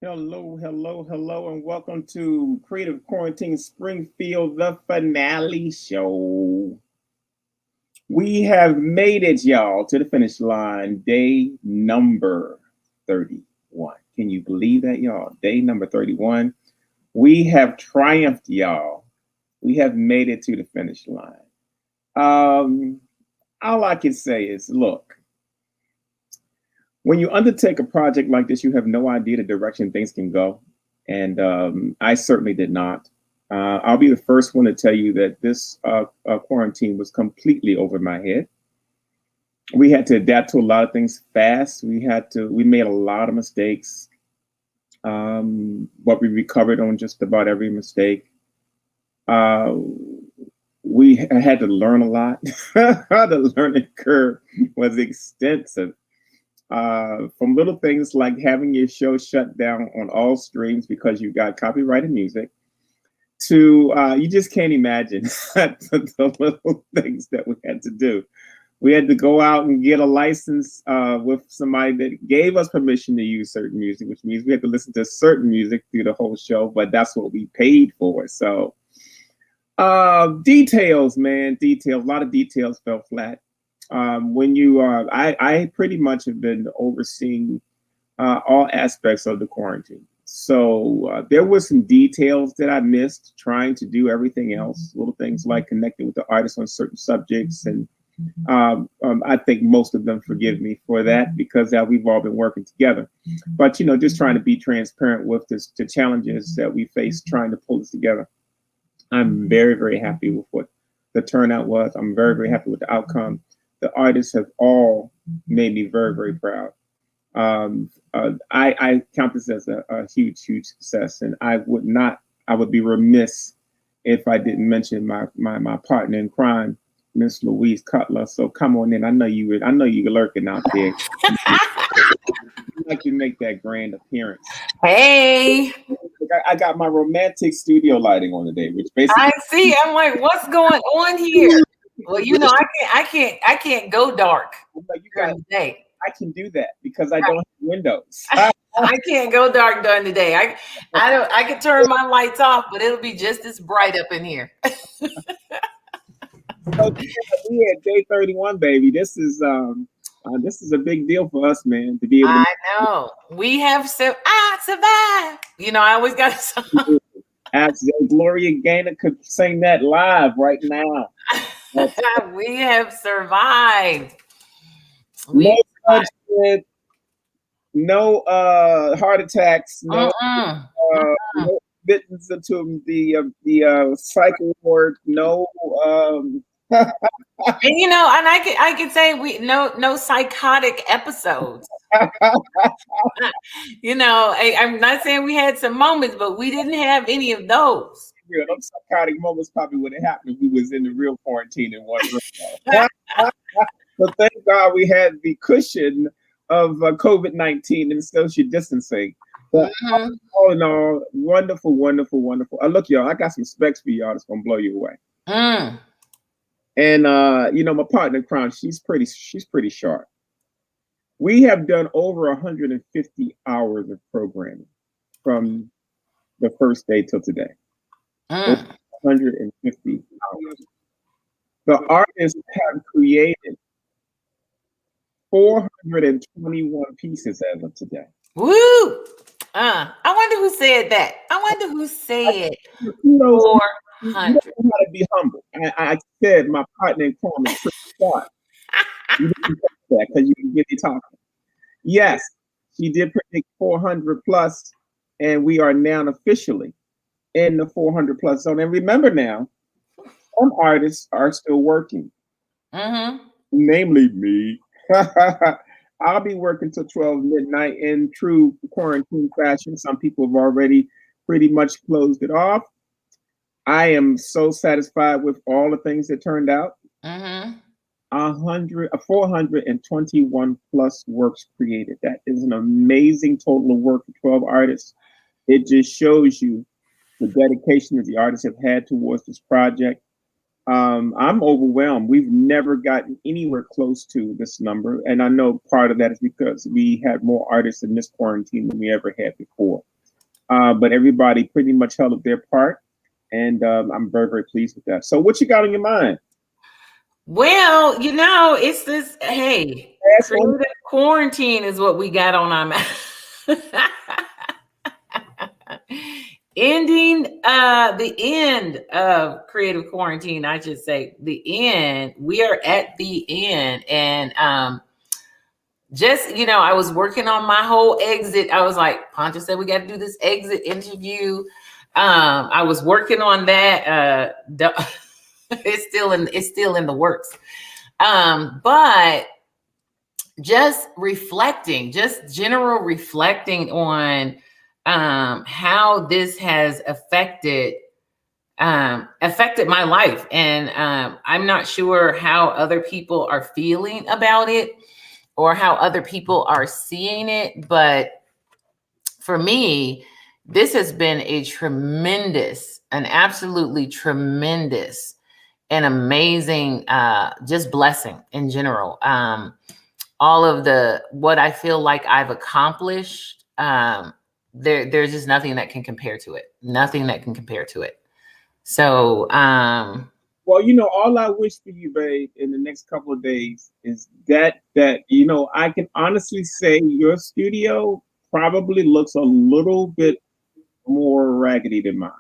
Hello, hello, hello, and welcome to Creative Quarantine Springfield, the finale show. We have made it, y'all, to the finish line, day number 31. Can you believe that, y'all? Day number 31. We have triumphed, y'all. We have made it to the finish line. All I can say is, look, when you undertake a project like this, you have no idea the direction things can go. And I certainly did not. I'll be the first one to tell you that this quarantine was completely over my head. We had to adapt to a lot of things fast. We made a lot of mistakes, but we recovered on just about every mistake. We had to learn a lot. The learning curve was extensive. From little things like having your show shut down on all streams because you got copyrighted music, to you just can't imagine the little things that we had to do. We had to go out and get a license with somebody that gave us permission to use certain music, which means we had to listen to certain music through the whole show, but that's what we paid for. So details, man, details, a lot of details fell flat. When you I pretty much have been overseeing all aspects of the quarantine. So there were some details that I missed trying to do everything else, little things like connecting with the artists on certain subjects. And I think most of them forgive me for that because we've all been working together. But, you know, just trying to be transparent with the challenges that we face trying to pull this together. I'm very, very happy with what the turnout was. I'm very, very happy with the outcome. The artists have all made me very, very proud. I count this as a huge, huge success, and I would be remiss if I didn't mention my partner in crime, Miss Louise Cutler. So come on in. I know you're lurking out there. I'd like to make that grand appearance. Hey, I got my romantic studio lighting on today, which basically I see. I'm like, what's going on here? Well, you know, I can't go dark during the day. I can do that because I don't have windows. I can't go dark during the day. I can turn my lights off, but it'll be just as bright up in here. So we at day 31, baby. This is a big deal for us, man. To be able to know we have survived. You know, I always got to song. Gloria Gaynor could sing that live right now. We have survived. No heart attacks, no fitness into the cycle ward, no and you know, and I could say no psychotic episodes. You know, I'm not saying we had some moments, but we didn't have any of those. Yeah, those psychotic moments probably would have happened if we was in the real quarantine in one room. But thank God we had the cushion of COVID-19 and social distancing. But all in all, wonderful, wonderful, wonderful. Look, y'all, I got some specs for y'all that's gonna blow you away. And my partner Crown, she's pretty sharp. We have done over 150 hours of programming from the first day till today. 150 hours. The artists have created 421 pieces as of today. Woo! I wonder who said that. I wonder who said 400. You don't know how to be humble. I said my partner in crime is pretty smart. You didn't say that because you can get it talking. Yes, she did predict 400 plus, and we are now officially in the 400 plus zone. And remember now, some artists are still working, namely me. I'll be working till 12 midnight in true quarantine fashion. Some people have already pretty much closed it off. I am so satisfied with all the things that turned out. 421 plus works created. That is an amazing total of work for 12 artists. It just shows you the dedication that the artists have had towards this project. I'm overwhelmed. We've never gotten anywhere close to this number. And I know part of that is because we had more artists in this quarantine than we ever had before. But everybody pretty much held up their part. And I'm very, very pleased with that. So what you got on your mind? Well, it's this, hey, creative quarantine is what we got on our mind. Ending the end of creative quarantine, I should say. The end. We are at the end. And I was working on my whole exit. I was like, Poncho said we got to do this exit interview. I was working on that. It's still in the works. But just general reflecting on how this has affected my life. And I'm not sure how other people are feeling about it or how other people are seeing it. But for me, this has been an absolutely tremendous and amazing just blessing in general. All of what I feel like I've accomplished, there's just nothing that can compare to it. Nothing that can compare to it. So, well, all I wish for you, babe, in the next couple of days is that I can honestly say your studio probably looks a little bit more raggedy than mine.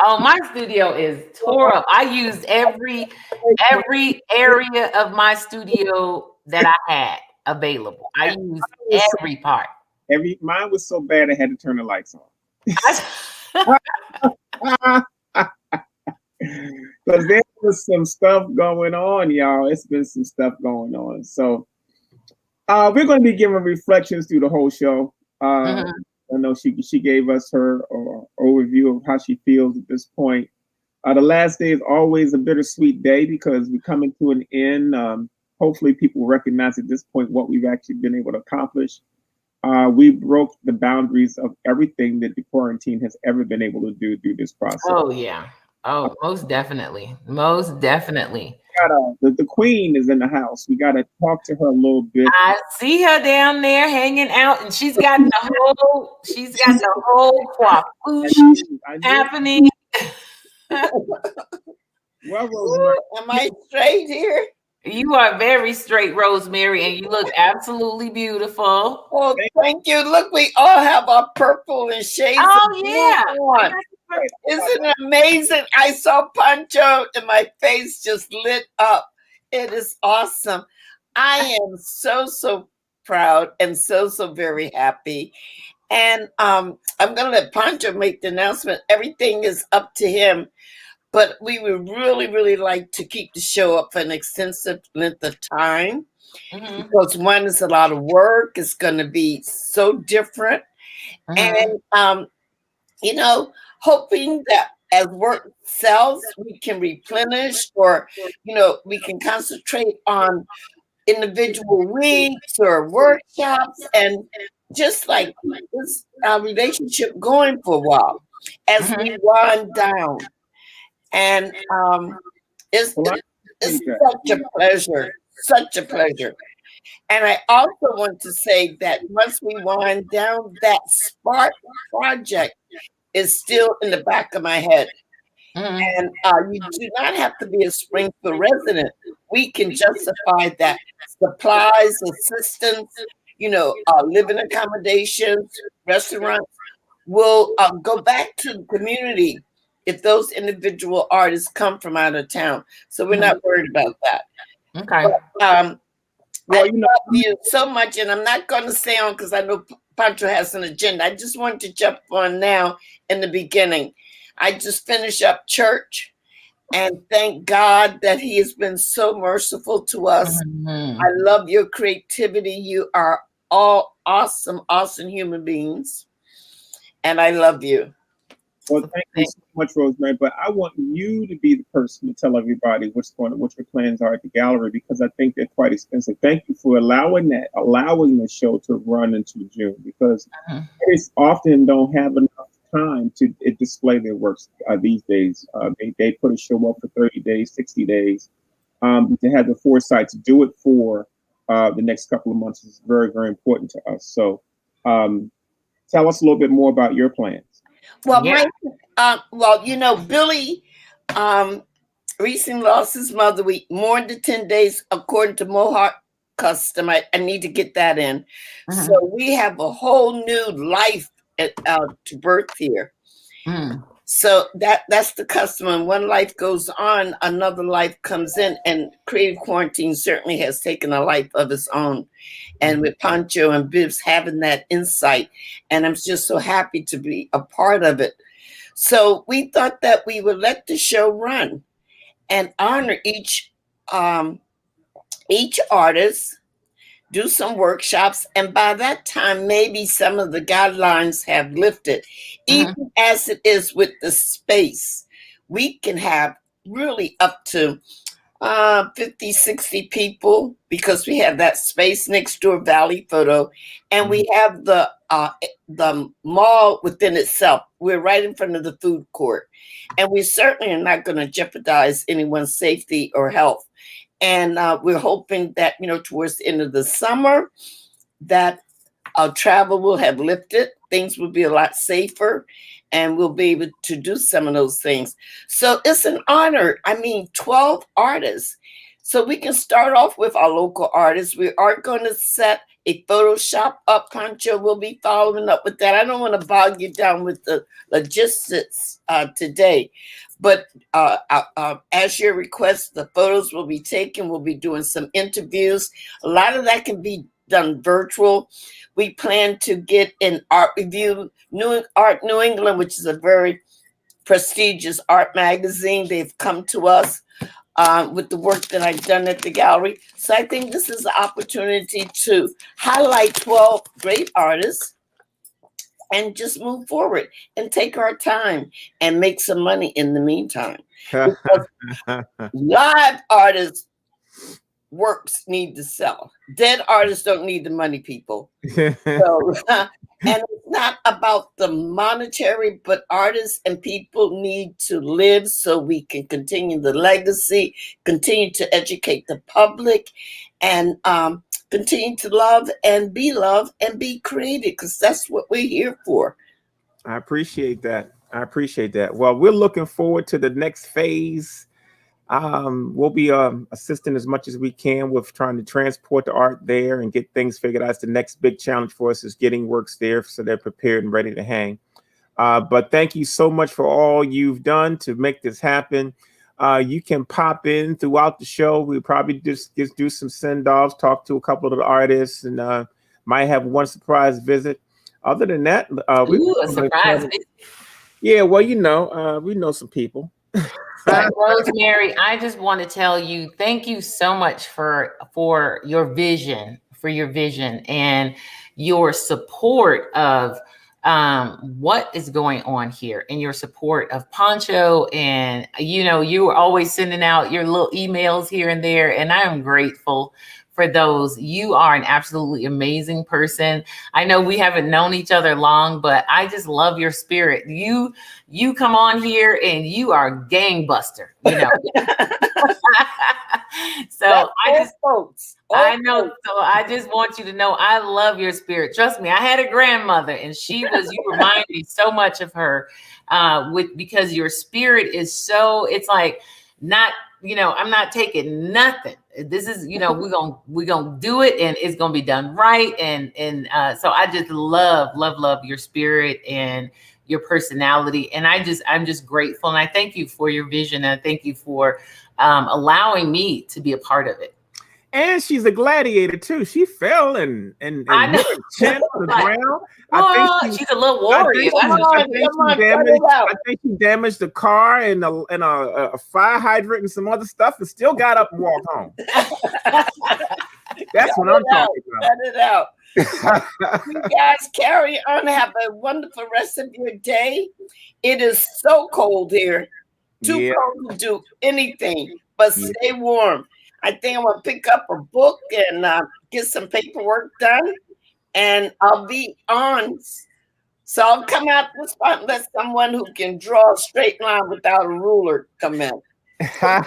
Oh, my studio is tore up. I used every area of my studio that I had available. I used every part. Mine was so bad I had to turn the lights on. Because there was some stuff going on, y'all. It's been some stuff going on. So we're going to be giving reflections through the whole show. I know she gave us her overview of how she feels at this point. The last day is always a bittersweet day because we're coming to an end. Hopefully people recognize at this point what we've actually been able to accomplish. We broke the boundaries of everything that the quarantine has ever been able to do through this process. Oh, yeah. Oh, most definitely. Most definitely. The queen is in the house. We got to talk to her a little bit. I see her down there hanging out, and she's got the whole coiffure happening. Well, Rosemary, am I straight here? You are very straight, Rosemary, and you look absolutely beautiful. Oh, thank you. Look, we all have our purple and shades. Oh, yeah. Isn't it amazing? I saw Poncho and my face just lit up. It is awesome. I am so proud and so very happy. And I'm going to let Poncho make the announcement. Everything is up to him. But we would really like to keep the show up for an extensive length of time. Because one is a lot of work. It's going to be so different. And, hoping that as work sells, we can replenish, or we can concentrate on individual weeks or workshops, and just like keep this relationship going for a while as we wind down. And it's, Well, I it's appreciate that. such a pleasure, such a pleasure. And I also want to say that once we wind down, that Spark project is still in the back of my head. And you do not have to be a Springfield resident. We can justify that supplies, assistance, living accommodations, restaurants will go back to the community if those individual artists come from out of town. So we're not worried about that. Okay. But, well, I love you so much, and I'm not going to stay on because I know Pancho has an agenda. I just wanted to jump on now in the beginning. I just finished up church, and thank God that He has been so merciful to us. I love your creativity. You are all awesome, awesome human beings, and I love you. Well, thank you so much, Rosemary. But I want you to be the person to tell everybody what your plans are at the gallery, because I think they're quite expensive. Thank you for allowing the show to run into June, because artists often don't have enough time to display their works these days. They put a show up for 30 days, 60 days. To have the foresight to do it for the next couple of months is very, very important to us. So tell us a little bit more about your plans. Well, Billy recently lost his mother. We mourned the 10 days according to Mohawk custom. I need to get that in. So we have a whole new life to birth here. So that's the custom. And one life goes on, another life comes in, and Creative Quarantine certainly has taken a life of its own. And with Pancho and Bibbs having that insight, and I'm just so happy to be a part of it. So we thought that we would let the show run and honor each artist, do some workshops, and by that time, maybe some of the guidelines have lifted. Even as it is with the space, we can have really up to 50, 60 people, because we have that space next door, Valley Photo, and we have the mall within itself. We're right in front of the food court, and we certainly are not going to jeopardize anyone's safety or health. And we're hoping that, towards the end of the summer, that travel will have lifted. Things will be a lot safer, and we'll be able to do some of those things. So it's an honor. 12 artists. So we can start off with our local artists. We are going to set a Photoshop up. Pancho will be following up with that. I don't want to bog you down with the logistics today. But as your request, the photos will be taken. We'll be doing some interviews. A lot of that can be done virtual. We plan to get an art review, Art New England, which is a very prestigious art magazine. They've come to us with the work that I've done at the gallery. So I think this is an opportunity to highlight 12 great artists and just move forward and take our time and make some money in the meantime. Because live artists' works need to sell. Dead artists don't need the money, people. So, and it's not about the monetary, but artists and people need to live so we can continue the legacy, continue to educate the public, and continue to love and be creative, because that's what we're here for. I appreciate that. Well, we're looking forward to the next phase. We'll be assisting as much as we can with trying to transport the art there and get things figured out. It's the next big challenge for us, is getting works there so they're prepared and ready to hang. But thank you so much for all you've done to make this happen. You can pop in throughout the show. We'll probably just do some send-offs, talk to a couple of the artists, and might have one surprise visit. Other than that, a surprise visit. Yeah, well, we know some people. But Rosemary, I just want to tell you, thank you so much for your vision, and your support of what is going on here and your support of Poncho. And, you were always sending out your little emails here and there. And I am grateful for those. You are an absolutely amazing person. I know we haven't known each other long, but I just love your spirit. You come on here and you are gangbuster, So I know. So I just want you to know I love your spirit. Trust me, I had a grandmother and you remind me so much of her because your spirit is so, it's like not, I'm not taking nothing. This is, we're gonna do it and it's gonna be done right. And so I just love your spirit and your personality. And I'm just grateful. And I thank you for your vision. And I thank you for allowing me to be a part of it. And she's a gladiator too. She fell and hit her chin on the ground. I think she's a little warrior. I think she damaged the car and a fire hydrant and some other stuff, and still got up and walked home. That's what I'm talking about. Cut it out. You guys carry on. Have a wonderful rest of your day. It is so cold here. Too cold to do anything but stay warm. I think I'm going to pick up a book and get some paperwork done, and I'll be on. So I'll come out this spot and let someone who can draw a straight line without a ruler come in. Well,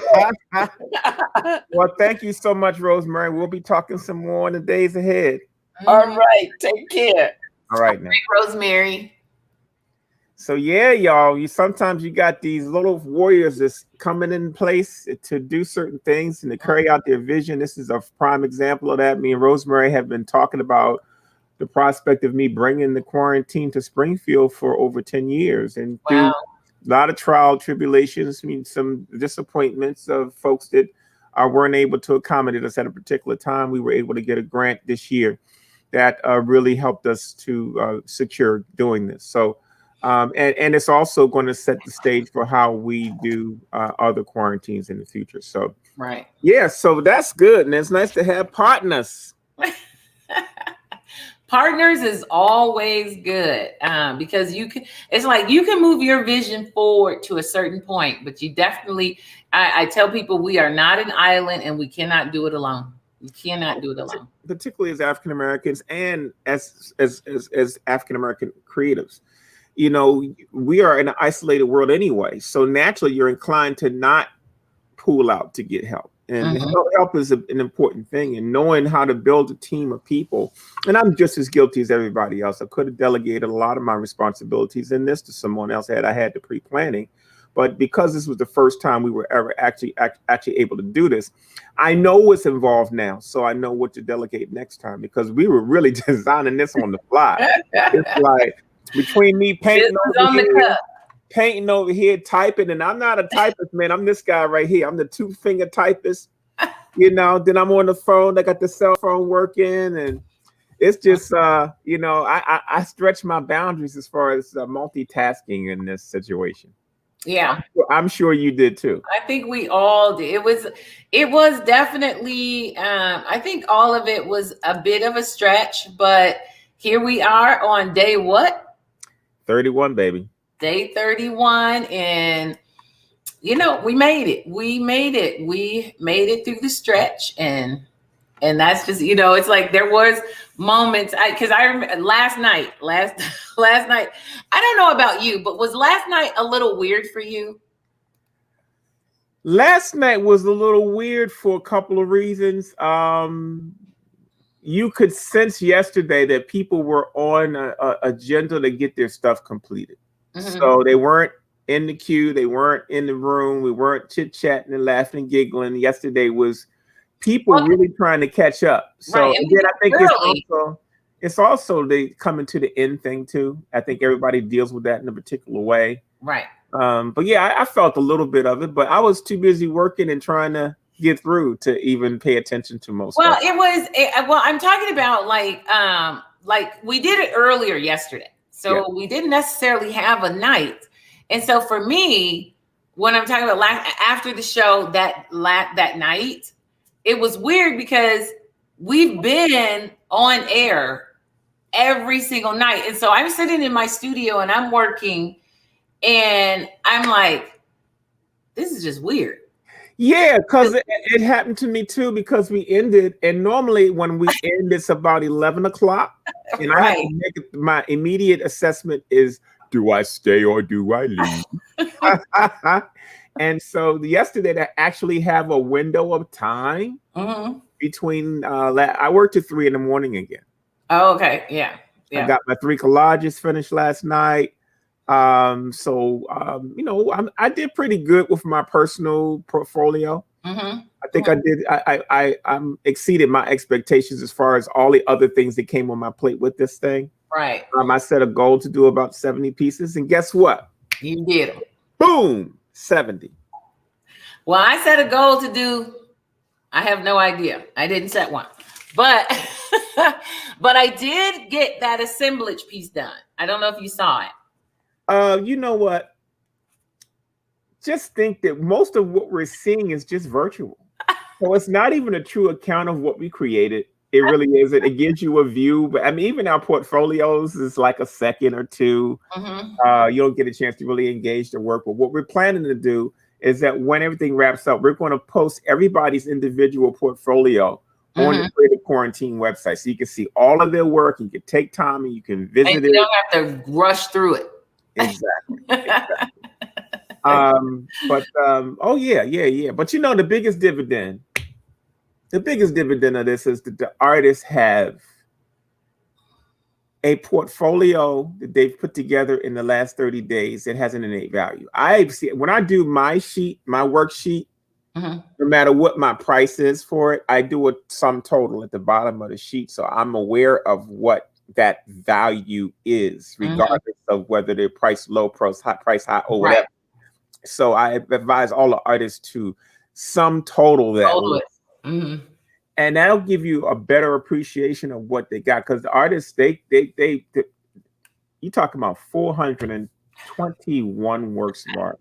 thank you so much, Rosemary. We'll be talking some more in the days ahead. All right. Take care. All right, now. Rosemary. So yeah, y'all, sometimes you got these little warriors that's coming in place to do certain things and to carry out their vision. This is a prime example of that. Me and Rosemary have been talking about the prospect of me bringing the quarantine to Springfield for over 10 years. And through a lot of trial tribulations, some disappointments of folks that weren't able to accommodate us at a particular time, we were able to get a grant this year that really helped us to secure doing this. So and it's also going to set the stage for how we do other quarantines in the future. So, yeah, so that's good. And it's nice to have partners. Partners is always good because it's like you can move your vision forward to a certain point, but you definitely, I tell people we are not an island and we cannot do it alone. You cannot do it alone. Particularly as African-Americans and as African-American creatives. We are in an isolated world anyway. So naturally, you're inclined to not pull out to get help. And help is an important thing. And knowing how to build a team of people. And I'm just as guilty as everybody else. I could have delegated a lot of my responsibilities in this to someone else had I had the pre-planning. But because this was the first time we were ever actually able to do this, I know what's involved now. So I know what to delegate next time, because we were really designing this on the fly. It's like, between me painting over here, typing, and I'm not a typist, man. I'm this guy right here. I'm the 2-finger typist. Then I'm on the phone. I got the cell phone working, and it's just, I stretch my boundaries as far as multitasking in this situation. Yeah, I'm sure you did too. I think we all did. It was definitely. I think all of it was a bit of a stretch, but here we are on day what? 31, baby. Day 31, and we made it. We made it through the stretch, and that's just it's like there was moments because I remember last night. I don't know about you, but was last night a little weird for you? Last night was a little weird for a couple of reasons. You could sense yesterday that people were on an agenda to get their stuff completed. So they weren't in the queue. They weren't in the room. We weren't chit-chatting and laughing and giggling. Yesterday was people really trying to catch up. So again, I think it's also they coming to the end thing too. I think everybody deals with that in a particular way. Right. But yeah, I felt a little bit of it, but I was too busy working and trying to get through to even pay attention to most. Well, I'm talking about like we did it earlier yesterday. So we didn't necessarily have a night. And so for me, when I'm talking about after the show that night, it was weird because we've been on air every single night. And so I'm sitting in my studio and I'm working and I'm like, this is just weird. Yeah, because it happened to me too, because we ended, and normally when we end, it's about 11 o'clock. And I have to make my immediate assessment is, do I stay or do I leave? And so yesterday, they actually have a window of time between, I worked till 3 a.m. again. Oh, okay. Yeah. I got my 3 collages finished last night. You know, I did pretty good with my personal portfolio. I think I did. I'm exceeded my expectations as far as all the other things that came on my plate with this thing. Right. I set a goal to do about 70 pieces, and guess what? You did them. Boom, 70. Well, I set a goal to do. I have no idea. I didn't set one, but but I did get that assemblage piece done. I don't know if you saw it. You know what? Just think that most of what we're seeing is just virtual. So it's not even a true account of what we created. It really isn't. It gives you a view, but I mean, even our portfolios is like a second or two. You don't get a chance to really engage the work. But what we're planning to do is that when everything wraps up, we're going to post everybody's individual portfolio on the Creative Quarantine website. So you can see all of their work. You can take time and you can visit it. You don't have to rush through it. Exactly. Oh yeah. But you know, the biggest dividend of this is that the artists have a portfolio that they've put together in the last 30 days that has an innate value. I see when I do my worksheet, no matter what my price is for it, I do a sum total at the bottom of the sheet. So I'm aware of what that value is, regardless of whether they're price low, price high, or whatever. Right. So I advise all the artists to sum total that. And that'll give you a better appreciation of what they got. Because the artists, they you talking about 421 works of art.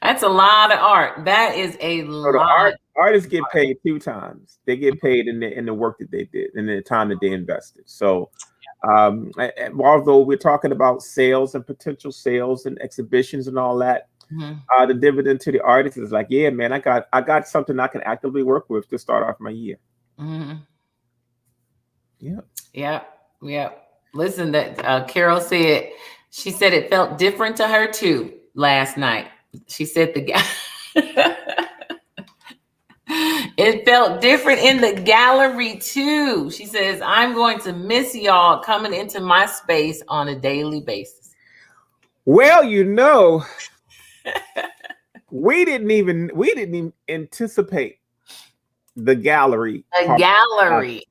That's a lot of art. That is a lot. Artists get paid 2 times. They get paid in the work that they did and the time that they invested. So although we're talking about sales and potential sales and exhibitions and all that, the dividend to the artist is like, yeah, man, I got something I can actively work with to start off my year. Yeah. Listen, that Carol said, she said it felt different to her too last night. She said it felt different in the gallery too. She says, I'm going to miss y'all coming into my space on a daily basis. Well, you know, we didn't even anticipate the gallery.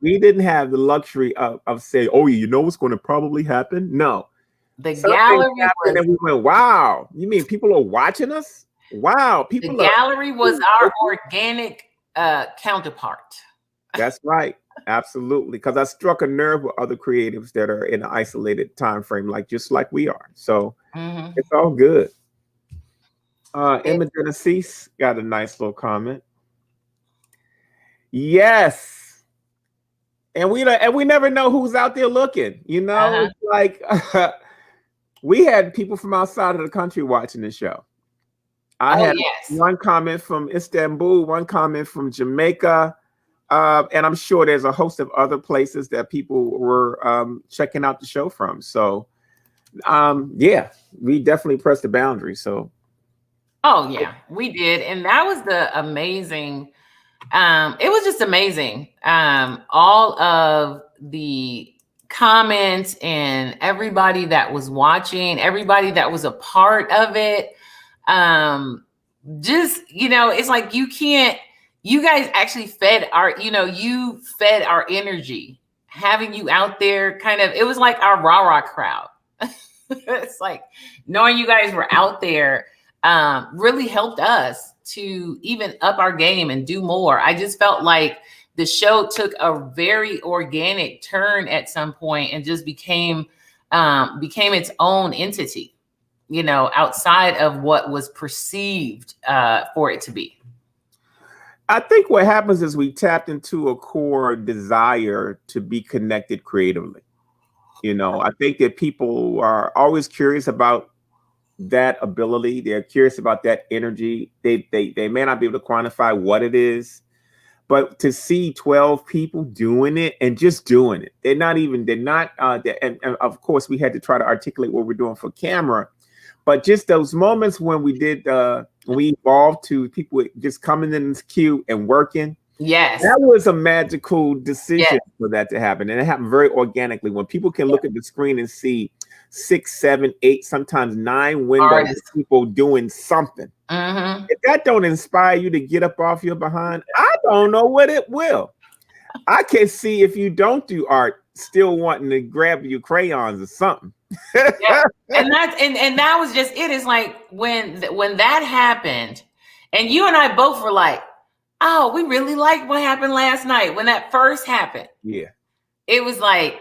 We didn't have the luxury of saying, oh, you know what's going to probably happen? No. The gallery was, and we went, wow, you mean people are watching us? Wow. The gallery was our organic counterpart. That's right. Absolutely. Because I struck a nerve with other creatives that are in an isolated time frame, just like we are. So it's all good. Emma Genesee got a nice little comment. Yes. And we never know who's out there looking, you know, it's like we had people from outside of the country watching the show. I had one comment from Istanbul, one comment from Jamaica, and I'm sure there's a host of other places that people were checking out the show from. So, yeah, we definitely pressed the boundary. So, oh yeah, we did, and that was the amazing. It was just amazing. All of the comments and everybody that was watching, everybody that was a part of it. Just, you know, it's like you guys actually fed you fed our energy, having you out there it was like our rah-rah crowd. It's like knowing you guys were out there really helped us to even up our game and do more. I just felt like the show took a very organic turn at some point and just became its own entity, you know, outside of what was perceived for it to be. I think what happens is we tapped into a core desire to be connected creatively. You know, I think that people are always curious about that ability. They're curious about that energy. They may not be able to quantify what it is, but to see 12 people doing it and just doing it, and of course we had to try to articulate what we're doing for camera, but just those moments when we evolved to people just coming in this queue and working. Yes. That was a magical decision Yes. for that to happen. And it happened very organically when people can look at the screen and see 6, 7, 8, sometimes 9 windows Artists. of people doing something. Mm-hmm. If that don't inspire you to get up off your behind, I don't know what it will. I can see if you don't do art, still wanting to grab your crayons or something. Yeah. And that was just it. Is like when that happened, and you and I both were like, oh, we really liked what happened last night. When that first happened, Yeah, it was like,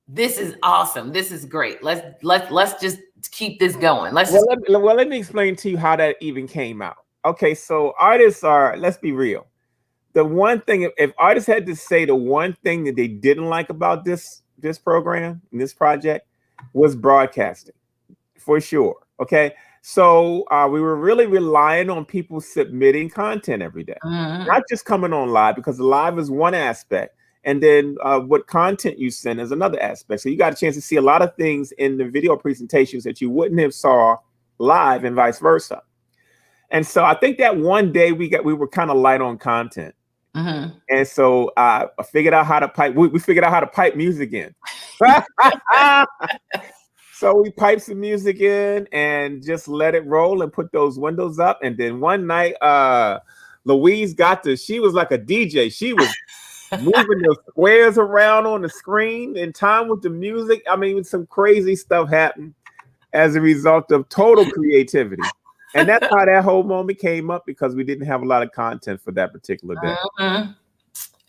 this is awesome. This is great. Let's just keep this going. Let me explain to you how that even came out. Okay, so artists are, let's be real. The one thing, if artists had to say the one thing that they didn't like about this program and this project, was broadcasting, for sure. Okay, so we were really relying on people submitting content every day, not just coming on live, because live is one aspect, and then what content you send is another aspect. So you got a chance to see a lot of things in the video presentations that you wouldn't have saw live, and vice versa. And so I think that one day we were kind of light on content. Mm-hmm. And so I figured out how to pipe. We figured out how to pipe music in. So we piped some music in and just let it roll and put those windows up. And then one night, Louise she was like a DJ. She was moving the squares around on the screen in time with the music. I mean, some crazy stuff happened as a result of total creativity. And that's how that whole moment came up, because we didn't have a lot of content for that particular day. Mm-hmm.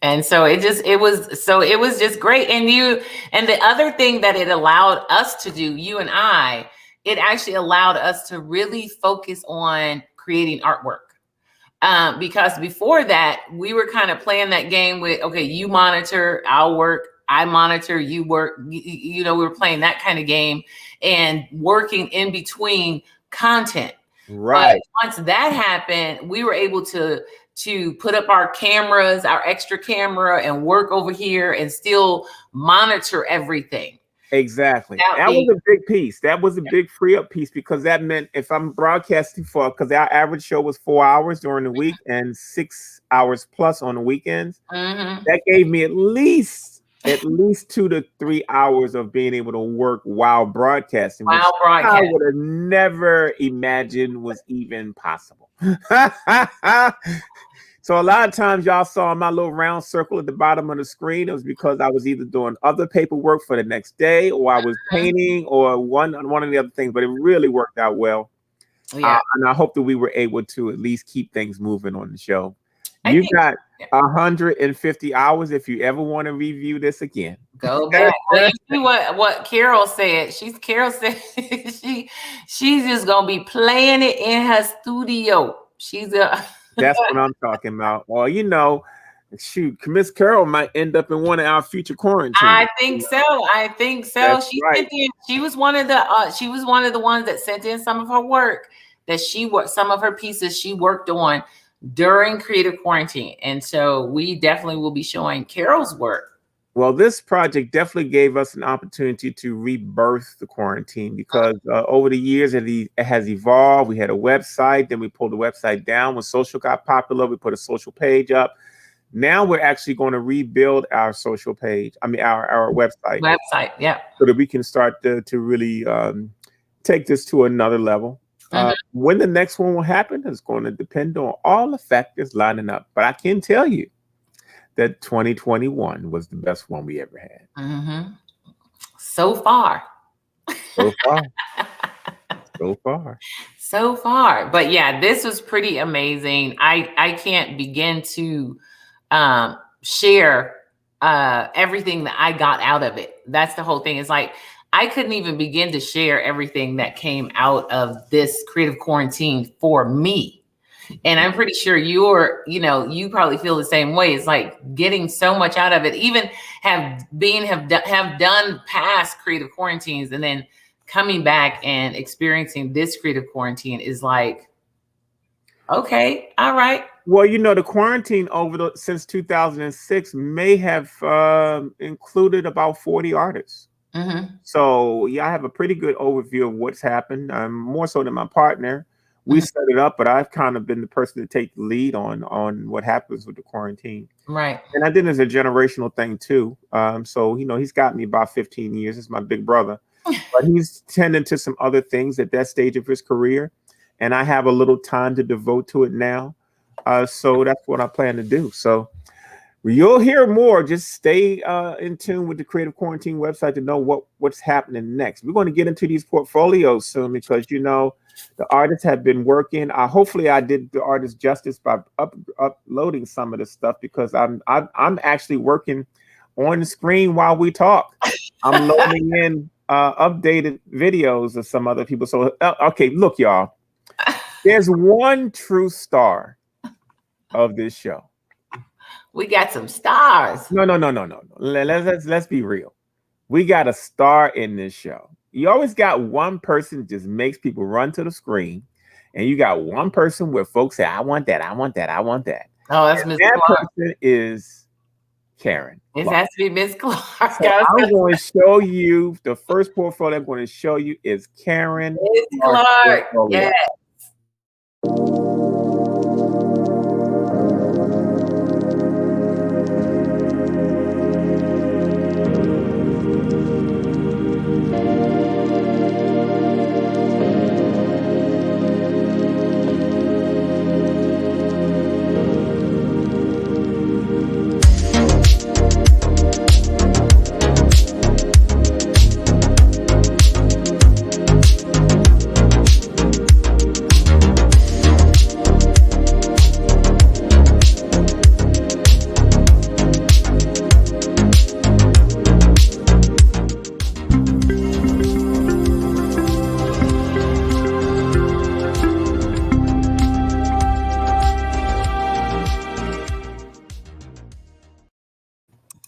And so it was just great. And the other thing that it allowed us to do, you and I, it actually allowed us to really focus on creating artwork. Because before that, we were kind of playing that game with, okay, you monitor, I'll work, I monitor, you work. We were playing that kind of game and working in between content. Right. But once that happened, we were able to put up our cameras, our extra camera, and work over here and still monitor everything. Exactly. That was a big piece. That was a big free up piece, because that meant if I'm broadcasting because our average show was 4 hours during the week and 6 hours plus on the weekends, that gave me at least 2 to 3 hours of being able to work while broadcasting. I would have never imagined was even possible. So a lot of times y'all saw my little round circle at the bottom of the screen. It was because I was either doing other paperwork for the next day, or I was painting, or one of the other things, but it really worked out well. Yeah. And I hope that we were able to at least keep things moving on the show. You got 150 hours if you ever want to review this again. Go back. Well, you see what Carol said. Carol said she's just gonna be playing it in her studio. That's what I'm talking about. Well, shoot, Miss Carol might end up in one of our future quarantines. I think so. She was one of the ones that sent in some of her work some of her pieces she worked on during creative quarantine. And so we definitely will be showing Carol's work. Well, this project definitely gave us an opportunity to rebirth the quarantine, because over the years it has evolved. We had a website, then we pulled the website down. When social got popular, we put a social page up. Now we're actually going to rebuild our social page. I mean, our website. Yeah. So that we can start to really take this to another level. When the next one will happen is going to depend on all the factors lining up. But I can tell you that 2021 was the best one we ever had. So far. So far. But yeah, this was pretty amazing. I can't begin to share everything that I got out of it. That's the whole thing. It's like, I couldn't even begin to share everything that came out of this creative quarantine for me. And I'm pretty sure you probably feel the same way. It's like getting so much out of it, even have done past creative quarantines and then coming back and experiencing this creative quarantine is like, okay, all right. Well, the quarantine since 2006 may have included about 40 artists. Mm-hmm. So yeah, I have a pretty good overview of what's happened. More so than my partner. We set it up, but I've kind of been the person to take the lead on what happens with the quarantine. Right. And I think it's a generational thing too. So he's got me about 15 years. It's my big brother, but he's tending to some other things at that stage of his career, and I have a little time to devote to it now. So that's what I plan to do. So you'll hear more. Just stay in tune with the Creative Quarantine website to know what's happening next. We're going to get into these portfolios soon because the artists have been working. Hopefully, I did the artists justice by uploading some of the stuff because I'm actually working on the screen while we talk. I'm loading in updated videos of some other people. So okay, look, y'all. There's one true star of this show. We got some stars. No. Let's be real. We got a star in this show. You always got one person just makes people run to the screen, and you got one person where folks say, "I want that, I want that, I want that." Oh, that's Miss That Clark. person is Karen. It Clark. has to be Miss Clark. So I'm going to show you the first portfolio. I'm going to show you is Karen Miss Clark. portfolio. Yes.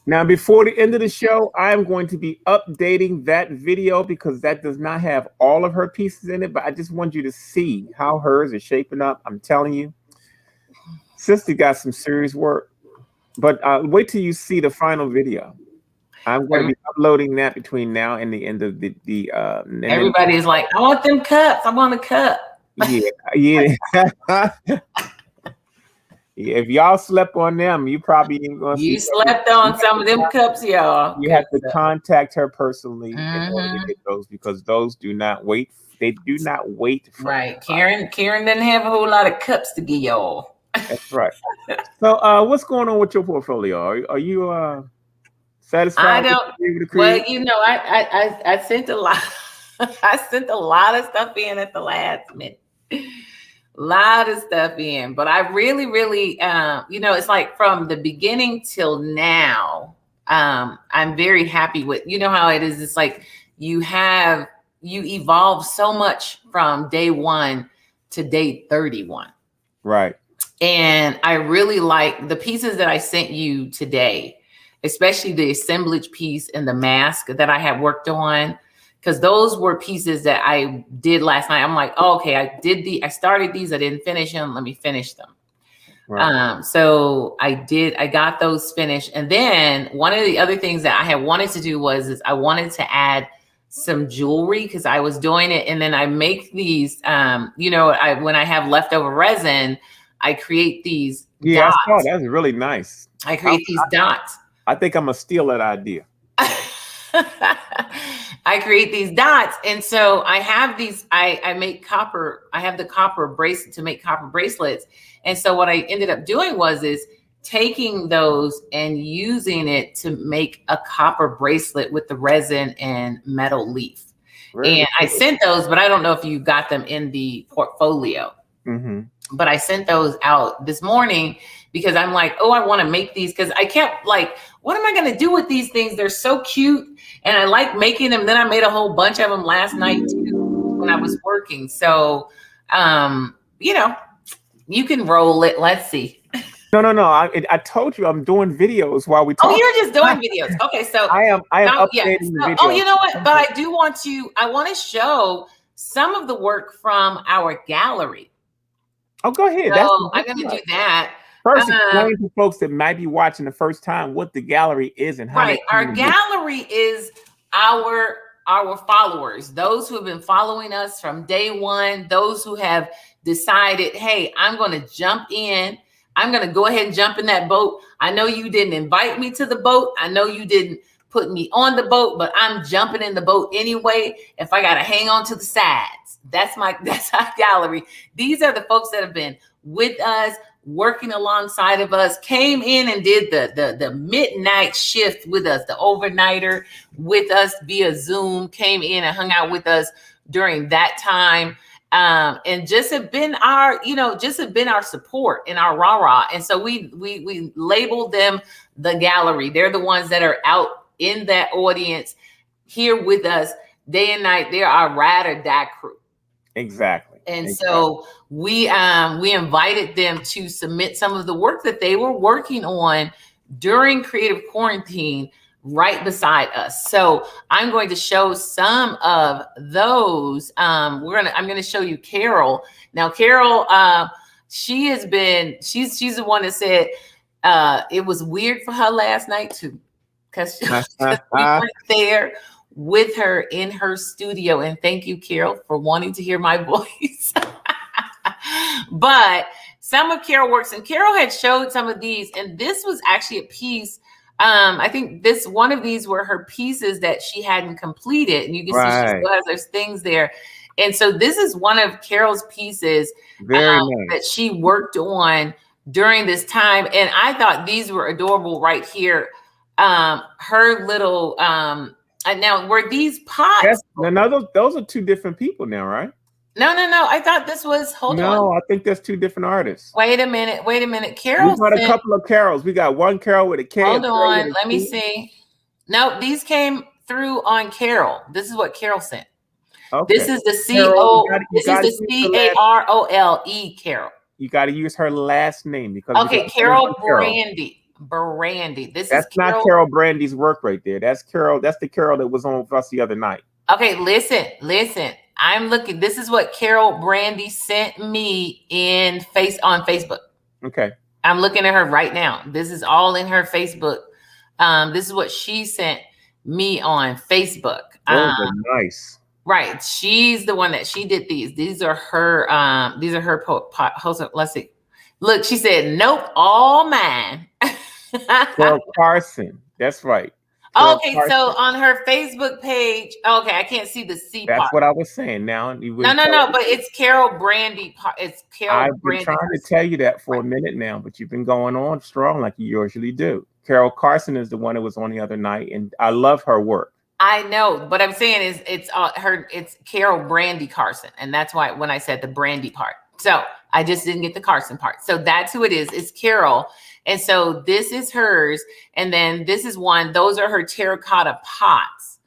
Now, before the end of the show, I'm going to be updating that video because that does not have all of her pieces in it, but I just want you to see how hers is shaping up. I'm telling you, sister got some serious work, but wait till you see the final video. I'm going to be uploading that between now and the end of the Everybody's like, I want them cups. I want a cup. Yeah. If y'all slept on them, you probably ain't gonna. You slept on some of them cups, y'all. You have to contact her personally in order to get those because those do not wait. They do not wait. Right, Karen didn't have a whole lot of cups to give y'all. That's right. So, what's going on with your portfolio? Are you satisfied? I don't. Well, I sent a lot. I sent a lot of stuff in at the last minute. Lot of stuff in, but I really, it's like from the beginning till now, I'm very happy with, how it is. It's like you evolve so much from day 1 to day 31. Right. And I really like the pieces that I sent you today, especially the assemblage piece and the mask that I had worked on. Because those were pieces that I did last night. I'm like, oh, okay, I started these, I didn't finish them. Let me finish them. Right. So I got those finished. And then one of the other things that I had wanted to do is I wanted to add some jewelry because I was doing it. And then I make these, when I have leftover resin, I create these dots. I saw that's really nice. I create these dots. I think I'm going to steal that idea. I create these dots. And so I have these, I make copper. I have the copper bracelet to make copper bracelets. And so what I ended up doing is taking those and using it to make a copper bracelet with the resin and metal leaf. Really? And I sent those, but I don't know if you got them in the portfolio. Mm-hmm. But I sent those out this morning because I'm like, oh, I want to make these because I kept like, what am I going to do with these things? They're so cute. And I like making them. Then I made a whole bunch of them last night too when I was working. So, You can roll it. Let's see. No. I told you I'm doing videos while we talk. Oh, you're just doing videos. Okay, so I am yeah. updating the So, video. oh, you know what? But I want to show some of the work from our gallery. Oh, go ahead. So I'm going to do that. First, explain to folks that might be watching the first time what the gallery is and how. Right. Our gallery is our followers, those who have been following us from day one, those who have decided, hey, I'm going to jump in. I'm going to go ahead and jump in that boat. I know you didn't invite me to the boat. I know you didn't put me on the boat, but I'm jumping in the boat anyway. If I got to hang on to the sides, that's our gallery. These are the folks that have been with us, working alongside of us, came in and did the midnight shift with us, the overnighter with us via Zoom, came in and hung out with us during that time. And just have been our support and our rah-rah. And so we labeled them the gallery. They're the ones that are out in that audience here with us day and night. They're our ride or die crew. Exactly. And so we invited them to submit some of the work that they were working on during creative quarantine right beside us. So I'm going to show some of those. I'm going to show you Carol. Now, Carol, she's the one that said it was weird for her last night too, because we weren't there with her in her studio. And thank you, Carol, for wanting to hear my voice. But some of Carol works, and Carol had showed some of these, and this was actually a piece. I think one of these were her pieces that she hadn't completed, and you can see she still has those things there. And so this is one of Carol's pieces that she worked on during this time, and I thought these were adorable right here. Her little now were these pots? Yes, no, those are two different people now, right? No. I thought this was. Hold on. No, I think that's two different artists. Wait a minute. Carol. We got a couple of Carols. We got one Carol with a K. Hold on. Let me see. No, these came through on Carol. This is what Carol sent. Okay. This is the CAROLE Carol. You got to use her last name because. Okay, Carol Brandy. That's not Carol Brandy's work right there. That's Carol. That's the Carol that was on with us the other night. Okay, listen. I'm looking. This is what Carol Brandy sent me on Facebook. Okay. I'm looking at her right now. This is all in her Facebook. This is what she sent me on Facebook. Those are nice. Right. She's the one that she did these. These are her posts. Let's see. Look, she said, nope, all mine. Carol Carson. That's right. Okay, so on her Facebook page, okay, I can't see the C part. That's what I was saying. Now, no, but it's Carol Brandy. It's Carol. I've been trying to tell you that for a minute now, but you've been going on strong like you usually do. Carol Carson is the one that was on the other night, and I love her work. I know, but I'm saying it's Carol Brandy Carson, and that's why when I said the Brandy part, so I just didn't get the Carson part. So that's who it is. It's Carol. And so this is hers. And then this is one, those are her terracotta pots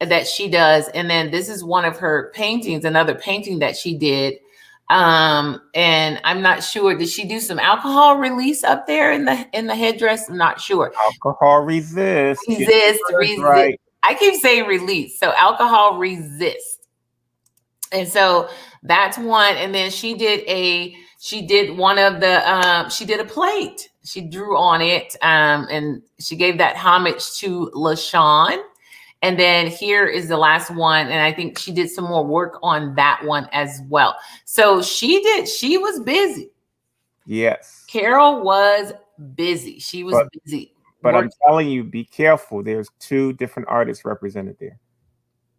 that she does. And then this is one of her paintings, another painting that she did. And I'm not sure, did she do some alcohol release up there in the headdress? I'm not sure. Alcohol resist. Resist. Right. I keep saying release. So alcohol resist. And so that's one. And then she did a plate. She drew on it, and she gave that homage to LaShawn. And then here is the last one, and I think she did some more work on that one as well. So she was busy. Yes. Carol was busy. She was busy. But I'm telling you, be careful. There's two different artists represented there.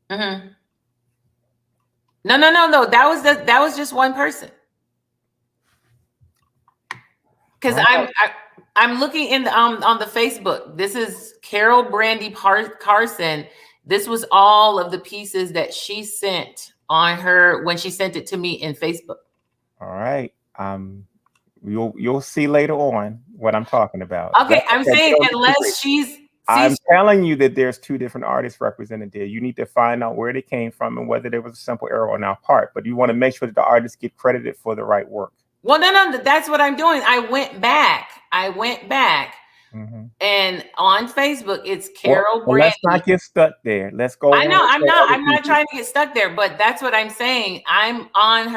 Mm-hmm. No. That was just one person. Because I'm looking in on the Facebook. This is Carol Brandy Carson. This was all of the pieces that she sent on her when she sent it to me in Facebook. All right. You'll see later on what I'm talking about. Okay, I'm saying unless I'm telling you that there's two different artists represented there. You need to find out where they came from and whether there was a simple error on our part. But you want to make sure that the artists get credited for the right work. Well, no, that's what I'm doing. I went back. Mhm. And on Facebook, it's Carol Well, let's Brandy. not get stuck there. Let's go I on. know and I'm say not. other I'm not people. trying to get stuck there, but that's what I'm saying. I'm on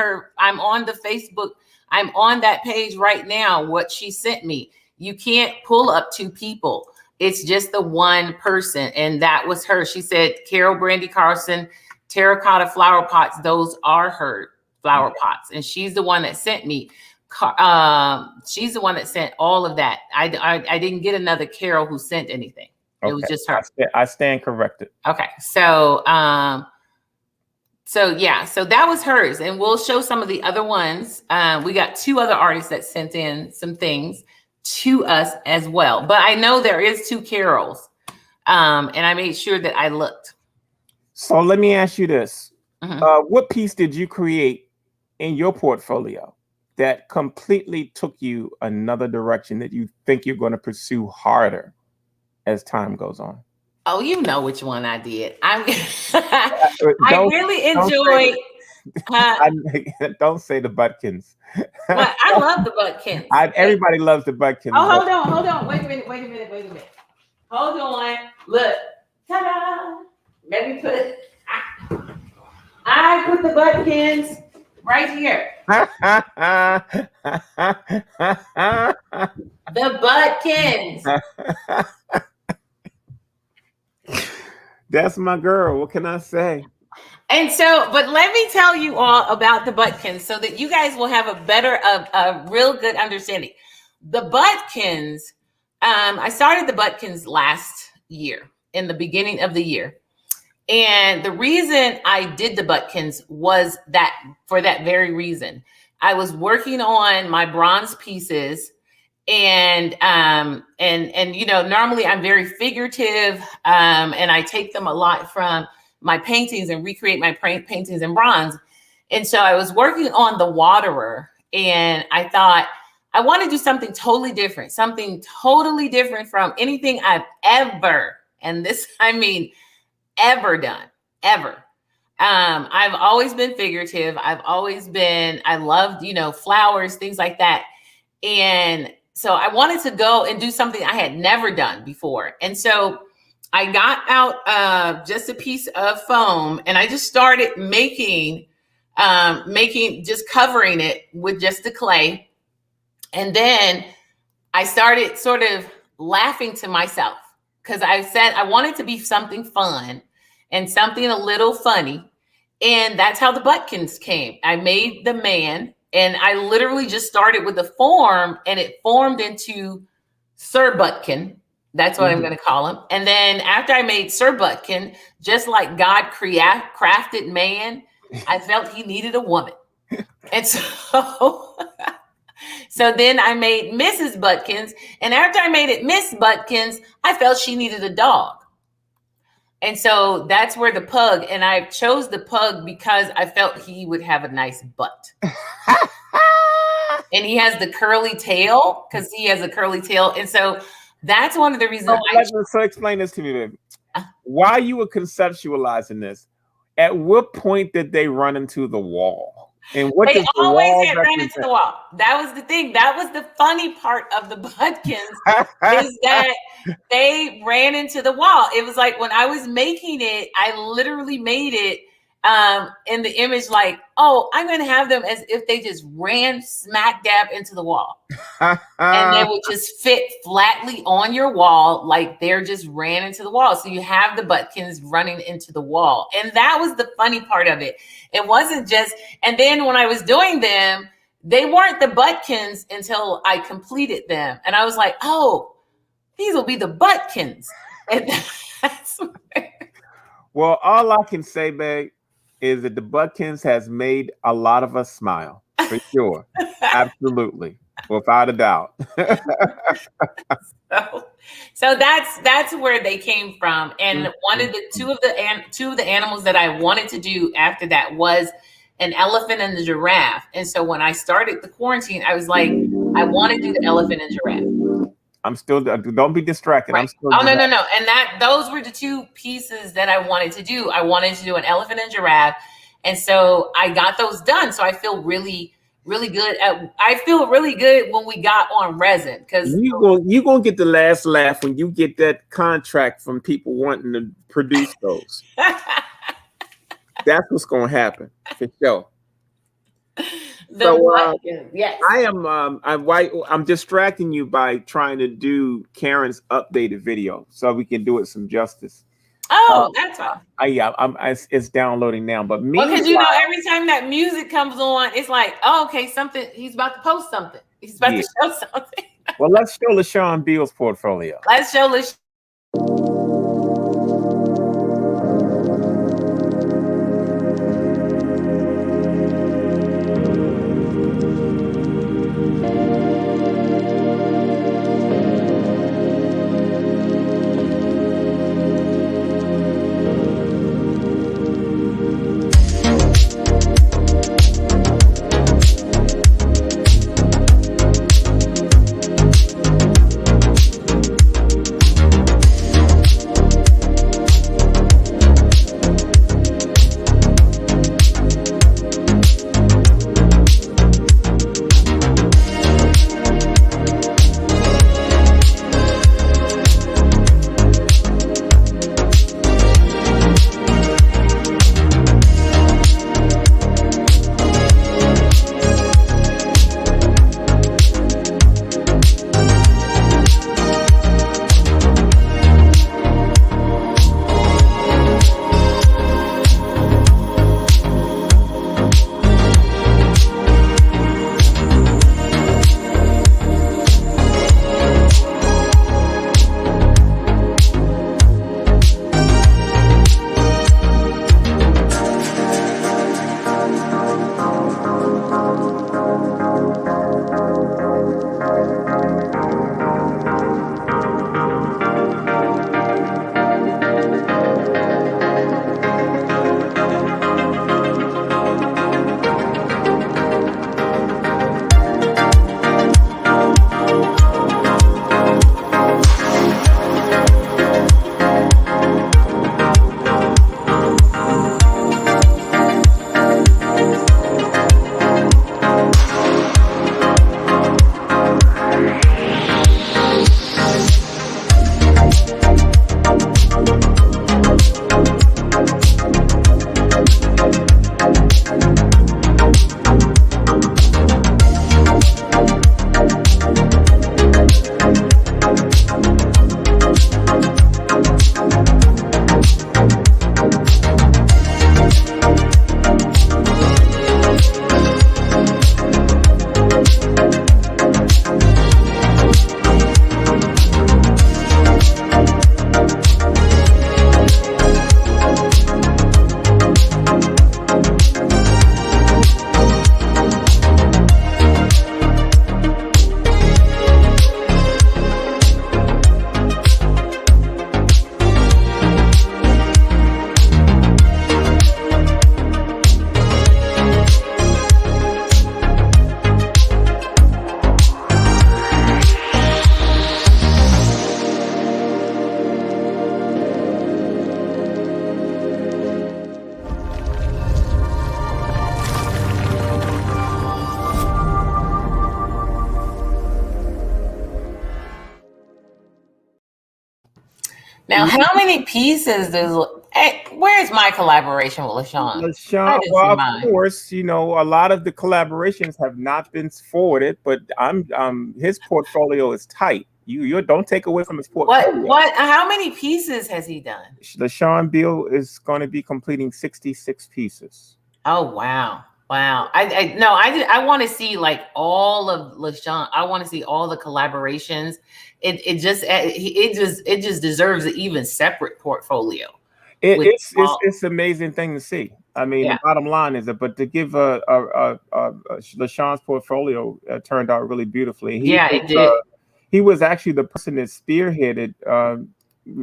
the Facebook. I'm on that page right now. What she sent me. You can't pull up two people. It's just the one person, and that was her. She said, Carol Brandy Carlson, terracotta flower pots. Those are her flower pots, and she's the one that sent me. She's the one that sent all of that. I didn't get another Carol who sent anything. It was Okay. just her. I stand corrected. Okay. So yeah, so that was hers. And we'll show some of the other ones. We got 2 other artists that sent in some things to us as well. But I know there is 2 Carols. And I made sure that I looked. So let me ask you this. Mhm. What piece did you create in your portfolio that completely took you another direction that you think you're going to pursue harder as time goes on? Oh, you know which one I did. I Don't- really don't say enjoyed. Don't say the Butkins. But I love the Butkins. Everybody loves the Butkins. Oh, hold on. Wait a minute. Hold on. Look. Ta-da! Let me put. I put the Butkins right here. The Butkins. That's my girl. What can I say? And so, but let me tell you all about the Butkins so that you guys will have a real good understanding. The Butkins, I started the Butkins last year, in the beginning of the year. And the reason I did the Butkins was that for that very reason. I was working on my bronze pieces, and you know, normally I'm very figurative, and I take them a lot from my paintings and recreate my paintings in bronze. And so I was working on the waterer, and I thought I want to do something totally different from anything I've ever, and this I mean ever done, ever. I've always been figurative. I loved, you know, flowers, things like that. And so I wanted to go and do something I had never done before. And so I got out just a piece of foam, and I just started just covering it with just the clay. And then I started sort of laughing to myself because I said I wanted to be something fun and something a little funny. And that's how the Butkins came. I made the man, and I literally just started with the form, and it formed into Sir Butkin. That's what I'm going to call him. And then after I made Sir Butkin, just like God crafted man, I felt he needed a woman. And so, so then I made Mrs. Butkins. And after I made it Miss Butkins, I felt she needed a dog. And so that's where the pug, and I chose the pug because I felt he would have a nice butt. And he has the curly tail because he has a curly tail. And so that's one of the reasons. So explain this to me, baby. While you were conceptualizing this, at what point did they run into the wall? And what they always had ran into the wall. That was the thing. That was the funny part of the Butkins is that they ran into the wall. It was like when I was making it, I literally made it in the image like, oh, I'm going to have them as if they just ran smack dab into the wall. And they would just fit flatly on your wall like they're just ran into the wall. So you have the Butkins running into the wall. And that was the funny part of it. It wasn't just, and then when I was doing them, they weren't the Butkins until I completed them. And I was like, oh, these will be the Butkins. And that's well, all I can say, babe, is that the Butkins has made a lot of us smile, for sure. Absolutely. Without a doubt. So that's where they came from. And one of the two of the animals that I wanted to do after that was an elephant and the giraffe. And so when I started the quarantine, I was like, I want to do the elephant and giraffe. I'm still, don't be distracted. Right. I'm still. Oh, no. And those were the 2 pieces that I wanted to do. I wanted to do an elephant and giraffe. And so I got those done. So I feel really, really good. I feel really good when we got on resin because You gonna get the last laugh when you get that contract from people wanting to produce those. That's what's gonna happen for sure. yes. I'm distracting you by trying to do Karen's updated video so we can do it some justice. That's fine. It's downloading now, but Because you know, every time that music comes on, it's like, oh, okay, something. He's about to post something. He's about to show something. Well, let's show LaShawn Beal's portfolio. Let's show LaShawn. Now, how many pieces does? Hey, where's my collaboration with LaShawn? LaShawn, well, of course, you know, a lot of the collaborations have not been forwarded, but his portfolio is tight. You don't take away from his portfolio. What? How many pieces has he done? LaShawn Beal is going to be completing 66 pieces. Oh wow. Wow. I want to see like all of LaShawn. I want to see all the collaborations. It just deserves an even separate portfolio. It's an amazing thing to see. I mean, The bottom line is that, but to give LaShawn's portfolio turned out really beautifully. It did. He was actually the person that spearheaded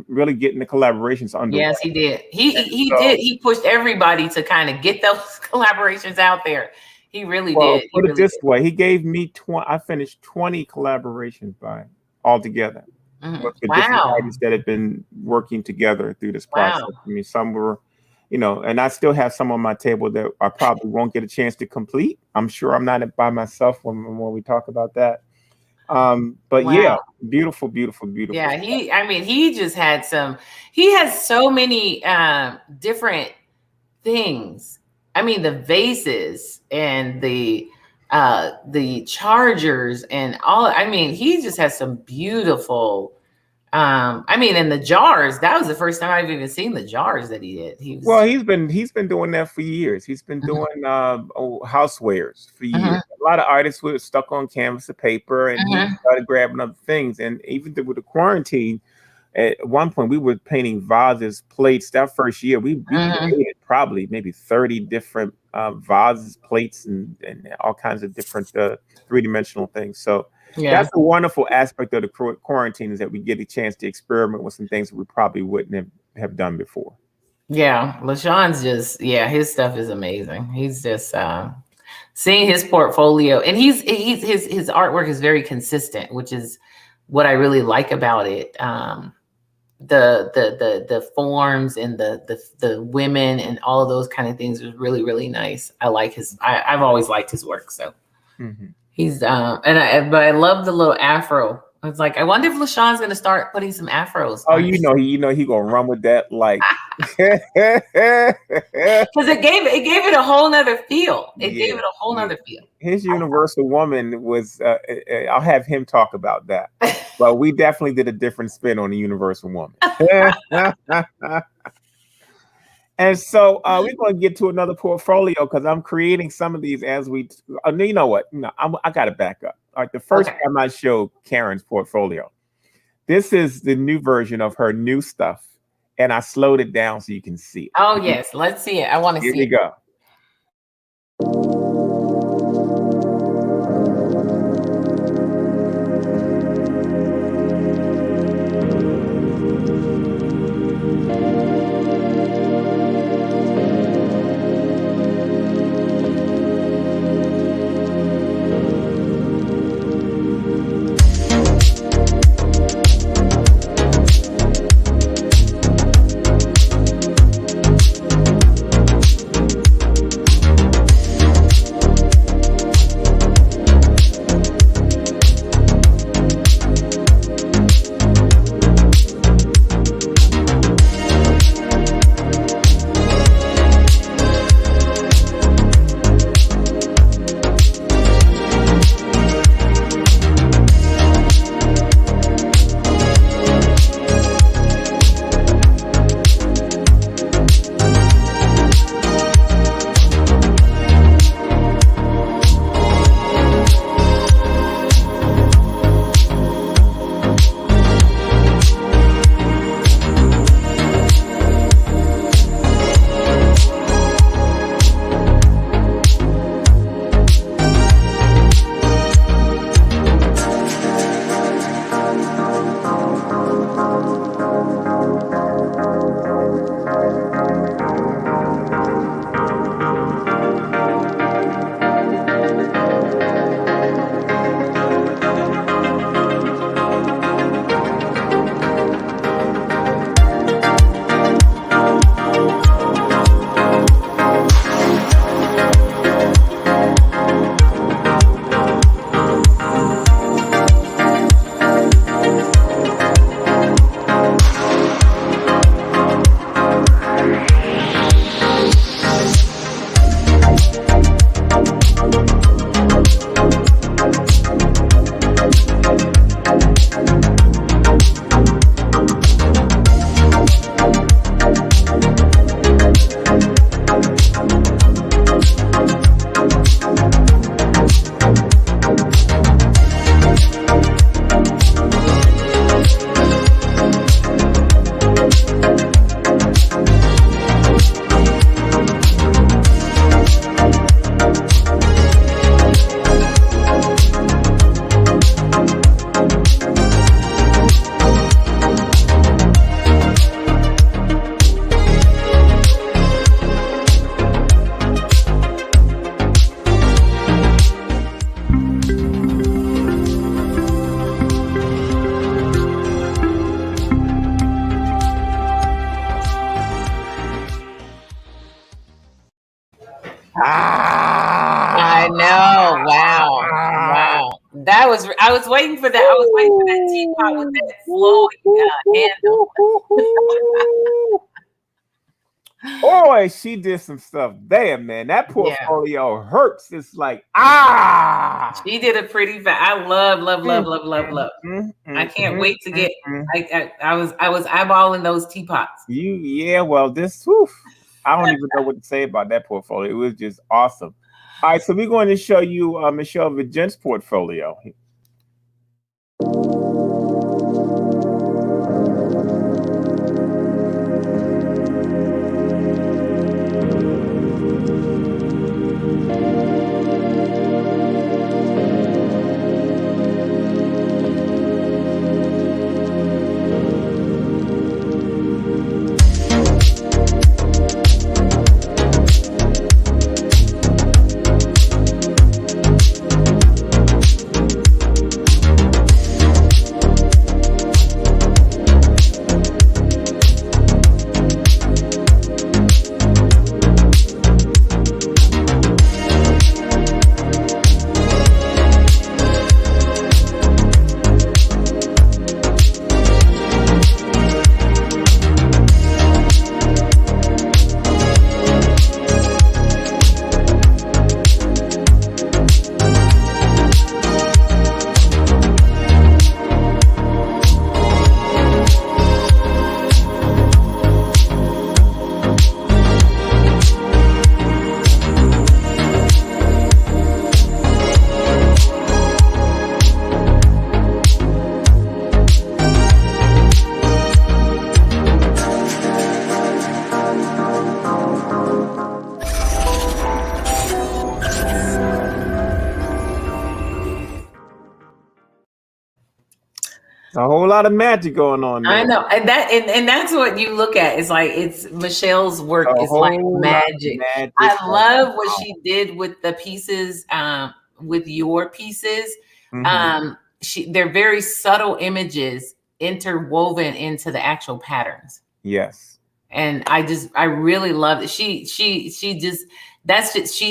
really getting the collaborations underway. Yes, he did. He did. He pushed everybody to kind of get those collaborations out there. He really did. Put it this way: he gave me I finished 20 collaborations by altogether. Mm-hmm. With different artists that had been working together through this process. Wow. I mean, some were and I still have some on my table that I probably won't get a chance to complete. I'm sure I'm not by myself when we talk about that. But yeah, Wow. beautiful, beautiful, beautiful. Yeah, he just had he has so many different things. I mean, the vases and the chargers and all. I mean, he just has some beautiful. I mean, and the jars. That was the first time I've even seen the jars that he did. Well, he's been doing that for years. He's been doing housewares for years. A lot of artists were stuck on canvas of paper, and he started grabbing other things. And even with the quarantine, at one point we were painting vases, plates. That first year, we created probably maybe 30 different vases, plates, and all kinds of different three-dimensional things. So that's a wonderful aspect of the quarantine, is that we get a chance to experiment with some things that we probably wouldn't have done before. Yeah, LaShawn's just his stuff is amazing. He's just seeing his portfolio, and his artwork is very consistent, which is what I really like about it. The forms and the women and all of those kind of things is really, really nice. I like I've always liked his work. So he's but I love the little afro. I was like, I wonder if LaShawn's gonna start putting some afros. Oh, he gonna run with that like because it gave it a whole nother feel. It gave it a whole nother feel. His Universal Woman was I'll have him talk about that. But we definitely did a different spin on the Universal Woman. And so we're going to get to another portfolio, because I'm creating some of these as we. You know what? No, I got to back up. All right, the first time I showed Karen's portfolio, this is the new version of her new stuff, and I slowed it down so you can see it. Oh yes, let's see it. I want to see it. Here we go. was waiting for that. I was waiting for that teapot with that flowing handle. Boy, she did some stuff there, man. That portfolio hurts. It's like, She did a pretty I love. I can't wait to get. I was eyeballing those teapots. Well, this. Whew, I don't even know what to say about that portfolio. It was just awesome. All right, so we're going to show you Michelle Vigent's portfolio. A whole lot of magic going on there. I know, and that's what you look at. It's like Michelle's work is like magic. I love what she did with the pieces, with your pieces. They're very subtle images interwoven into the actual patterns. Yes. And I really love it. She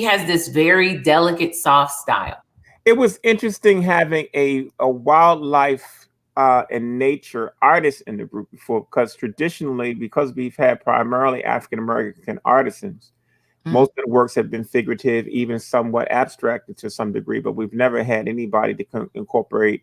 has this very delicate, soft style. It was interesting having a wildlife and nature artists in the group before, because traditionally, because we've had primarily African American artisans, most of the works have been figurative, even somewhat abstracted to some degree, but we've never had anybody to incorporate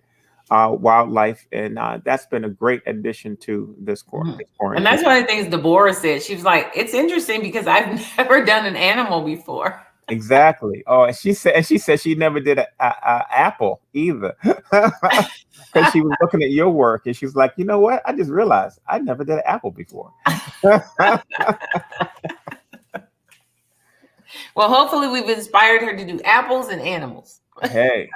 wildlife, and that's been a great addition to this course. And that's one of the things Deborah said. She was like, "It's interesting because I've never done an animal before." Exactly. Oh, and she said she never did a apple either, because she was looking at your work and she was like, you know what? I just realized I never did an apple before. Well, hopefully we've inspired her to do apples and animals. Hey,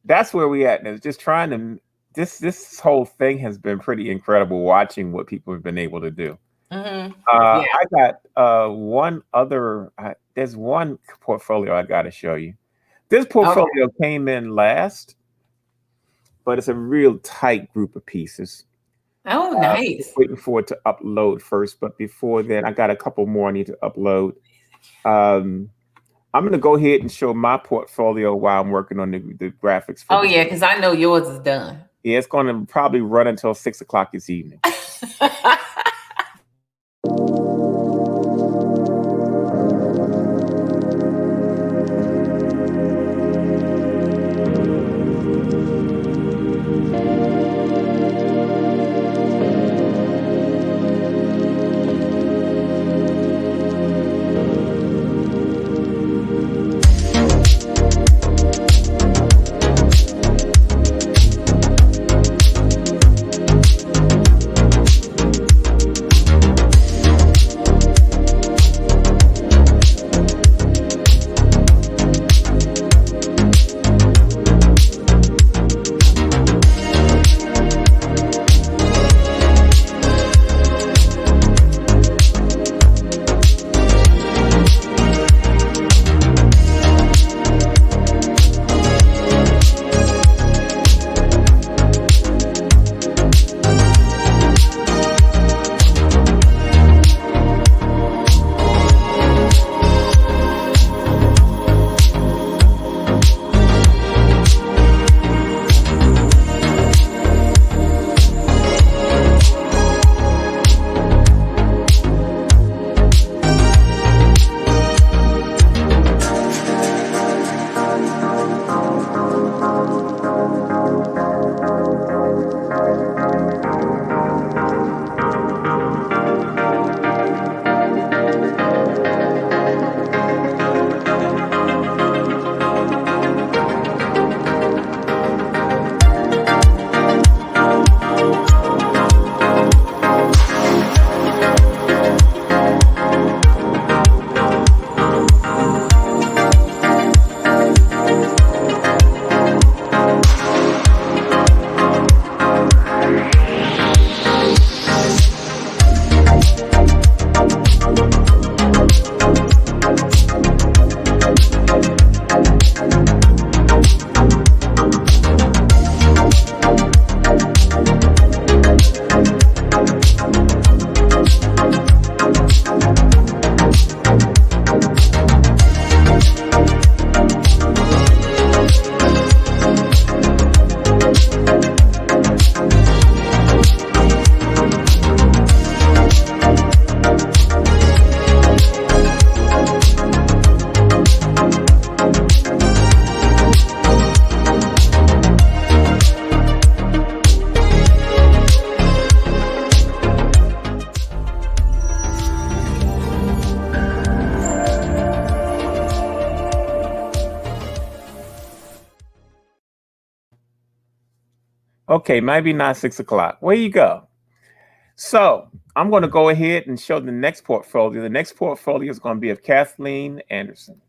that's where we at now. Just trying to. This whole thing has been pretty incredible. Watching what people have been able to do. I got one other. There's one portfolio I got to show you. This portfolio came in last, but it's a real tight group of pieces. Oh, nice. Waiting for it to upload first, but before then, I got a couple more I need to upload. I'm going to go ahead and show my portfolio while I'm working on the graphics. Yeah, because I know yours is done. Yeah, it's going to probably run until 6 o'clock this evening. Okay, maybe not 6 o'clock. Where you go? So I'm going to go ahead and show the next portfolio. The next portfolio is going to be of Kathleen Anderson.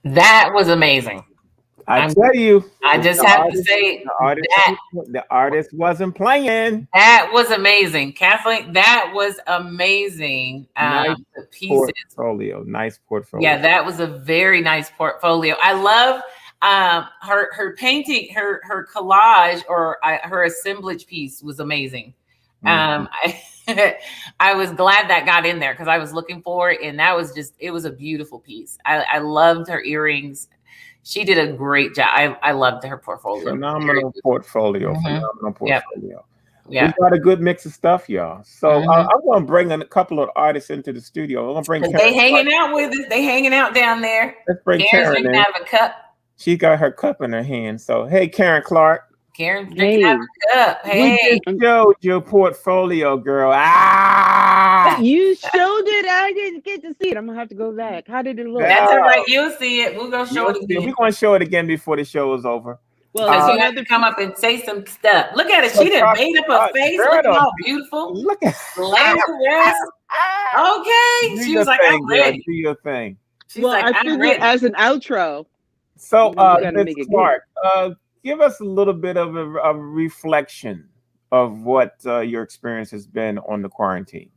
That was amazing. I tell you, I just have to say the artist wasn't playing. that was amazing, Kathleen. That was amazing. Nice The pieces. Nice portfolio. Yeah, that was a very nice portfolio. I love her painting, her collage, or her assemblage piece was amazing. I was glad that got in there because I was looking for it, and that was it was a beautiful piece. I loved her earrings. She did a great job. I loved her portfolio. Phenomenal portfolio. Mm-hmm. Phenomenal portfolio. Yeah. We got a good mix of stuff, y'all. So I'm going to bring a couple of artists into the studio. I'm going to bring Karen. They hanging out with us. They hanging out down there. Let's bring Karen in. Out of a cup. She got her cup in her hand. So, hey, Karen Clark. Karen drinking out of a cup. Hey. We just showed your portfolio, girl. Ah! You showed it. I didn't get to see it. I'm going to have to go back. How did it look? That's all right. You'll see it. We're going to show it again. We're going to show it again before the show is over. Well, because you have to come up and say some stuff. Look at it. She done made up her face. Look how beautiful. Look at okay. She was like, I'm ready. Do your thing. She's like, I figured as an outro. So, Ms. Clark, give us a little bit of a reflection of what your experience has been on the quarantine.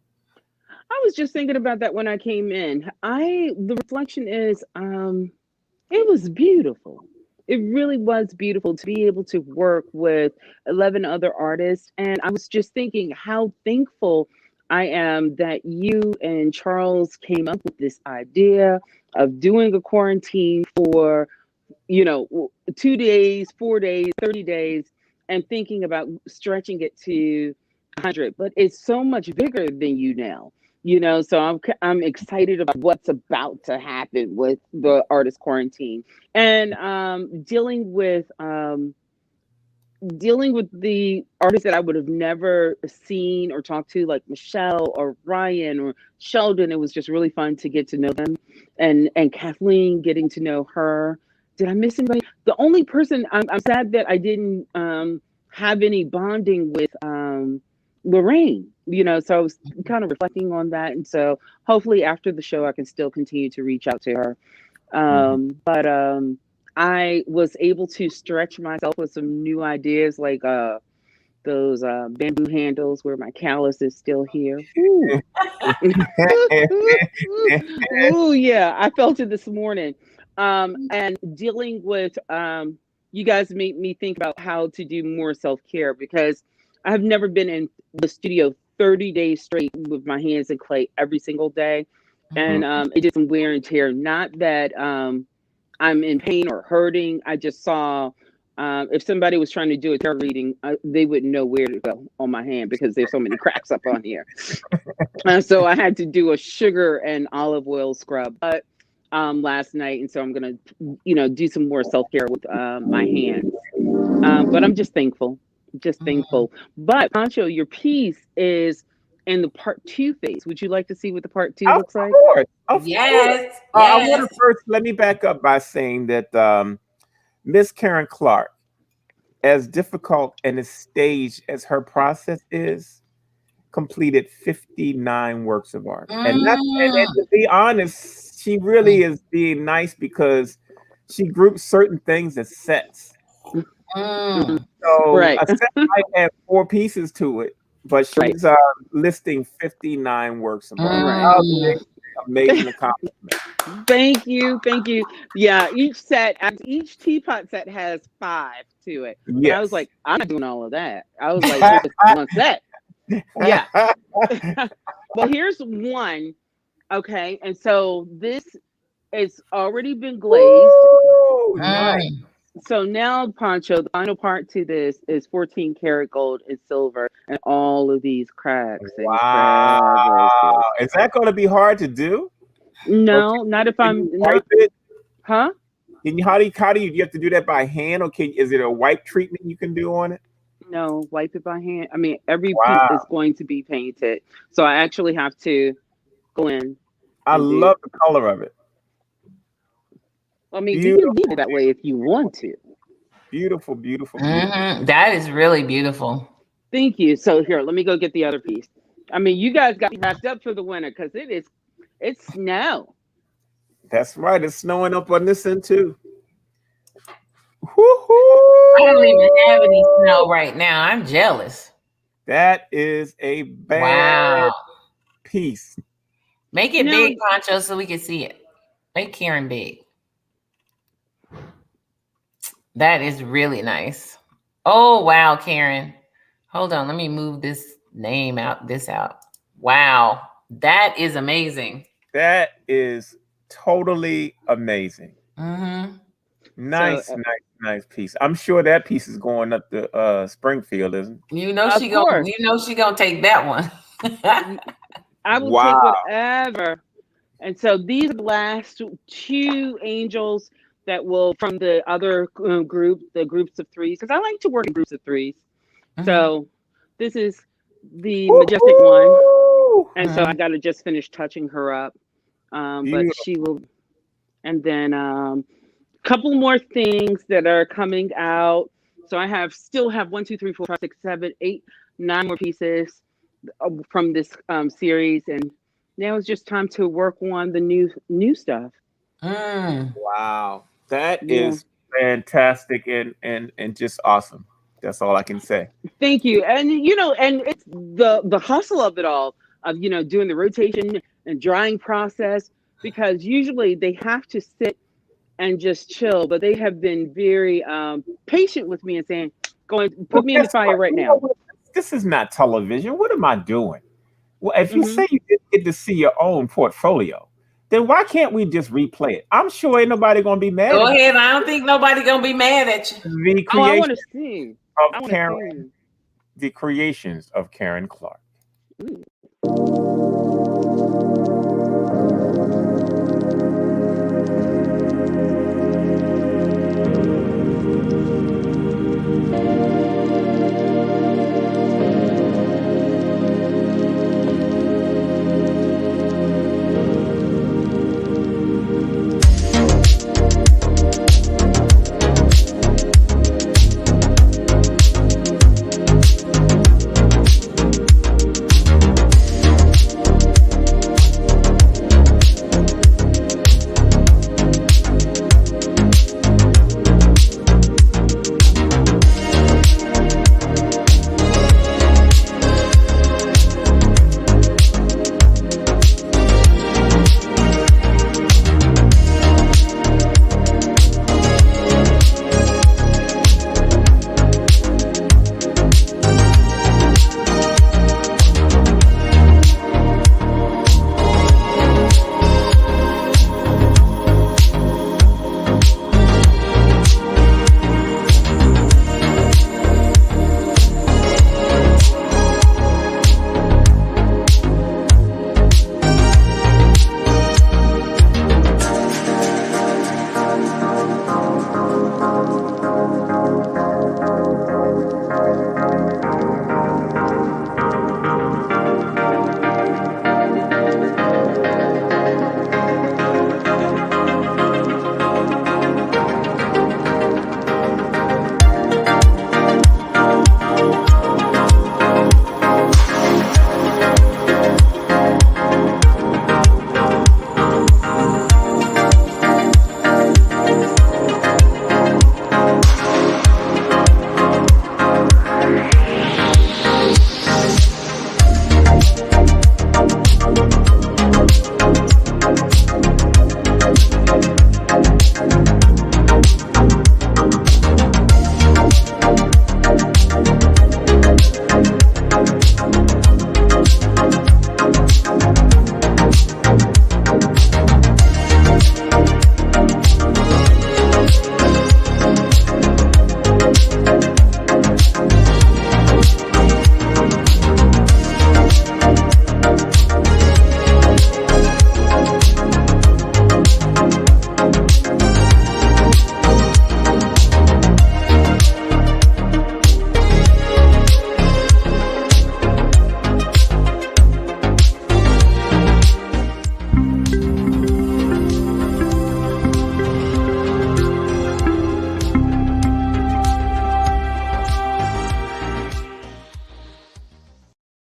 I was just thinking about that when I came in. The reflection is, it was beautiful. It really was beautiful to be able to work with 11 other artists. And I was just thinking how thankful I am that you and Charles came up with this idea of doing a quarantine for, 2 days, 4 days, 30 days, and thinking about stretching it to 100. But it's so much bigger than you now. So I'm excited about what's about to happen with the artist quarantine and dealing with the artists that I would have never seen or talked to, like Michelle or Ryan or Sheldon. It was just really fun to get to know them, and Kathleen, getting to know her. Did I miss anybody? The only person I'm sad that I didn't have any bonding with Lorraine. So I was kind of reflecting on that. And so hopefully after the show, I can still continue to reach out to her. But I was able to stretch myself with some new ideas, like those bamboo handles where my callus is still here. Ooh. Ooh, yeah, I felt it this morning. And dealing with you guys made me think about how to do more self-care, because I've never been in the studio 30 days straight with my hands in clay every single day. And it did some wear and tear. Not that I'm in pain or hurting. I just saw if somebody was trying to do a tarot reading, they wouldn't know where to go on my hand because there's so many cracks up on here. So I had to do a sugar and olive oil scrub last night, and so I'm gonna, do some more self-care with my hands. But I'm just thankful, But Pancho, your piece is in the part 2 phase. Would you like to see what the part 2 looks like? Of course. Yes. I want to first let me back up by saying that Miss Karen Clark, as difficult and as staged as her process is, completed 59 works of art. And to be honest, she really is being nice because she groups certain things as sets. So Right. a set might have 4 pieces to it, but she's listing 59 works of art. Right. Amazing accomplishment. Thank you. Yeah, each teapot set has 5 to it. Yes. And I was like, I'm not doing all of that. I was like, just one set. Yeah. Well, here's one. Okay, and so this has already been glazed. Ooh, nice. So now, Pancho, the final part to this is 14 karat gold and silver and all of these cracks. Wow. Is that going to be hard to do? No, not if I'm wipe it? Huh? How do you have to do that by hand, or is it a wipe treatment you can do on it? No, wipe it by hand. I mean, every piece is going to be painted. So I actually have to go in. I love the color of it. I mean, you can leave it that way if you want to. Beautiful. That is really beautiful. Thank you. So here, let me go get the other piece. I mean, you guys got wrapped up for the winter because it's snow. That's right. It's snowing up on this end too. I don't even have any snow right now. I'm jealous. That is a bad piece. Make it big, Pancho, so we can see it. Make Karen big. That is really nice. Oh, wow, Karen. Hold on. Let me move this name out. Wow. That is amazing. That is totally amazing. Nice piece. I'm sure that piece is going up to Springfield, isn't it? You know she gonna take that one. I will take whatever. And so these are the last 2 angels that will from the other group, the groups of 3s, because I like to work in groups of 3s. So this is the majestic one, and so I got to just finish touching her up. But she will, and then couple more things that are coming out. So I still have 1, 2, 3, 4, 5, 6, 7, 8, 9 more pieces from this series, and now it's just time to work on the new stuff. Wow, that is fantastic and just awesome. That's all I can say. Thank you. And and it's the hustle of it all, of doing the rotation and drying process, because usually they have to sit and just chill, but they have been very patient with me and saying, "Go and put me in the fire right now." This is not television. What am I doing? Well, if you say you didn't get to see your own portfolio, then why can't we just replay it? I'm sure ain't nobody gonna be mad. Go ahead. I don't think nobody gonna be mad at you. The creation I want to see of Karen, the creations of Karen Clark. Ooh.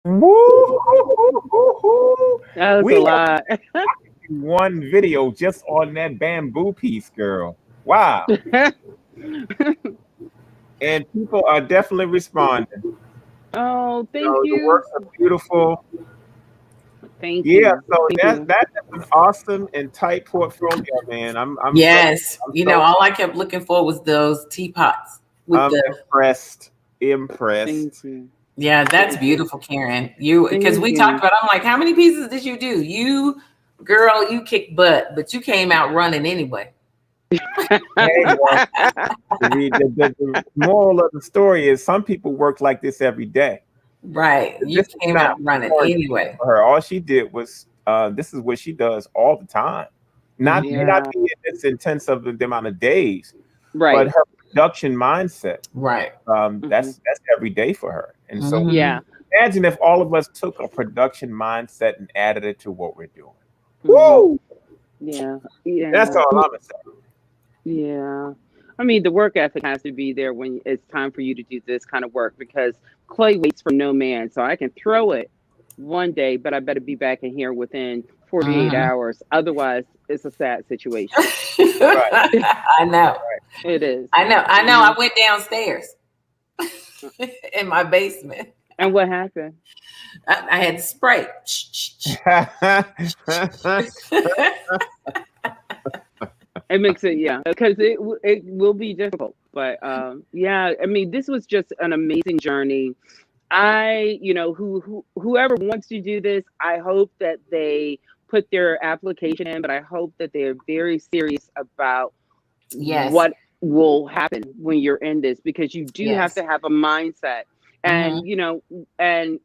Woo! That was We a have lot. one video just on that bamboo piece, girl. Wow. And people are definitely responding. Oh, thank So the you. works are beautiful. Thank Yeah, you. so Thank you. that's an awesome and tight portfolio, man. I'm so Yes. I'm You know, so all I kept looking for was those teapots with I'm the, impressed. Thank Impressed. you. yeah, that's Thank you. beautiful, Karen. You, because Thank we talked you. about, I'm like, how many pieces did you do? You, girl, you kicked butt, but you came out running anyway. Hey, well, the moral of the story is some people work like this every day. Right. You This is came not out running quarantine anyway. for her. All she did was this is what she does all the time. Not may not Yeah. be in this intense of the amount of days, but Right. her production mindset. Right. That's every day for her. And so Mhm. Yeah. imagine if all of us took a production mindset and added it to what we're doing. Mhm. Woo! Yeah. That's Yeah. all I'm gonna say. Yeah. I mean, the work ethic has to be there when it's time for you to do this kind of work because clay waits for no man. So I can throw it one day, but I better be back in here within 48 Mhm. hours. Otherwise, it's a sad situation. Right. I know. It is. I know. I know. I Mhm. went downstairs in my basement. And what happened? I had to spray. It makes it, yeah, because it will be difficult. But yeah, I mean, this was just an amazing journey. Whoever wants to do this, I hope that they put their application in, but I hope that they're very serious about Yes. what will happen when you're in this because you do have Yes. to have a mindset. Mhm. And and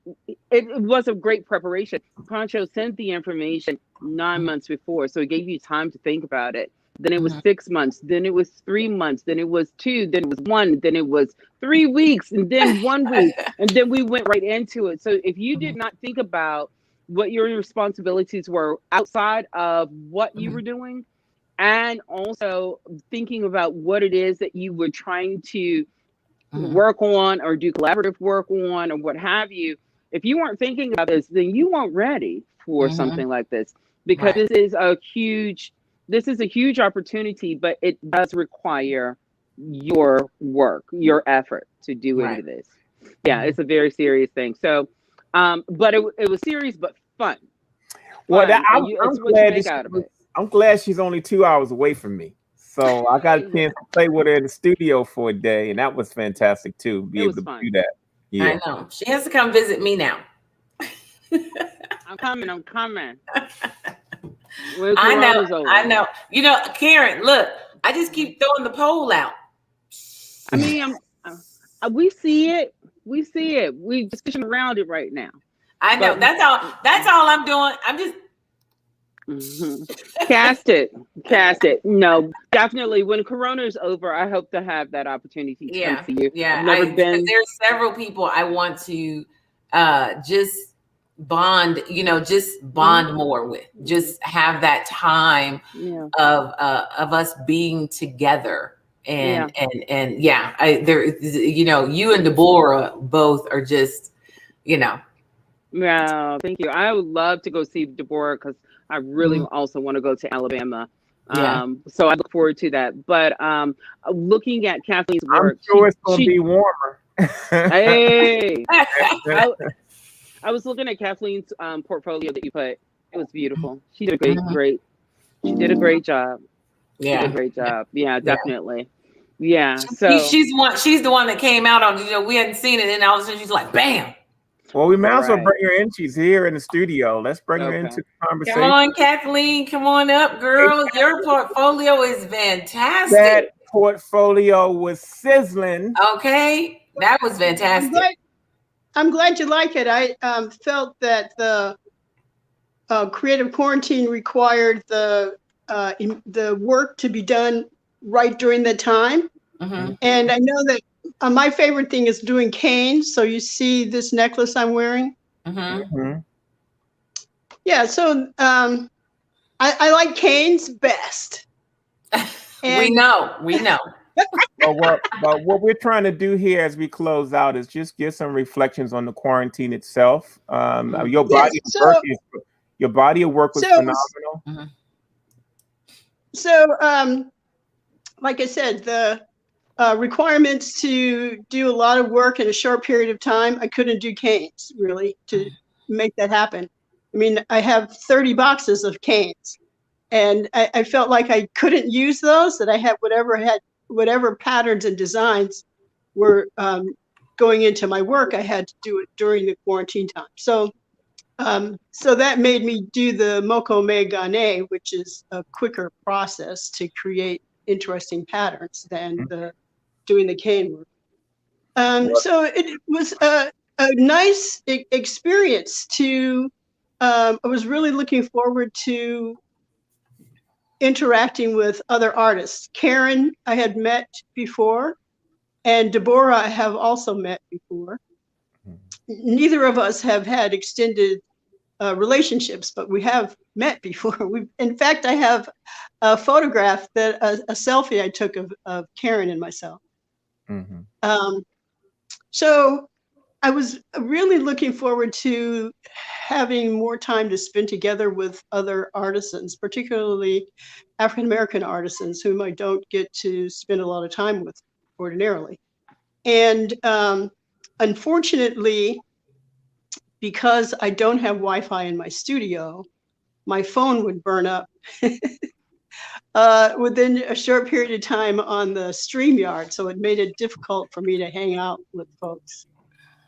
it was a great preparation. Pancho sent the information 9 months before, so it gave you time to think about it. Then it was Mhm. 6 months, then it was 3 months, then it was two, then it was one, then it was 3 weeks, and then 1 week, and then we went right into it. So if you did Mhm. not think about what your responsibilities were outside of what you Mhm. were doing, and also thinking about what it is that you were trying to Mhm. work on or do collaborative work on or what have you, if you weren't thinking about this, then you weren't ready for Mhm. something like this because Right. this is a huge opportunity, but it does require your work, your effort to do into Right. this. Yeah, Mhm. it's a very serious thing. So but it was serious but fun. Well, And it's I'm what you glad that make out of it. I'm glad she's only 2 hours away from me. So I got a chance to play with her in the studio for a day, and that was fantastic too. Be It able was to do fun. that. Yeah. I know. She has to come visit me now. I'm coming. I'm coming. When I know. Corona's I over. know. You know, Karen, look, I just keep throwing the poll out. I mean, we see it. We see it. We just fishing around it right now. I know. But That's all. That's all I'm doing. I'm just mhm. Cast it. Cast it. No, definitely. When Corona is over, I hope to have that opportunity to come yeah, see you. yeah. I've never I because been. there's several people I want to just bond, just Mhm. bond more with. Just have that time Yeah. of us being together. Yeah. And yeah, you and Deborah both are just, you know, Yeah. Thank you. I would love to go see Deborah because I really mhm, also want to go to Alabama. yeah. So I look forward to that. But looking at Kathleen's I'm work, sure it's gonna she be warmer. hey, I I was looking at Kathleen's portfolio that you put. It was beautiful. She did a Mhm, she did a great job. She did a yeah, great yeah, job. Yeah, yeah. definitely. Yeah. So She's the one that came out on, we hadn't seen it, and all of a sudden she's like, bam. Well, we might as well right. bring her in. She's here in the studio. Let's bring her Okay. into the Come conversation. on, Kathleen. Come on up, girl. Your portfolio is fantastic. That portfolio was sizzling. Okay. That was I'm fantastic. glad. I'm glad you like it. I felt that the creative quarantine required the work to be done right during the time. Mm-hmm. And I know that my favorite thing is doing canes. So you see this necklace I'm wearing. Mm-hmm. Mhm. Yeah. So I like canes best. We And know. We know. But what we're trying to do here as we close out is just give some reflections on the quarantine itself. Your body Yes, of work is your body of work was so phenomenal. Mhm. so like I said, the requirements to do a lot of work in a short period of time, I couldn't do canes really to make that happen. I mean, I have 30 boxes of canes, and I felt like I couldn't use those, that I had whatever patterns and designs were going into my work, I had to do it during the quarantine time. So so that made me do the Mokome Gane, which is a quicker process to create interesting patterns than doing the cane work. So it was a nice experience to, I was really looking forward to interacting with other artists. Karen, I had met before, and Deborah, I have also met before. Neither of us have had extended relationships, but we have met before. In fact, I have a photograph that a selfie I took of Karen and myself. So I was really looking forward to having more time to spend together with other artisans, particularly African-American artisans whom I don't get to spend a lot of time with ordinarily. And unfortunately, because I don't have Wi-Fi in my studio, my phone would burn up within a short period of time on the StreamYard. So it made it difficult for me to hang out with folks.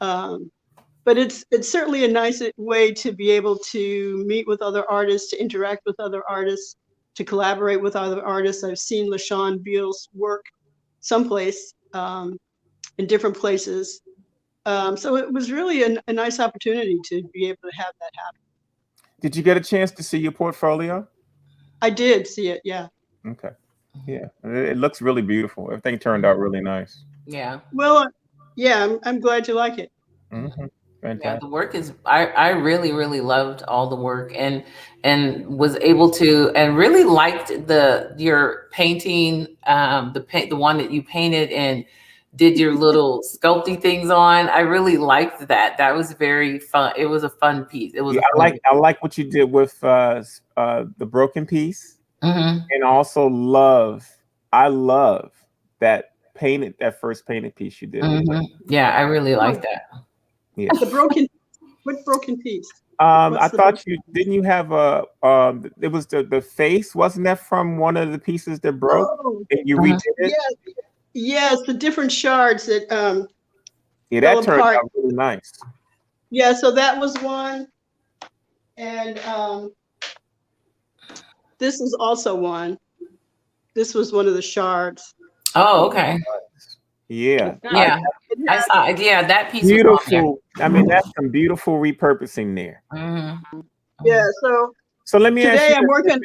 But it's certainly a nice way to be able to meet with other artists, to interact with other artists, to collaborate with other artists. I've seen LaShawn Beal's work someplace in different places. So it was really a nice opportunity to be able to have that happen. Did you get a chance to see your portfolio? I did see it, yeah. Okay. Yeah, it looks really beautiful. Everything turned out really nice. Yeah. Well, yeah, I'm glad you like it. Fantastic. Yeah, the work is I really, really loved all the work and was able to and really liked your painting, the one that you painted and did your little sculpty things on. I really liked that. That was very fun. It was a fun piece. It was I like what you did with the broken piece. And also I love that first painted piece you did. Yeah, I really like that. Yeah. What broken piece? I thought you have it was the face, wasn't that from one of the pieces that broke? And you redid it? Yes, the different shards that that turned out really nice. Yeah, so that was one. And this is also one. This was one of the shards. Oh, okay. Yeah. Yeah. I saw it. Yeah, that piece beautiful. I mean, that's some beautiful repurposing there. Yeah, so let me ask you, I'm working.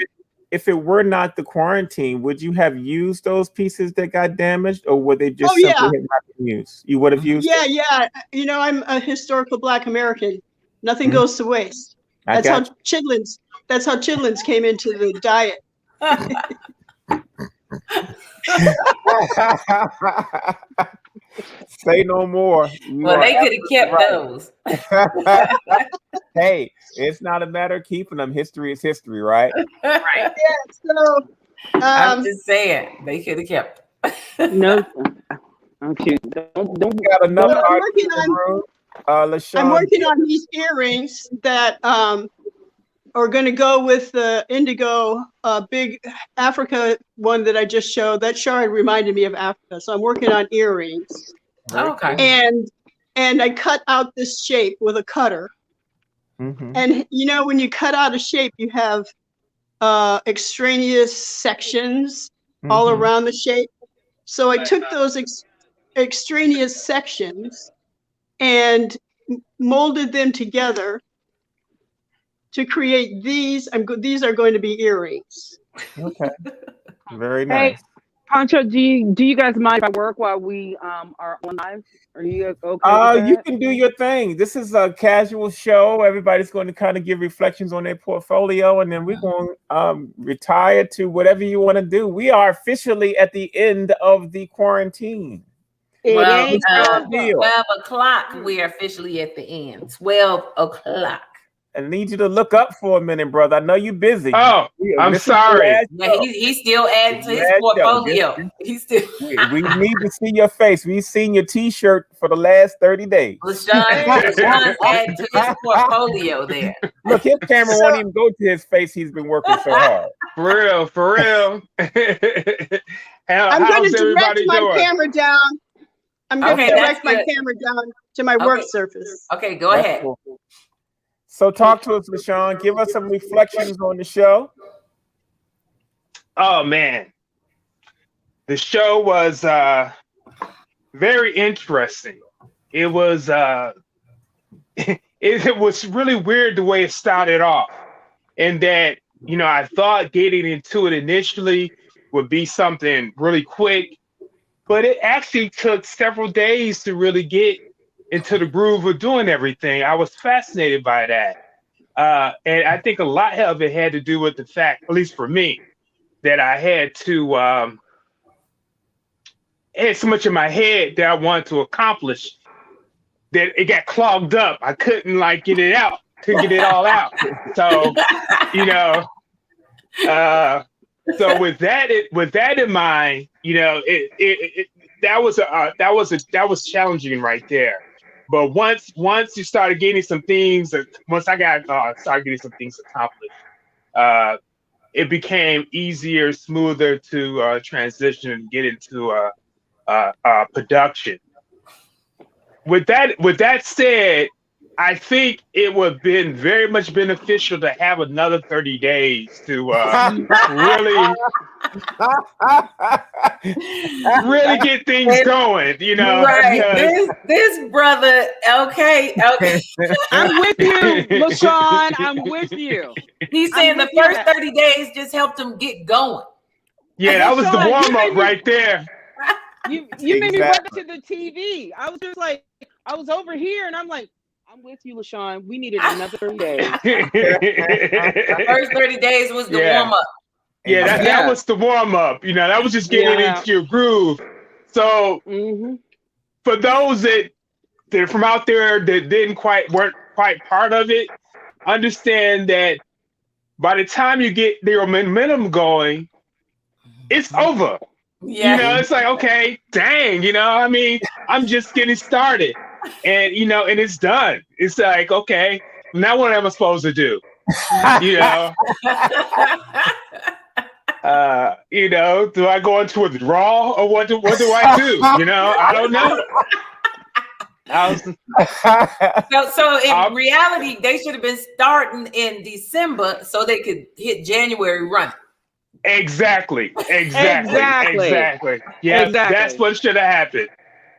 If it were not the quarantine, would you have used those pieces that got damaged, or would they just simply have not been used? You would have used them? Yeah. You know, I'm a historical Black American. Nothing goes to waste. That's how chitlins came into the diet. Say no more. Well, they could have kept those. Hey, it's not a matter of keeping them. History is history, right? Right. Yeah. So I'm just saying they could have kept. No. Okay. Don't got another artist in the room. I'm working on these earrings that are going to go with the indigo big Africa one that I just showed. That shard reminded me of Africa, so I'm working on earrings. Okay. And I cut out this shape with a cutter. And you know, when you cut out a shape, you have extraneous sections all around the shape. So I took those extraneous sections and molded them together to create these. These are going to be earrings. Okay. Very nice. Pancho, do you guys mind if I work while we are on live? Are you okay with that? You can do your thing. This is a casual show. Everybody's going to kind of give reflections on their portfolio, and then we're going to retire to whatever you want to do. We are officially at the end of the quarantine. Well, ain't 12 o'clock, we are officially at the end. 12 o'clock. I need you to look up for a minute, brother. I know you're busy. Oh, I'm sorry. Yeah, he's still adding to his portfolio. He's still. We need to see your face. We've seen your T-shirt for the last 30 days. LaShawn's adding to his portfolio there. Look, his camera won't even go to his face. He's been working so hard. For real. I'm going How's to direct everybody my doing? camera down. I'm going to direct my camera down to my work surface. Okay, go ahead. Cool. So talk to us, LaShawn. Give us some reflections on the show. Oh, man. The show was very interesting. It was it was really weird the way it started off. And that, you know, I thought getting into it initially would be something really quick, but it actually took several days to really get into the groove of doing everything. I was fascinated by that. And I think a lot of it had to do with the fact, at least for me, that I had to had so much in my head that I wanted to accomplish that it got clogged up. I couldn't get it out, couldn't get it all out. So, you know, so with that in mind, you know, that was challenging right there. But once you started getting some things, once I started getting some things accomplished, it became easier, smoother to transition and get into production. With that said, I think it would have been very much beneficial to have another 30 days to really get things going, you know. Right. This brother, okay. I'm with you, LaShawn. I'm with you. He's saying the first 30 days just helped him get going. Yeah, that was the warm-up right there. You made me run to the TV. I was just like, I was over here, and I'm like, I'm with you, LaShawn. We needed another 30 days. The first 30 days was the warm-up. Yeah, that was the warm-up. You know, that was just getting into your groove. So for those that are from out there that weren't quite part of it, understand that by the time you get their momentum going, it's over. Yeah. You know, it's like, okay, dang, you know, I mean, I'm just getting started. And, you know, and it's done. It's like, okay, now what am I supposed to do? You know? You know, do I go into withdrawal or what do I do? You know, I don't know. So in reality, they should have been starting in December so they could hit January running. Exactly. Yeah, Exactly. That's what should have happened.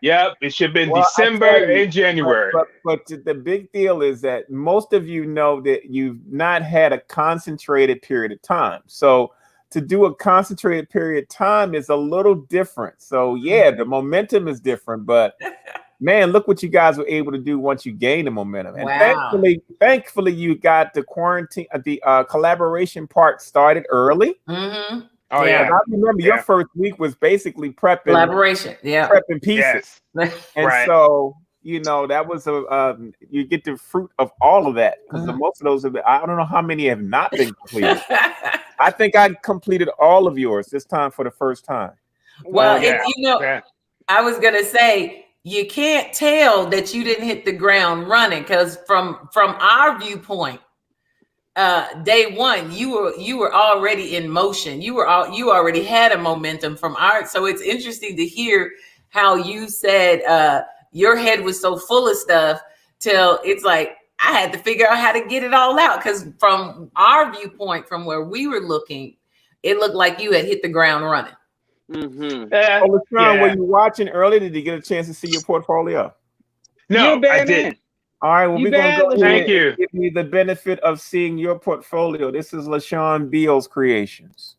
Yep, it should have been December and January. But the big deal is that most of you know that you've not had a concentrated period of time. So to do a concentrated period of time is a little different. So yeah, the momentum is different, but man, look what you guys were able to do once you gain the momentum. And thankfully, you got the quarantine, the collaboration part started early. Mm-hmm. Oh yeah, I remember your first week was basically prepping collaboration, prepping pieces, and so you know that was you get the fruit of all of that because most of those I don't know how many have not been completed. I think I completed all of yours this time for the first time. Well, I was gonna say you can't tell that you didn't hit the ground running because from our viewpoint. Day one, you were already in motion. You already had a momentum from art. So it's interesting to hear how you said your head was so full of stuff till it's like I had to figure out how to get it all out. Because from our viewpoint, from where we were looking, it looked like you had hit the ground running. Were you watching early? Did you get a chance to see your portfolio? No, I didn't. All right, well, we're going to go Thank you. Give me the benefit of seeing your portfolio. This is LaShawn Beal's creations.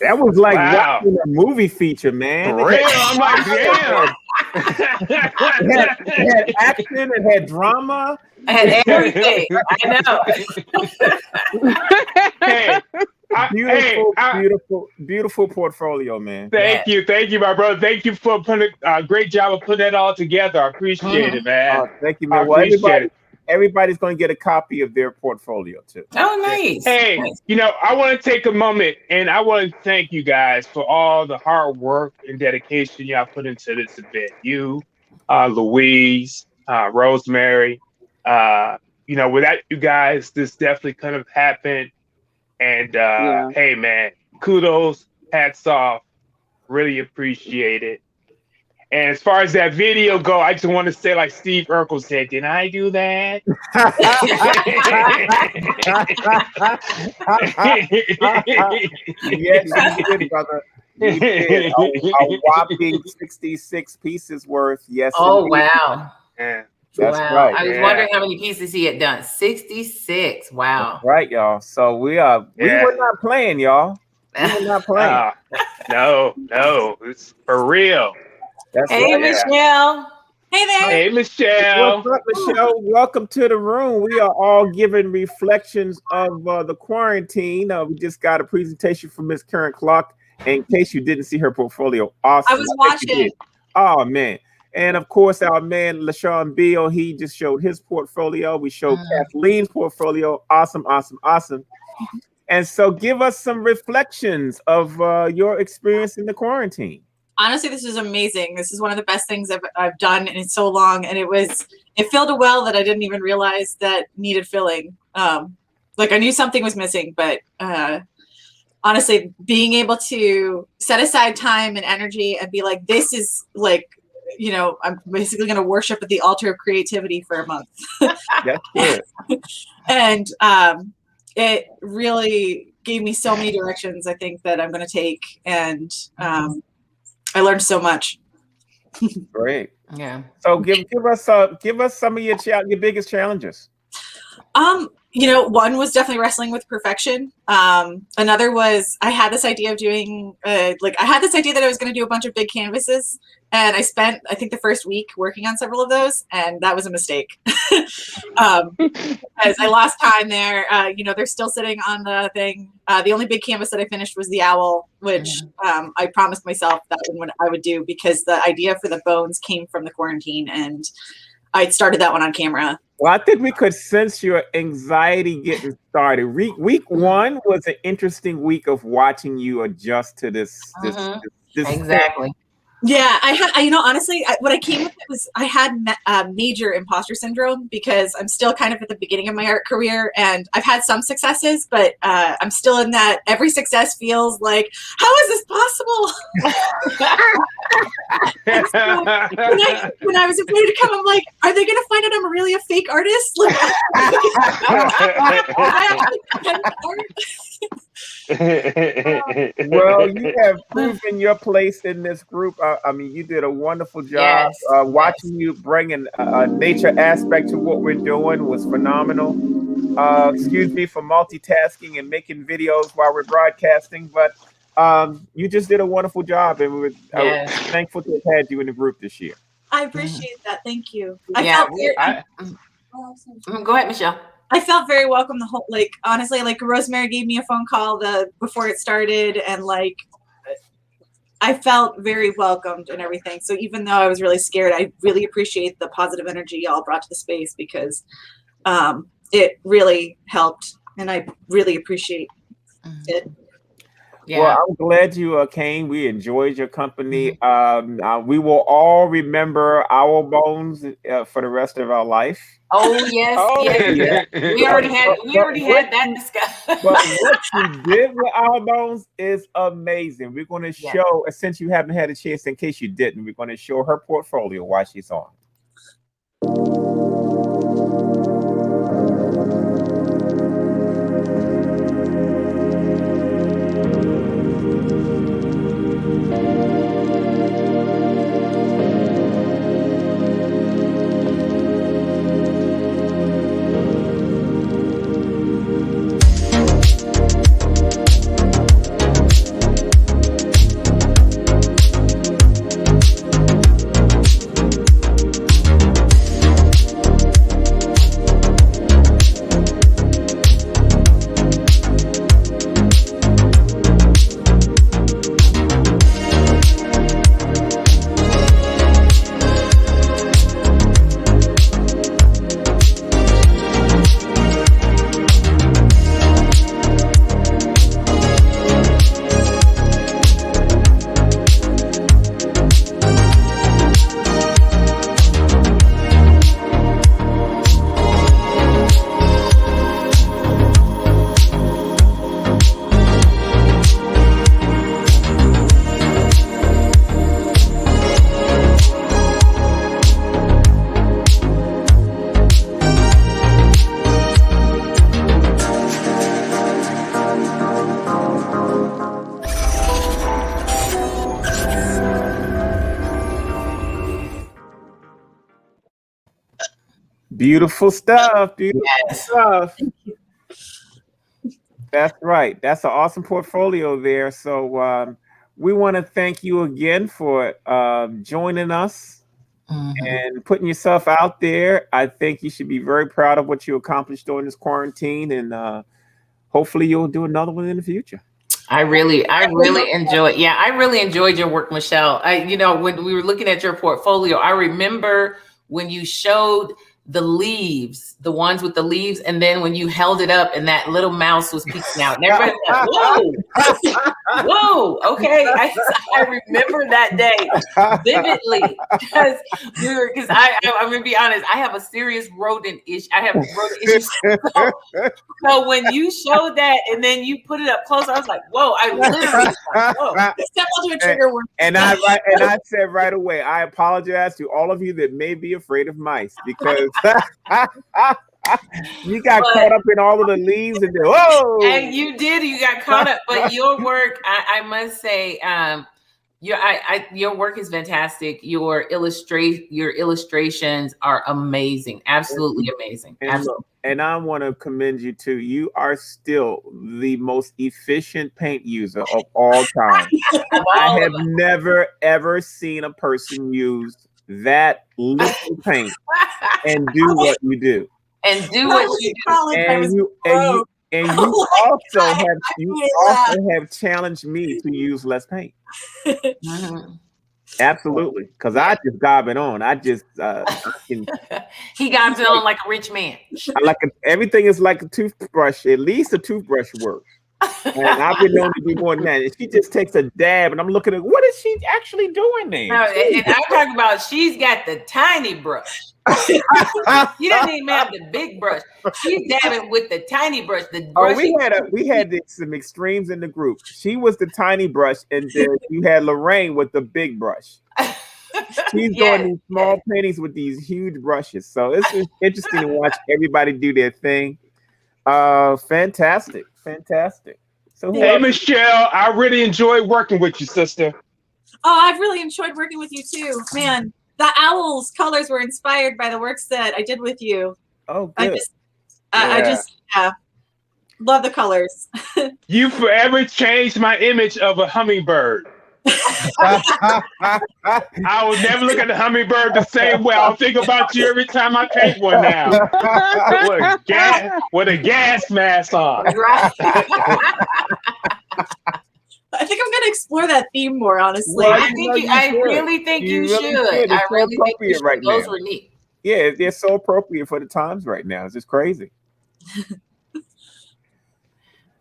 That was like Wow. watching a movie feature, man. For real, I'm like, damn. It had action, it had drama. I had everything. I know. Hey, Beautiful portfolio, man. Thank you, my brother. Thank you for putting a great job of putting that all together. I appreciate it, man. Thank you, I man. Well, appreciate it. everybody's going to get a copy of their portfolio too. Oh, nice. Hey, Nice. I want to take a moment and I want to thank you guys for all the hard work and dedication y'all put into this event. You, Louise, Rosemary, without you guys, this definitely couldn't have happened. And hey, man, kudos, hats off, really appreciate it. And as far as that video go, I just want to say, like Steve Urkel said, did I do that? Yes, you did, brother. You did a whopping 66 pieces worth. Yes. Oh, indeed. wow. Yeah. That's wow. right. I was wondering how many pieces he had done. 66. Wow. That's right, y'all. So we were not playing, y'all. We were not playing. No, it's for real. That's Hey, right. Michelle. Hey there. Hey, Michelle. What's up, Michelle? Welcome to the room. We are all giving reflections of the quarantine. We just got a presentation from Miss Karen Clark. In case you didn't see her portfolio, awesome. I was watching. Oh, man. And of course, our man, LaShawn Beal, he just showed his portfolio. We showed Kathleen's portfolio. Awesome. And so give us some reflections of your experience in the quarantine. Honestly, this is amazing. This is one of the best things I've done in so long. And it filled a well that I didn't even realize that needed filling. Like I knew something was missing, but honestly, being able to set aside time and energy and be like, this is like, I'm basically going to worship at the altar of creativity for a month. That's good. And it really gave me so many directions I think that I'm going to take. And I learned so much. Great. Yeah. So give us some of your biggest challenges. One was definitely wrestling with perfection. Another was I had this idea of doing that I was going to do a bunch of big canvases, and I spent I think the first week working on several of those, and that was a mistake. As I lost time there. They're still sitting on the thing. The only big canvas that I finished was the owl, which I promised myself that one I would do because the idea for the bones came from the quarantine, and I started that one on camera. Well, I think we could sense your anxiety getting started. Week one was an interesting week of watching you adjust to this Exactly. Yeah, honestly, what I came with was I had major imposter syndrome because I'm still kind of at the beginning of my art career, and I've had some successes, but I'm still in that every success feels like, how is this possible? So when I was invited to come, I'm like, are they going to find out I'm really a fake artist? Like, Well, you have proven your place in this group. You did a wonderful job. Yes. Watching you bring a nature aspect to what we're doing was phenomenal. Excuse me for multitasking and making videos while we're broadcasting, but you just did a wonderful job, and we're thankful to have had you in the group this year. I appreciate that. Thank you. Go ahead, Michelle. I felt very welcome the whole, honestly, Rosemary gave me a phone call before it started, and I felt very welcomed and everything. So even though I was really scared, I really appreciate the positive energy y'all brought to the space because it really helped, and I really appreciate it. Yeah. Well, I'm glad you came. We enjoyed your company. We will all remember our bones for the rest of our life. Oh yes, yes. We already had that discussion. But what you did with our bones is amazing. We're going to show, since you haven't had a chance, in case you didn't, we're going to show her portfolio while she's on. Beautiful stuff. Beautiful Yes. stuff. That's right. That's an awesome portfolio there. So we want to thank you again for joining us and putting yourself out there. I think you should be very proud of what you accomplished during this quarantine, and hopefully you'll do another one in the future. I really enjoyed. Yeah, I really enjoyed your work, Michelle. When we were looking at your portfolio, I remember when you showed the leaves, the ones with the leaves, and then when you held it up and that little mouse was peeking out, and everybody's like, "Whoa, whoa, okay." I remember that day vividly because I'm gonna be honest, I have a serious rodent issue. I have rodent issues. So when you showed that and then you put it up close, I was like, "Whoa!" I literally was like, "Whoa!" Step onto a trigger word. And I said right away, I apologize to all of you that may be afraid of mice because you got caught up in all of the leaves and whoa! And you did. You got caught up, but your work, I must say, your work is fantastic. Your illustrations are amazing, absolutely amazing. And I want to commend you too. You are still the most efficient paint user of all time. I have never ever seen a person use that little paint and do what you do. And do what you do. And you also have challenged me to use less paint. Absolutely, because I just gob it on. I just he gobs it on like a rich man. Everything is like a toothbrush. At least a toothbrush works. And I've been known to do more than that. And she just takes a dab, and I'm looking at what is she actually doing there? No, and I'm talking about she's got the tiny brush. She doesn't even have the big brush. She's dabbing with the tiny brush. We had some extremes in the group. She was the tiny brush, and then you had Lorraine with the big brush. She's doing these small paintings with these huge brushes. So it's interesting to watch everybody do their thing. Fantastic. So hey, Michelle, I really enjoyed working with you, sister. Oh, I've really enjoyed working with you too, man. The owl's colors were inspired by the works that I did with you. Oh, good. I just love the colors. You forever changed my image of a hummingbird. I will never look at the hummingbird the same way. I'll think about you every time I paint one now. With a gas mask on. Right. I think I'm going to explore that theme more, honestly. Well, I really think you should. I really think you should. Right Those now. were neat. Yeah, they're so appropriate for the times right now. It's just crazy.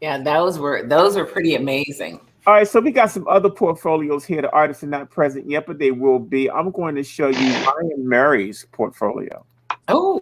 Yeah, those were pretty amazing. All right, so we got some other portfolios here. The artists are not present yet, but they will be. I'm going to show you Ryan Murray's portfolio. Oh.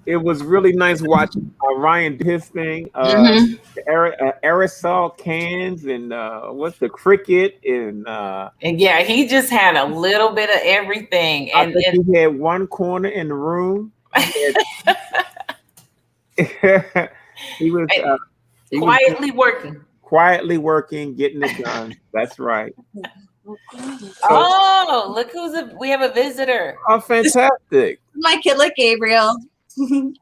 It was really nice watching Ryan do his thing. Aerosol cans and what's the cricket and yeah, he just had a little bit of everything. I think he had one corner in the room. He was quietly working. quietly working, getting it done. That's right. Oh, look we have a visitor. Oh, fantastic. My kid, like Gabriel, who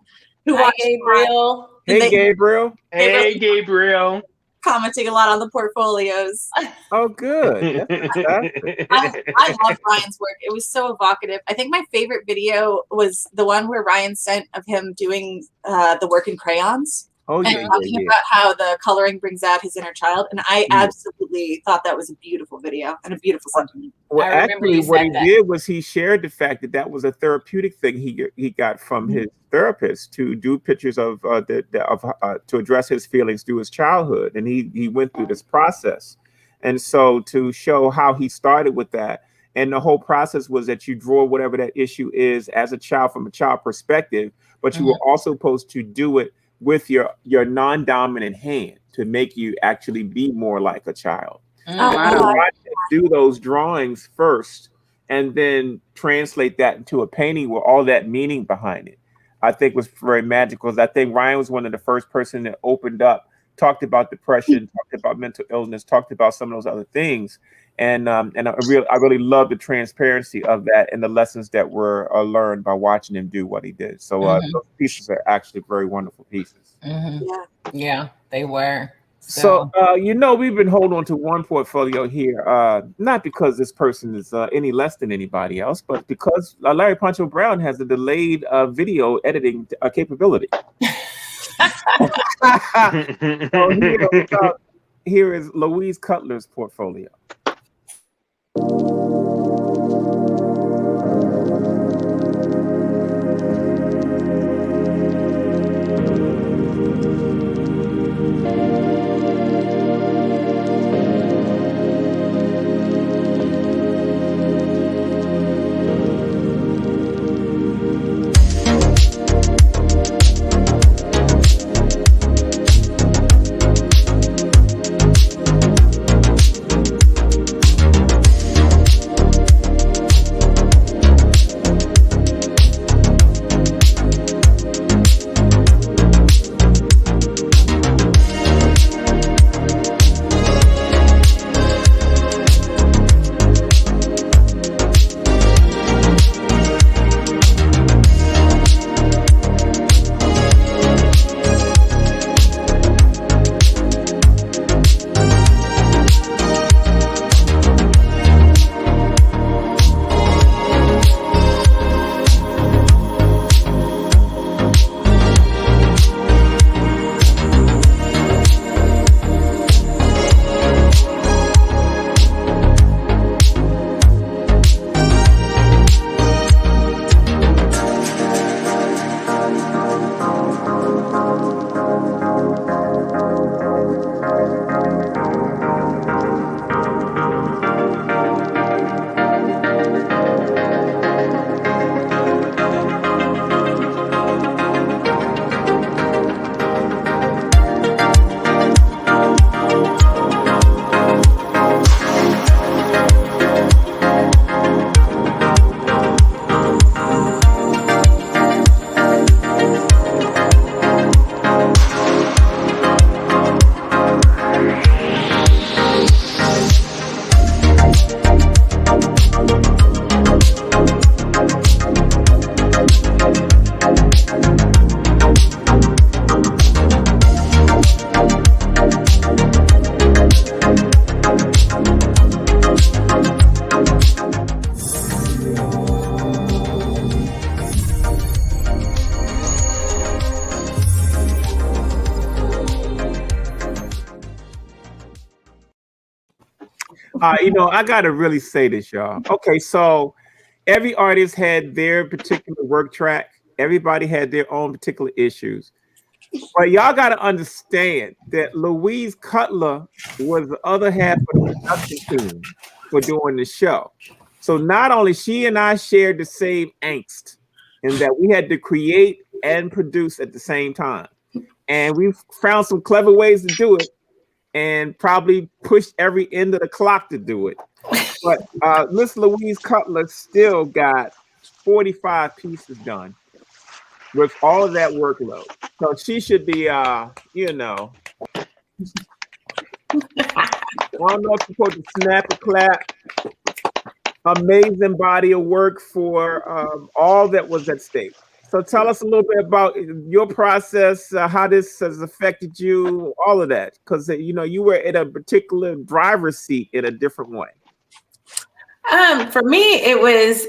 Hi, watched Gabriel. Hey, Gabriel. Hey, Gabriel. commenting a lot on the portfolios. Oh, good. That's fantastic. I love Ryan's work. It was so evocative. I think my favorite video was the one where Ryan sent of him doing the work in crayons. Oh, And yeah, talking about how the coloring brings out his inner child. And I Yeah. absolutely thought that was a beautiful video and a beautiful sentiment. Well, I remember actually, you what said he that. did was he shared the fact that that was a therapeutic thing he got from his therapist to do pictures of to address his feelings through his childhood, and he went through this process, and so to show how he started with that, and the whole process was that you draw whatever that issue is as a child from a child perspective, but you were also supposed to do it with your non-dominant hand to make you actually be more like a child. Wow. Do those drawings first and then translate that into a painting with all that meaning behind it, I think was very magical. I think Ryan was one of the first person that opened up, talked about depression, talked about mental illness, talked about some of those other things. And I really love the transparency of that and the lessons that were learned by watching him do what he did. So those pieces are actually very wonderful pieces. Yeah, they were. So, we've been holding on to one portfolio here, not because this person is any less than anybody else, but because Larry Pancho Brown has a delayed video editing capability. So here is Louise Cutler's portfolio. I gotta really say this, y'all. Okay, so every artist had their particular work track. Everybody had their own particular issues. But y'all gotta understand that Louise Cutler was the other half of the production team for doing the show. So not only she and I shared the same angst in that we had to create and produce at the same time. And we found some clever ways to do it and probably pushed every end of the clock to do it. But Miss Louise Cutler still got 45 pieces done with all of that workload. So she should be, don't know if you're supposed to snap or clap. Amazing body of work for all that was at stake. So tell us a little bit about your process, how this has affected you, all of that, because you were in a particular driver's seat in a different way. For me, it was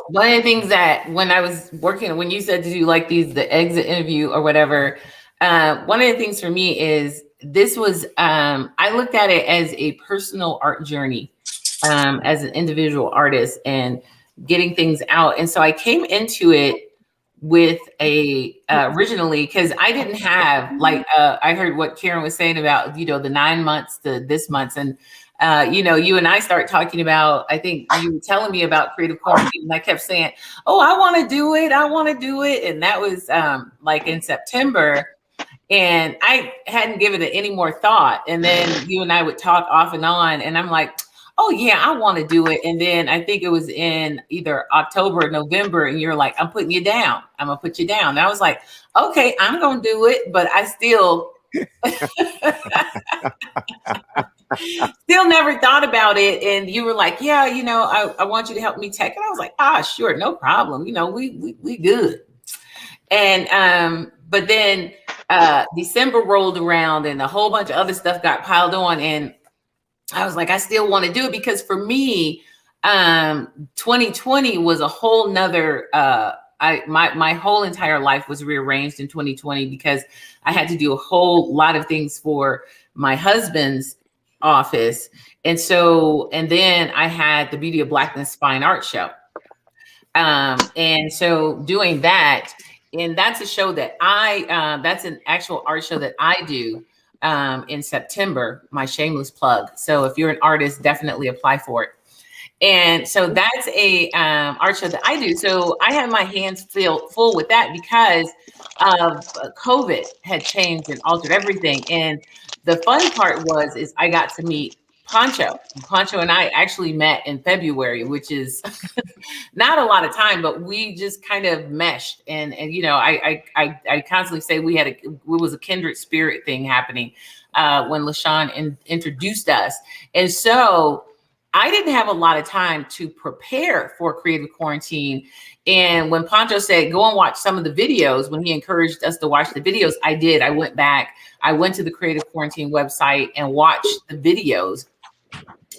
one of the things that when I was working, when you said to do like the exit interview or whatever, one of the things for me is this was, I looked at it as a personal art journey as an individual artist and getting things out. And so I came into it with originally, because I didn't have like, I heard what Karen was saying about, the 9 months to this month. And you and I start talking about, I think you were telling me about creative quarantine, and I kept saying, oh, I want to do it. I want to do it. And that was like in September. And I hadn't given it any more thought. And then you and I would talk off and on. And I'm like, oh, yeah, I want to do it. And then I think it was in either October or November. And you're like, I'm putting you down. I'm going to put you down. And I was like, okay, I'm going to do it. But I still never thought about it. And you were like, yeah, I want you to help me tech. And I was like, sure, no problem. We good. And but then December rolled around and a whole bunch of other stuff got piled on. And I was like, I still want to do it, because for me, 2020 was a whole nother, my whole entire life was rearranged in 2020 because I had to do a whole lot of things for my husband's office. And then I had the Beauty of Blackness Fine Art Show. And so doing that, and that's a show that that's an actual art show that I do in September, my shameless plug. So if you're an artist, definitely apply for it. And so that's a art show that I do. So I have my hands full with that because of COVID had changed and altered everything. And the fun part is I got to meet Pancho. Pancho and I actually met in February, which is not a lot of time, but we just kind of meshed. And I constantly say it was a kindred spirit thing happening when LaShawn introduced us. And so I didn't have a lot of time to prepare for Creative Quarantine. And when Pancho said, go and watch some of the videos, when he encouraged us to watch the videos, I did. I went back, I went to the Creative Quarantine website and watched the videos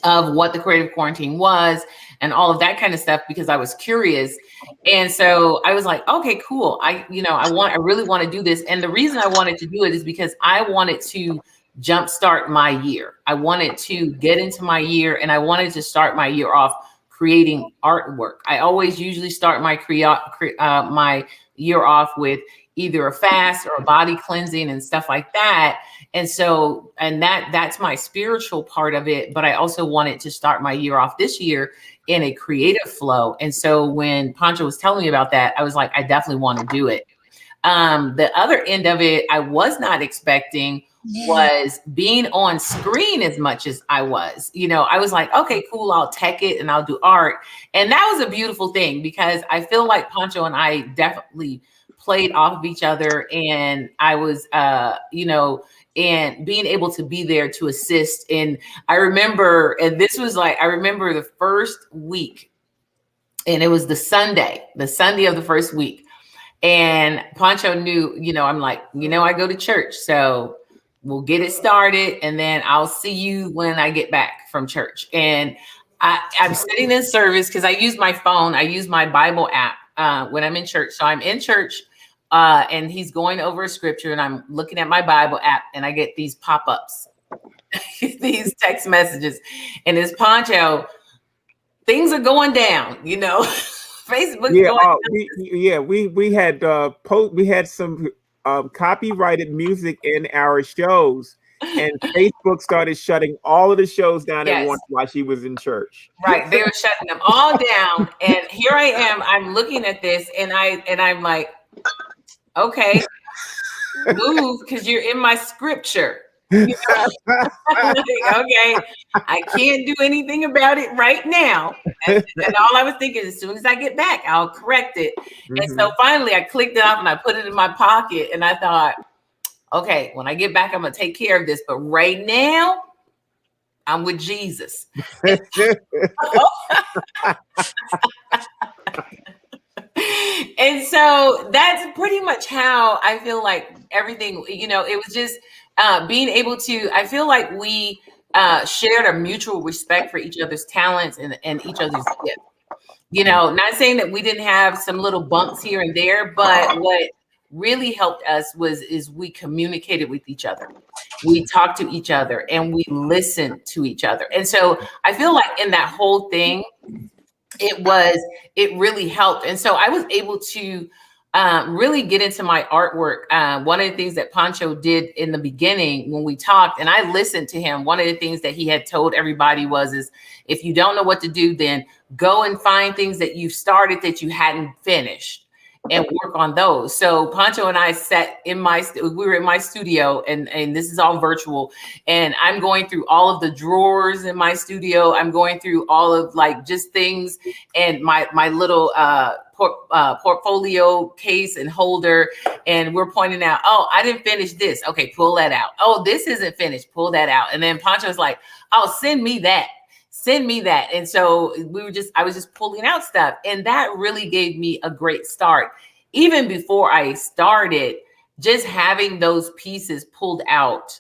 of what the Creative Quarantine was and all of that kind of stuff, because I was curious. And so I was like, okay, cool. I really want to do this. And the reason I wanted to do it is because I wanted to jumpstart my year. I wanted to get into my year, and I wanted to start my year off creating artwork. I always usually start my my year off with either a fast or a body cleansing and stuff like that. And so, that's my spiritual part of it. But I also wanted to start my year off this year in a creative flow. And so when Pancho was telling me about that, I was like, I definitely want to do it. The other end of it, I was not expecting was being on screen as much as I was. I was like, okay, cool, I'll tech it and I'll do art. And that was a beautiful thing, because I feel like Pancho and I definitely played off of each other. And I was, and being able to be there to assist. And I remember, and this was like, I remember the first week, and it was the Sunday of the first week. And Pancho knew, I'm like, I go to church, so we'll get it started, and then I'll see you when I get back from church. And I'm sitting in service because I use my phone. I use my Bible app when I'm in church. So I'm in church, and he's going over a scripture, and I'm looking at my Bible app, and I get these pop-ups, these text messages, and it's Pancho. Things are going down, Facebook. We had some copyrighted music in our shows, and Facebook started shutting all of the shows down at once while she was in church. Right, they were shutting them all down, and here I am. I'm looking at this, and I'm like, okay, move, because you're in my scripture. Okay, I can't do anything about it right now. And all I was thinking, as soon as I get back, I'll correct it. And so finally I clicked it off and I put it in my pocket, and I thought, okay, when I get back, I'm going to take care of this. But right now, I'm with Jesus. And so that's pretty much how I feel like everything, you know, it was just being able to, I feel like we shared a mutual respect for each other's talents and each other's gifts. You know, not saying that we didn't have some little bumps here and there, but what really helped us is we communicated with each other. We talked to each other and we listened to each other. And so I feel like in that whole thing, it really helped. And so I was able to really get into my artwork. One of the things that Pancho did in the beginning when we talked, and I listened to him, one of the things that he had told everybody is if you don't know what to do, then go and find things that you've started that you hadn't finished and work on those. So Pancho and I sat in we were in my studio, and this is all virtual, and I'm going through all of the drawers in my studio. I'm going through all of like just things and my little portfolio case and holder, and we're pointing out, oh, I didn't finish this. Okay, pull that out. Oh, this isn't finished. Pull that out. And then Pancho's like, oh, send me that. Send me that. And so I was just pulling out stuff. And that really gave me a great start. Even before I started, just having those pieces pulled out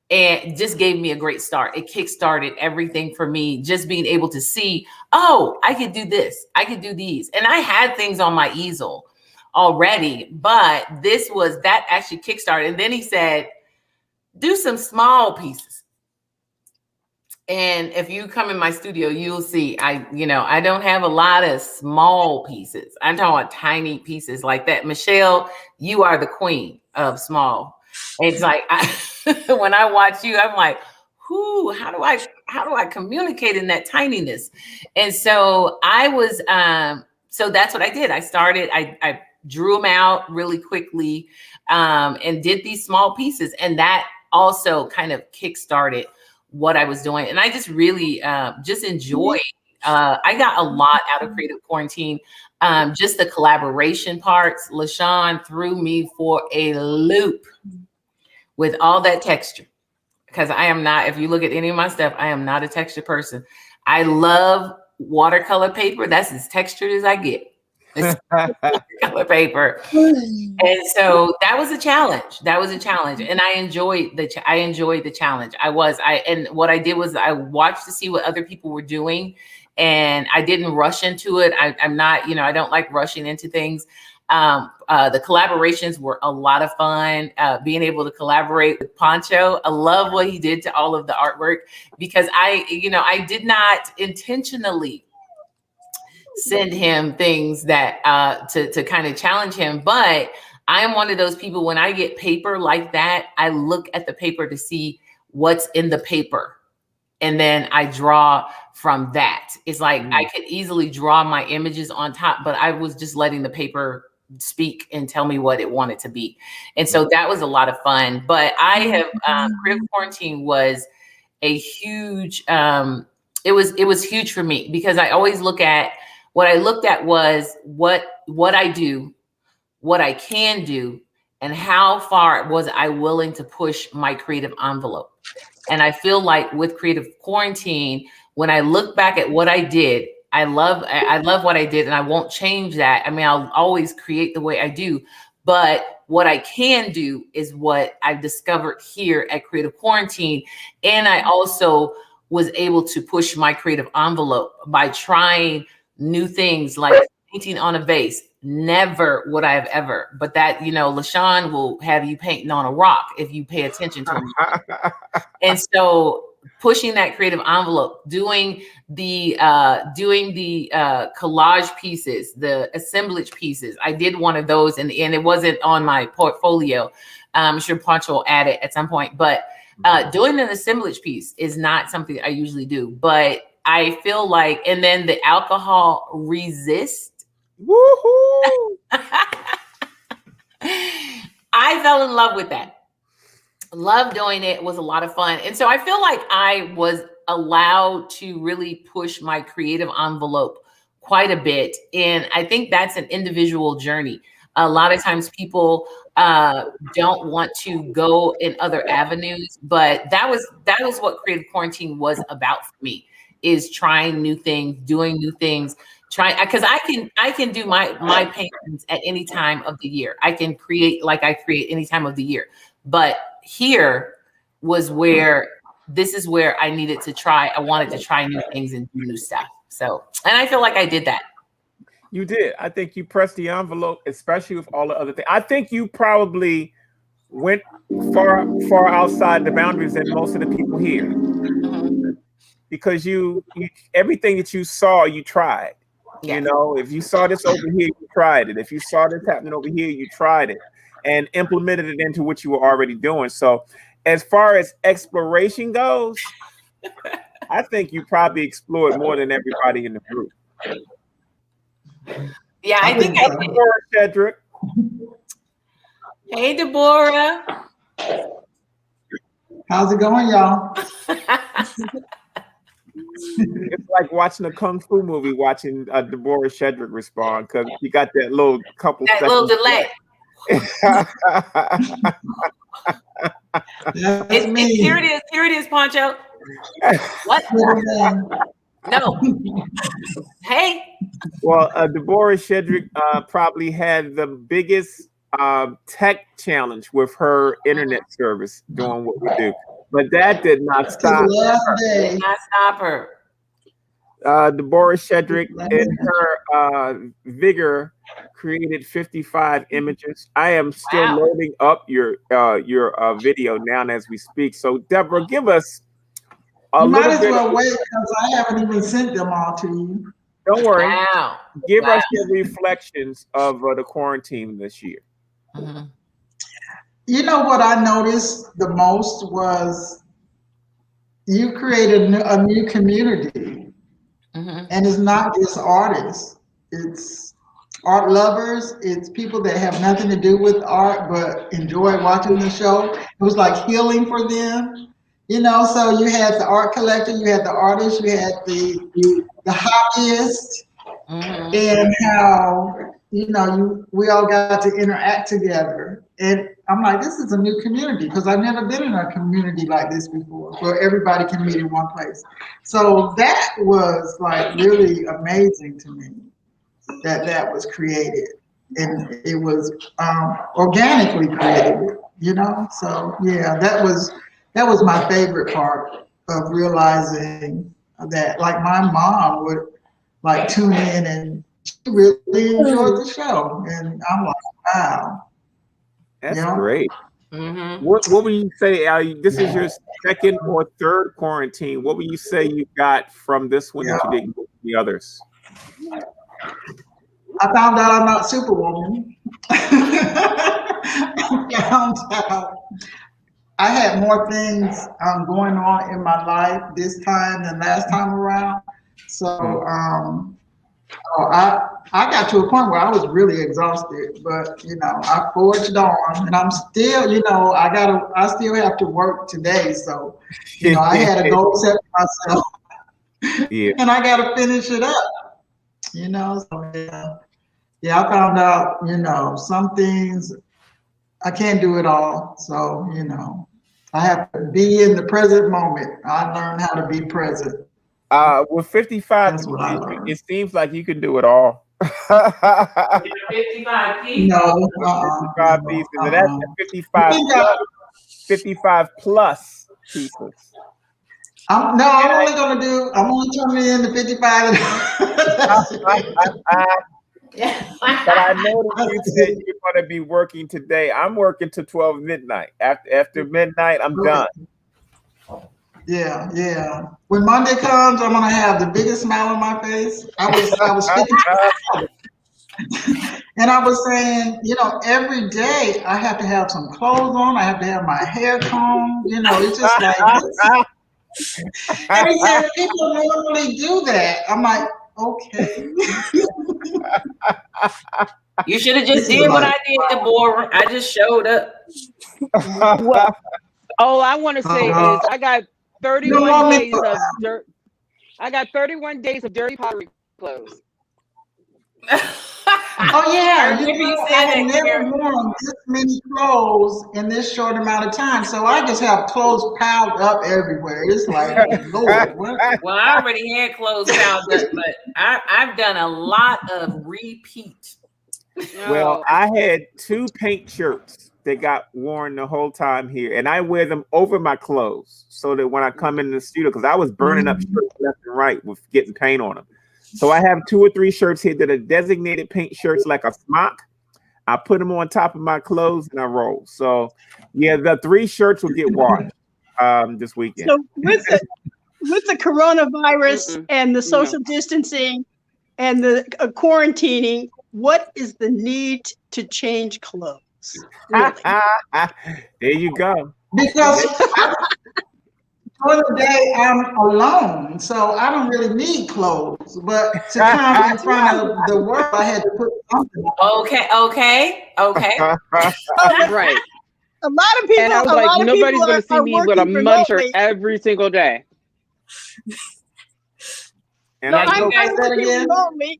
and just gave me a great start. It kickstarted everything for me, just being able to see, oh, I could do this. I could do these. And I had things on my easel already, but that actually kickstarted. And then he said, do some small pieces. And if you come in my studio, you'll see I don't have a lot of small pieces. I'm talking about tiny pieces like that. Michelle, you are the queen of small. It's like when I watch you, I'm like, how do I communicate in that tininess? And so so that's what I did. I started, I drew them out really quickly and did these small pieces. And that also kind of kickstarted what I was doing. And I just really just enjoyed. I got a lot out of Creative Quarantine. Just the collaboration parts. LaShawn threw me for a loop with all that texture. Because I am not, if you look at any of my stuff, I am not a texture person. I love watercolor paper. That's as textured as I get. It's watercolor paper. And so that was a challenge. And I enjoyed the challenge. And what I did was I watched to see what other people were doing, and I didn't rush into it. I'm not, I don't like rushing into things. The collaborations were a lot of fun. Being able to collaborate with Pancho. I love what he did to all of the artwork, because I did not intentionally send him things that to kind of challenge him, but I am one of those people, when I get paper like that, I look at the paper to see what's in the paper, and then I draw from that. It's like I could easily draw my images on top, but I was just letting the paper speak and tell me what it wanted to be. And so that was a lot of fun. But I have Creative Quarantine was a huge it was huge for me, because I always looked at was what I do, what I can do, and how far was I willing to push my creative envelope. And I feel like with Creative Quarantine, when I look back at what I did, I love what I did, and I won't change that. I mean, I'll always create the way I do, but what I can do is what I've discovered here at Creative Quarantine. And I also was able to push my creative envelope by trying new things like painting on a vase. Never would I have ever, but that, LaShawn will have you painting on a rock if you pay attention to him. And so pushing that creative envelope, doing the collage pieces, the assemblage pieces. I did one of those, and it wasn't on my portfolio. I'm sure Pancho will add it at some point, but doing an assemblage piece is not something I usually do, but I feel like, and then the alcohol resist. Woohoo! I fell in love with that. Love doing it. It was a lot of fun. And so I feel like I was allowed to really push my creative envelope quite a bit. And I think that's an individual journey. A lot of times people don't want to go in other avenues, but that was what Creative Quarantine was about for me, is trying new things, doing new things, because I can do my paintings at any time of the year. I can create like I create any time of the year. But here was where this is where I needed to try. I wanted to try new things and do new stuff. So, and I feel like I did that. You did. I think you pressed the envelope, especially with all the other things. I think you probably went far outside the boundaries than most of the people here, because you everything that you saw, you tried. Yeah. You know, if you saw this over here, you tried it. If you saw this happening over here, you tried it and implemented it into what you were already doing. So, as far as exploration goes, I think you probably explored more than everybody in the group. Yeah, I think I did. Deborah Shedrick. Hey, Deborah. How's it going, y'all? It's like watching a kung fu movie, watching Deborah Shedrick respond, because you got that little couple That seconds. little delay. Here it is. Here it is, Poncho. What? No. Hey. Well, Deborah Shedrick probably had the biggest tech challenge with her internet service doing what we do, but that did not stop her. Did not stop her. Deborah Shedrick, in her vigor, created 55 images. I am still loading up your video now as we speak. So, Deborah, give us a little bit. You might as well wait, because I haven't even sent them all to you. Don't worry. Wow. Give us your reflections of the quarantine this year. Mm-hmm. You know what I noticed the most was you created a new community. Mm-hmm. And it's not just artists. It's art lovers. It's people that have nothing to do with art but enjoy watching the show. It was like healing for them. You know, so you had the art collector, you had the artist, you had the hobbyist, and how, you know, we all got to interact together. And I'm like, this is a new community, because I've never been in a community like this before, where everybody can meet in one place. So that was like really amazing to me, that was created, and it was organically created, you know. So yeah, that was my favorite part of realizing that. Like, my mom would like tune in, and she really enjoyed the show, and I'm like, wow. That's great. Mm-hmm. What would you say, this is your second or third quarantine. What would you say you got from this one that you didn't get from the others? I found out I'm not Superwoman. I found out I had more things going on in my life this time than last time around. So I got to a point where I was really exhausted, but you know, I forged on, and I'm still, you know, I still have to work today. So, you know, I had a goal set for myself, and I got to finish it up. You know, so yeah, I found out, you know, some things I can't do it all. So, you know, I have to be in the present moment. I learned how to be present. With 55, it seems like you can do it all. 55 pieces. No, 55 pieces. And that's 55 plus pieces. I'm only turning in the 55. But I know that you said you're going to be working today. I'm working till 12 midnight. After midnight, I'm done. Yeah, yeah. When Monday comes, I'm gonna have the biggest smile on my face. I was speaking, and I was saying, you know, every day I have to have some clothes on. I have to have my hair combed. You know, it's just like this. And he said, people normally do that. I'm like, okay. You should have just did what I did, Deborah. I just showed up. Well, all I want to say is I got 31 days of dirt. I got 31 days of dirty pottery clothes. Oh yeah, I remember you I said had that, never Karen. worn this many clothes in this short amount of time. So I just have clothes piled up everywhere. It's like, Lord, what? Well, I already had clothes piled up, but I've done a lot of repeat. Well, No. I had 2 paint shirts that got worn the whole time here, and I wear them over my clothes so that when I come in the studio, because I was burning up shirts left and right with getting paint on them. So I have 2 or 3 shirts here that are designated paint shirts, like a smock. I put them on top of my clothes and I roll. So yeah, the 3 shirts will get washed this weekend. So with the coronavirus and the social distancing and the quarantining, what is the need to change clothes? Really? There you go. Because during the day I'm alone, so I don't really need clothes. But to come in front of the world, I had to put something on. Okay. Right. A lot of people. And I was a lot like, of nobody's people going to see are me with a working mud shirt remotely. every single day. And Yeah, I I'm know working remotely.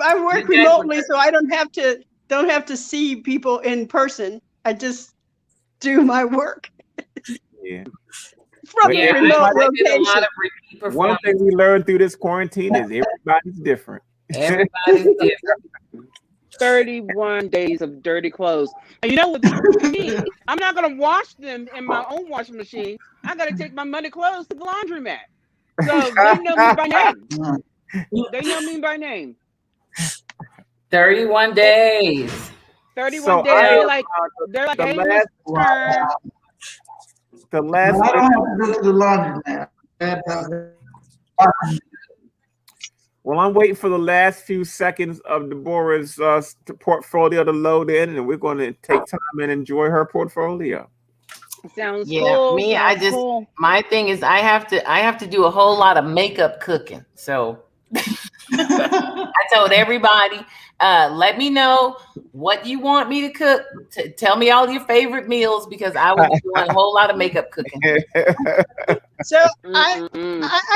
I work remotely, so I don't have to see people in person. I just do my work yeah. from Yeah, a remote I did a lot location. of repeat One performances. thing we learned through this quarantine is everybody's different. Everybody's different. 31 days of dirty clothes. And you know what? Me, I'm not going to wash them in my own washing machine. I got to take my muddy clothes to the laundromat. So they know me by name. They know me by name. 31 days. 31 So days. They're like, hey, Mr. Turn. The last I don't have to go to the laundromat. Well, I'm waiting for the last few seconds of Deborah's portfolio to load in, and we're going to take time and enjoy her portfolio. Sounds Yeah, cool. me, sounds cool. my thing is I have to do a whole lot of makeup cooking. So I told everybody, let me know what you want me to cook. Tell me all your favorite meals because I will be doing a whole lot of makeup cooking. So I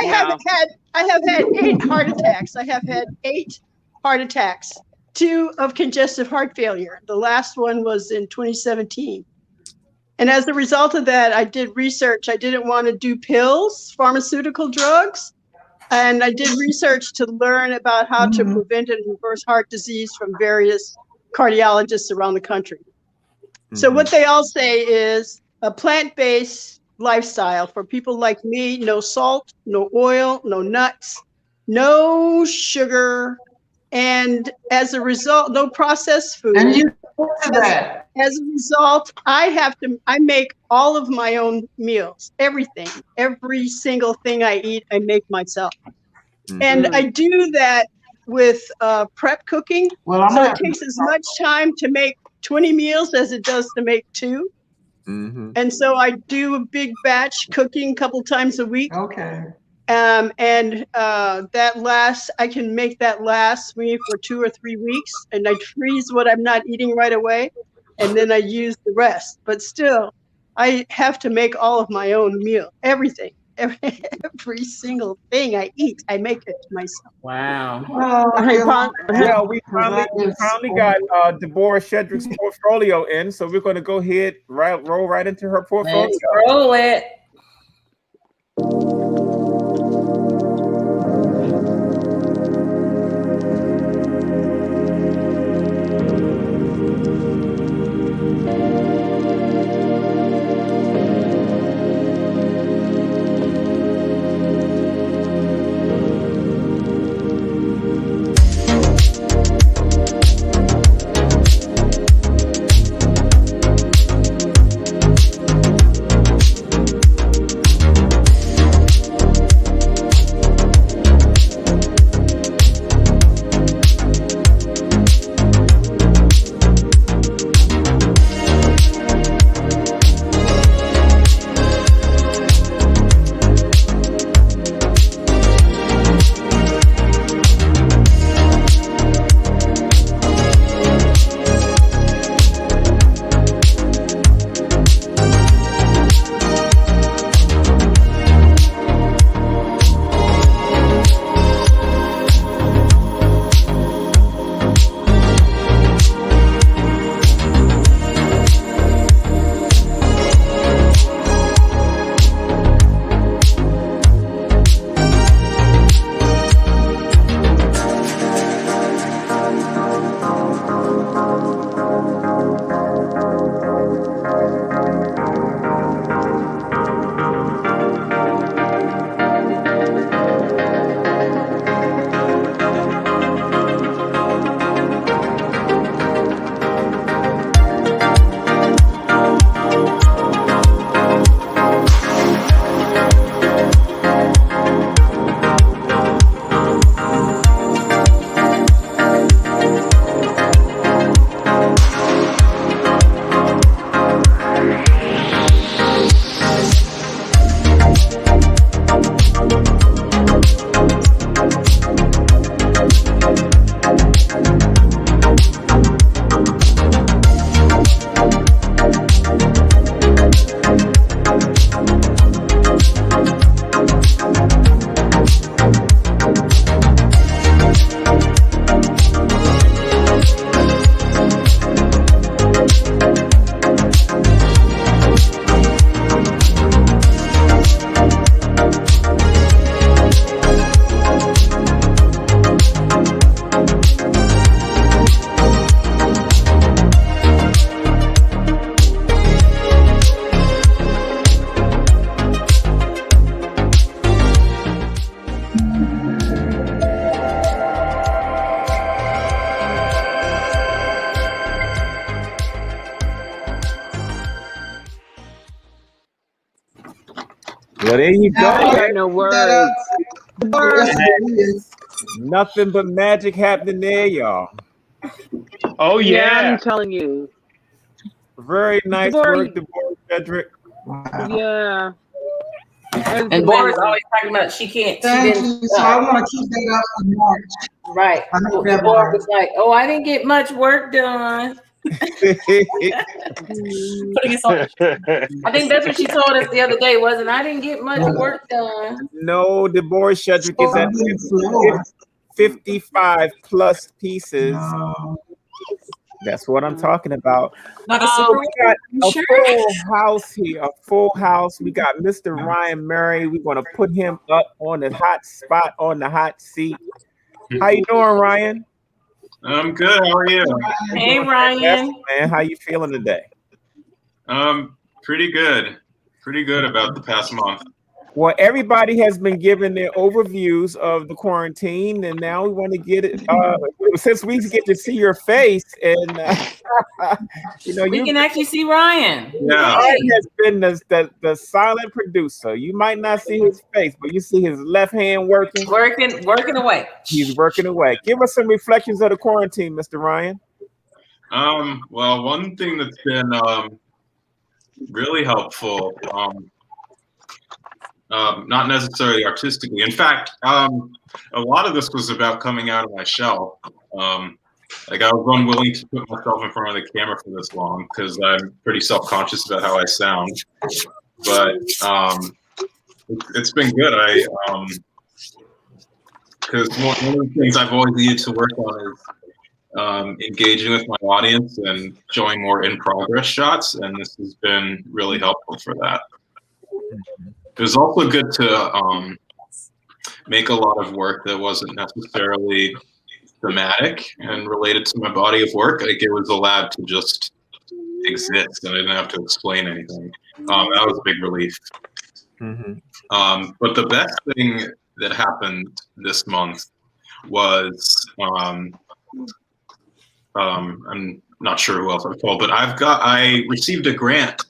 have had 8 heart attacks. I have had 8 heart attacks, 2 of congestive heart failure. The last one was in 2017. And as a result of that, I did research. I didn't want to do pills, pharmaceutical drugs. And I did research to learn about how to prevent and reverse heart disease from various cardiologists around the country. So what they all say is a plant-based lifestyle for people like me: no salt, no oil, no nuts, no sugar, and as a result, no processed food. And you to that. As a result, I make all of my own meals. Everything, every single thing I eat, I make myself. And I do that with prep cooking. Well, so it takes as much time to make 20 meals as it does to make 2. And so I do a big batch cooking a couple times a week. Okay. I can make that last me for 2 or 3 weeks, and I freeze what I'm not eating right away, and then I use the rest. But still, I have to make all of my own meal, everything. Every single thing I eat, I make it myself. Wow. Well, we finally got Deborah Shedrick's portfolio in, so we're going to go ahead, roll right into her portfolio. Let's roll it. Well, there you go. I got no words. Nothing but magic happening there, y'all. Oh Yeah, yeah. I'm telling you. Very nice work, Deborah Frederick. Yeah. That's And Bora's amazing. always talking about she can't. She Thank didn't. you. So I want to keep that up in March. Right. I know Deborah that was like, "Oh, I didn't get much work done." Putting us on. I think that's what she told us the other day, wasn't? I didn't get much work done. No, Deborah Frederick is at 55 plus pieces. That's what I'm talking about. Not a super We got a sure. full house here, a full house. We got Mr. Ryan Murray. We're going to put him up on the hot spot, on the hot seat. How you doing, Ryan? I'm good. How are you? Hey, Ryan. Man, how you feeling today? Pretty good. Pretty good about the past month. Well, everybody has been giving their overviews of the quarantine, and now we want to get it. Since we get to see your face, and we can actually see Ryan. Yeah, Ryan has been the silent producer. You might not see his face, but you see his left hand working away. He's working away. Give us some reflections of the quarantine, Mr. Ryan. Well, one thing that's been really helpful. Not necessarily artistically. In fact, a lot of this was about coming out of my shell. Like I was unwilling to put myself in front of the camera for this long because I'm pretty self-conscious about how I sound. But it's been good. Because one of the things I've always needed to work on is engaging with my audience and showing more in-progress shots, and this has been really helpful for that. It was also good to make a lot of work that wasn't necessarily thematic and related to my body of work. Like it was allowed to just exist, and I didn't have to explain anything. That was a big relief. But the best thing that happened this month was I'm not sure who else I've told, but I received a grant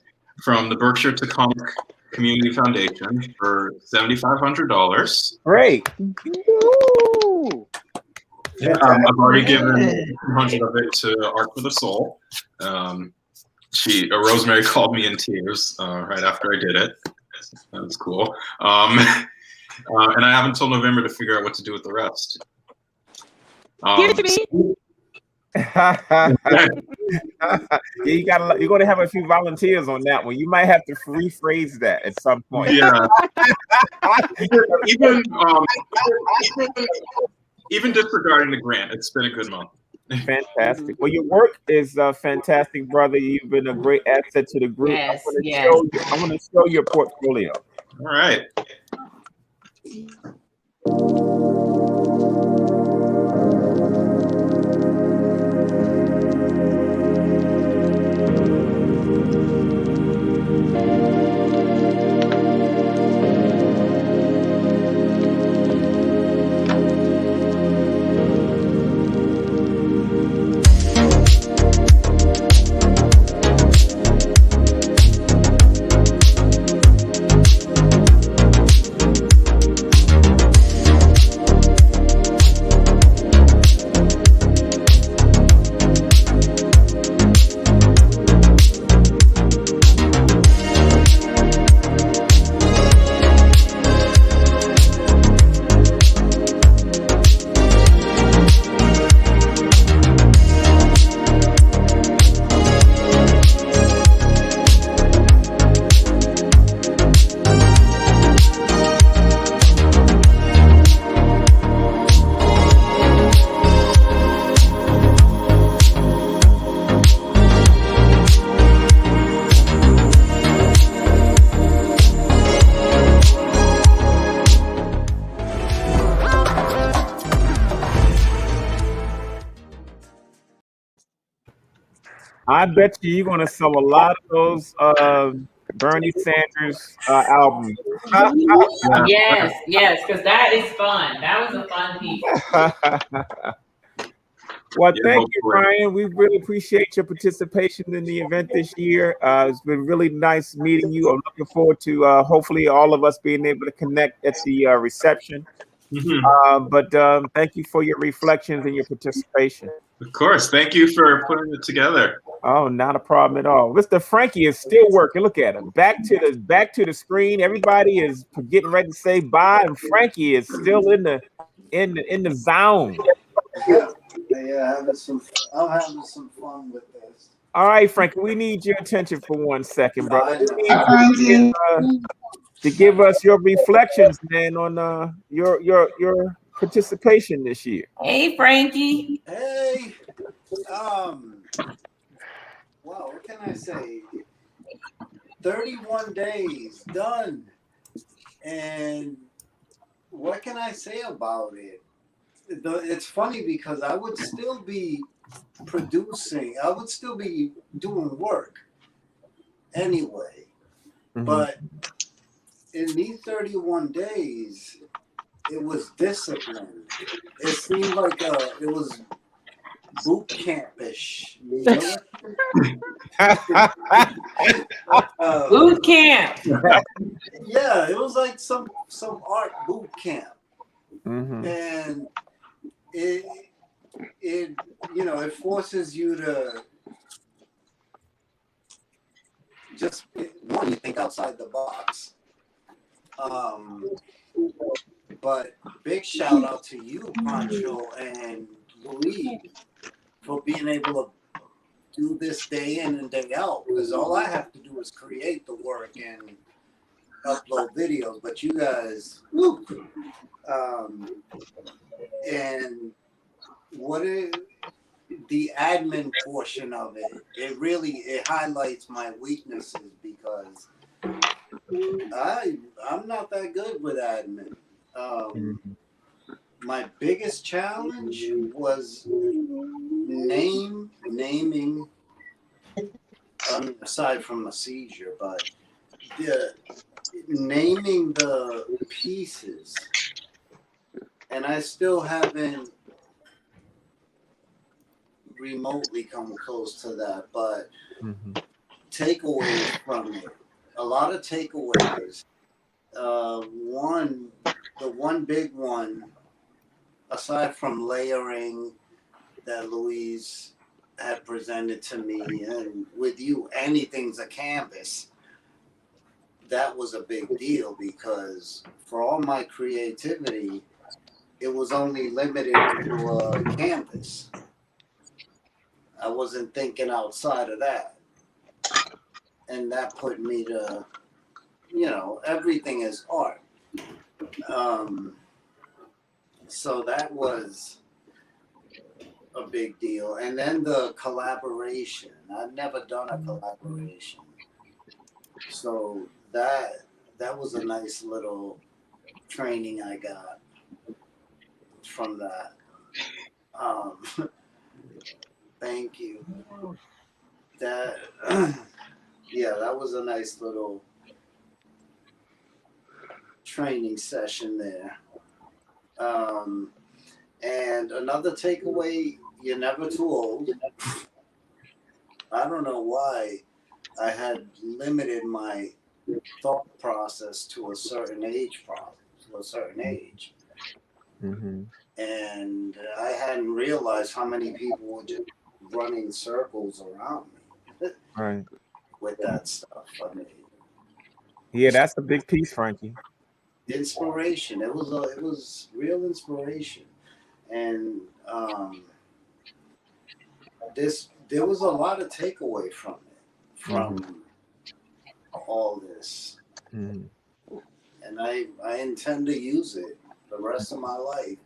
from the Berkshire Taconic Community Foundation for $7,500. Great. I've already given 200 of it to Art for the Soul. Rosemary called me in tears right after I did it. That was cool. And I have until November to figure out what to do with the rest. Give it to me. You're going to have a few volunteers on that one. You might have to rephrase that at some point. Yeah. Even disregarding the grant, it's been a good month. Fantastic. Well, your work is fantastic, brother. You've been a great asset to the group. Yes, I want to show your portfolio. All right. I bet you're going to sell a lot of those Bernie Sanders albums. Yes, because that is fun. That was a fun piece. Well, Yeah, thank you, hopefully. Ryan. We really appreciate your participation in the event this year. It's been really nice meeting you. I'm looking forward to hopefully all of us being able to connect at the reception. But thank you for your reflections and your participation. Of course. Thank you for putting it together. Oh, not a problem at all. Mr. Frankie is still working. Look at him. Back to the screen. Everybody is getting ready to say bye, and Frankie is still in the zone. Yeah, I'm having some fun with this. All right, Frankie, we need your attention for 1 second, brother. I know. We need you to give us your reflections, man, on your participation this year. Hey, Frankie. Hey, wow, what can I say? 31 days done, and what can I say about it? It's funny because I would still be producing. I would still be doing work anyway. Mhm. But in these 31 days, it was discipline. It seemed like it was boot camp-ish. You know? Boot camp. Yeah, it was like some art boot camp. Mhm. And it it forces you to just one, you think outside the box. But big shout out to you, Pancho and Louis, for being able to do this day in and day out. Because all I have to do is create the work and upload videos. But you guys, and what is the admin portion of it? It highlights my weaknesses because I'm not that good with admin. My biggest challenge was naming. Aside from a seizure, but naming the pieces, and I still haven't remotely come close to that. But takeaways from it, a lot of takeaways. The one big one, aside from layering that Louise had presented to me, and with you, anything's a canvas. That was a big deal because for all my creativity, it was only limited to a canvas. I wasn't thinking outside of that. And that put me to, everything is art. So that was a big deal. And then the collaboration. I've never done a collaboration. So that was a nice little training I got from that. Thank you. That that was a nice little training session there. And another takeaway, you're never too old. I don't know why I had limited my thought process to a certain age. And I hadn't realized how many people were just running circles around me Right. with that stuff. I mean, Yeah, that's a big piece, Frankie. inspiration. It was real inspiration, and there was a lot of takeaway from it, from all this, and I intend to use it the rest of my life.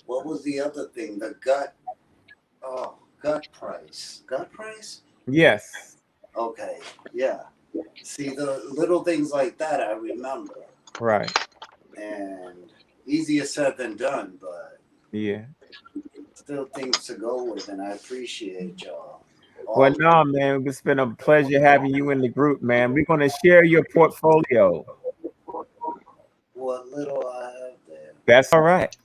What was the other thing? The gut price. Gut price? Yes. Okay. Yeah. See, the little things like that I remember. Right. And easier said than done, but yeah, still things to go with, and I appreciate y'all. Well, no, man, it's been a pleasure having you in the group, man. We're going to share your portfolio. What little I have there. That's all right.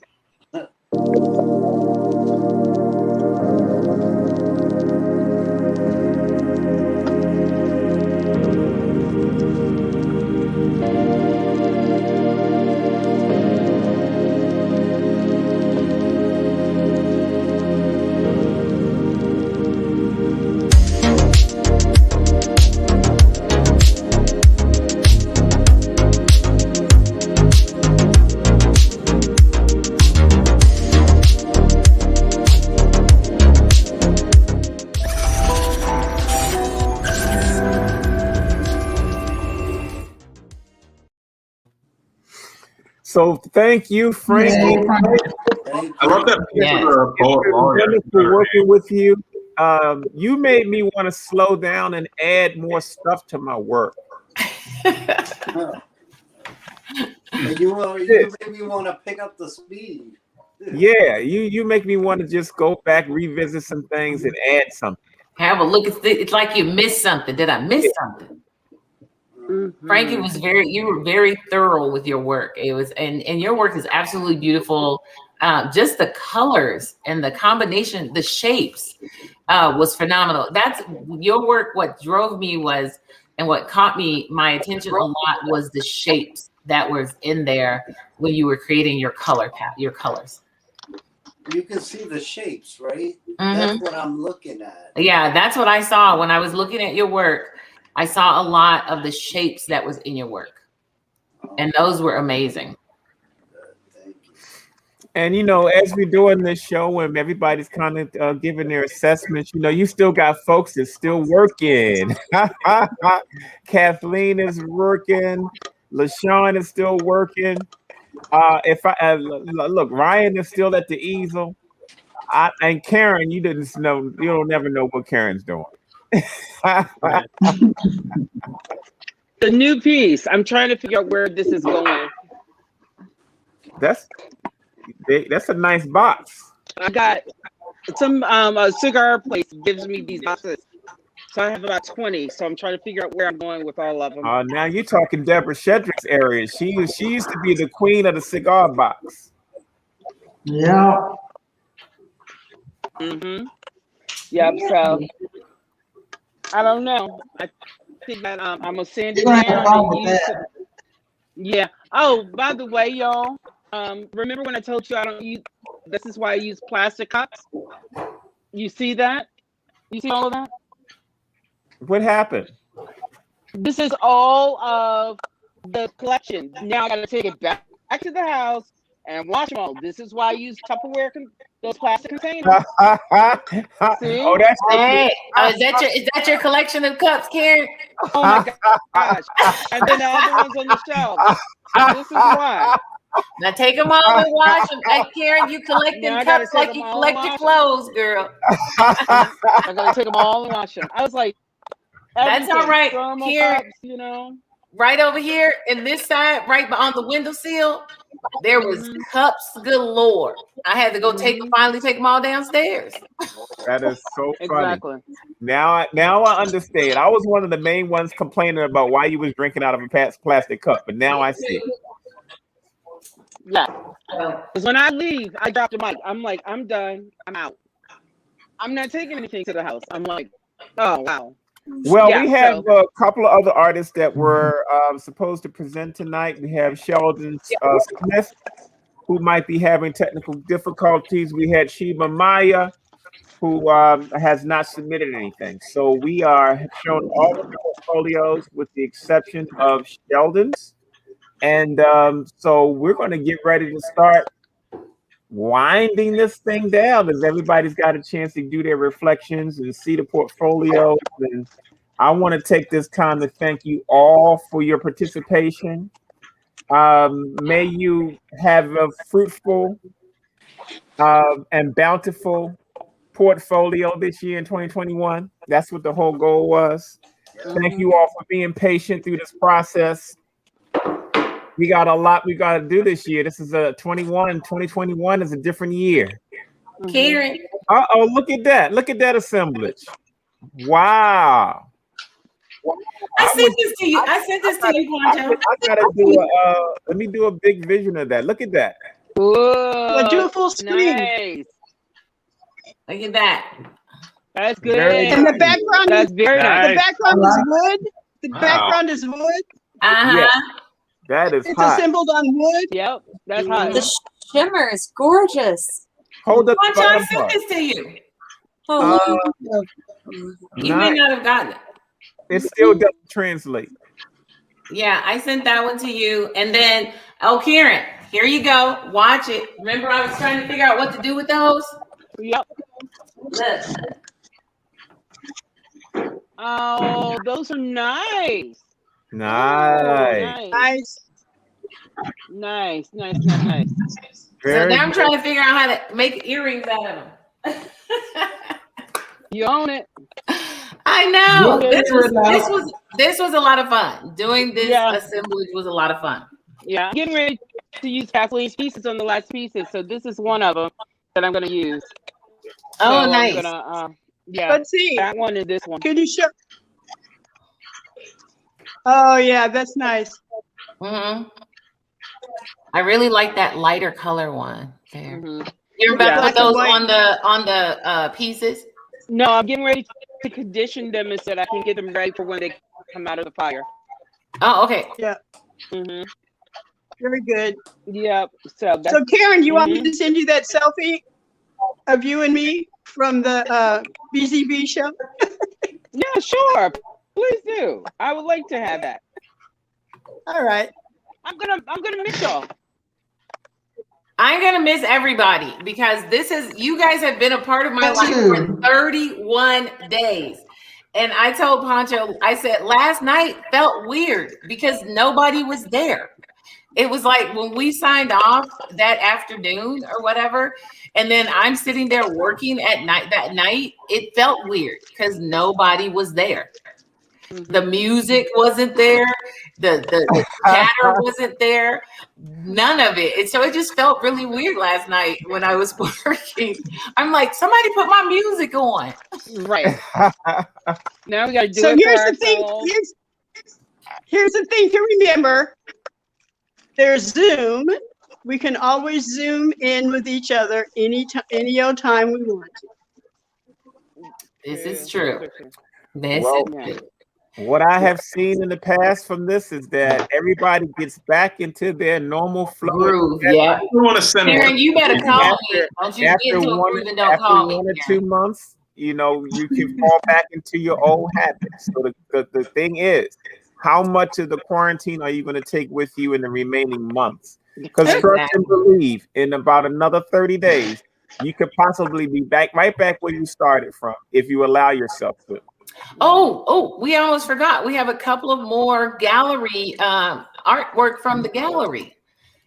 So thank you, Frank. Yay, Frank. Thank I love you. that Yes. picture of poet laureate. Wonderful working with you. You made me want to slow down and add more stuff to my work. And you made me want to pick up the speed. Yeah, you make me want to just go back, revisit some things, and add something. Have a look. It's like you missed something. Did I miss something? Frankie was you were very thorough with your work. It was, and your work is absolutely beautiful. Just the colors and the combination, the shapes was phenomenal. That's your work. What drove me was, and what caught my attention a lot was the shapes that was in there when you were creating your your colors. You can see the shapes, right? That's what I'm looking at. Yeah, that's what I saw when I was looking at your work. I saw a lot of the shapes that was in your work, and those were amazing. Thank you. And as we're doing this show and everybody's kind of giving their assessments, you still got folks that's still working. Kathleen is working. LaShawn is still working. Look, Ryan is still at the easel. And Karen, you don't never know what Karen's doing. The new piece. I'm trying to figure out where this is going. That's a nice box. I got some a cigar place gives me these boxes. So I have about 20. So I'm trying to figure out where I'm going with all of them. Now you're talking Deborah Shedrick's area. She used to be the queen of the cigar box. Yeah. Yep. So I don't know. I think that I'm gonna send it You're gonna have down fun and with use that. it. Yeah. Oh, by the way, y'all. Remember when I told you I don't use? This is why I use plastic cups. You see that? You see all of that? What happened? This is all of the collection. Now I got to take it back to the house and wash them all. This is why I use Tupperware, those plastic containers. See? Oh, that's Hey, is that your collection of cups, Karen? Oh my gosh. And then the other ones on the shelf. This is why. Now take them all and wash them. Hey, Karen, you collecting Now I gotta cups take like you them all collect and your wash 'em. clothes, girl. I gotta take them all and wash them. I was like, That's all right, thermal Karen. cups, Right over here in this side, right on the windowsill, there was cups galore. I had to go finally take them all downstairs. That is so funny. Exactly. Now I understand. I was one of the main ones complaining about why you was drinking out of a plastic cup, but now I see. Yeah. Because when I leave, I drop the mic. I'm like, I'm done. I'm out. I'm not taking anything to the house. I'm like, oh wow. Well, Yeah, we have so- a couple of other artists that were supposed to present tonight. We have Sheldon Smith, who might be having technical difficulties. We had Sheba Maya, who has not submitted anything. So we are showing all of the portfolios with the exception of Sheldon's. And so we're going to get ready to start winding this thing down as everybody's got a chance to do their reflections and see the portfolio. And I want to take this time to thank you all for your participation. May you have a fruitful and bountiful portfolio this year in 2021. That's what the whole goal was. Thank you all for being patient through this process. We got a lot we got to do this year. This is 2021 is a different year. Karen. Uh-oh, look at that. Look at that assemblage. Wow. I sent this to you. Poncho. I gotta do let me do a big vision of that. Look at that. Well, do a full screen. Nice. Look at that. That's good. Very And the background That's very nice. the background is wood. The background is wood. Yeah, that is It's hot. assembled on wood. Yep, that's hot. The shimmer is gorgeous. Hold up. Poncho, I sent this to you. Oh, You may not have gotten it. It still doesn't translate. Yeah, I sent that one to you. And then, Karen, here you go. Watch it. Remember, I was trying to figure out what to do with those? Yep. Look. Oh, those are nice. Nice. Nice. Nice. So Very now I'm good. trying to figure out how to make earrings out of them. You own it. I know. You'll figure it out. This was a lot of fun. Doing this Yeah. assemblage was a lot of fun. Yeah, I'm getting ready to use Kathleen's pieces on the last pieces, so this is one of them that I'm going to use. Oh, So nice. I'm gonna, yeah, Let's see. that one and this one. Can you show? Oh yeah, that's nice. Hmm. I really like that lighter color one there. Mhm. You're about to Black put and those white. on the pieces. No, I'm getting ready to condition them so that I can get them ready for when they come out of the fire. Oh, okay. Yeah, Mm-hmm. very good. Yep. So that's, So Karen, you want me Mhm. to send you that selfie of you and me from the BZB show? yeah, sure. Please do. I would like to have that. All right. I'm gonna miss y'all. I'm gonna miss everybody because you guys have been a part of my Me life for too. 31 days. And I told Pancho, I said last night felt weird because nobody was there. It was like when we signed off that afternoon or whatever, and then I'm sitting there working at night that night, it felt weird because nobody was there. The music wasn't there, the chatter wasn't there, none of it. And so it just felt really weird last night when I was working. I'm like, somebody put my music on. Right. Now we gotta do So it here's for the thing. ourselves. Here's the thing to remember. There's Zoom. We can always Zoom in with each other any old time we want to. This is true. This Well, is true. what I have seen in the past from this is that everybody gets back into their normal flow. Groove, yeah. I want to send Karen, you better call me. After- Don't you get After into a one, groove and don't after call me. 1 or Karen. 2 months, you know, you can fall back into your old habits. So the thing is, how much of the quarantine are you going to take with you in the remaining months? Because trust and believe, in about another 30 days, you could possibly be right back where you started from if you allow yourself to. Oh, we almost forgot. We have a couple of more gallery artwork from the gallery.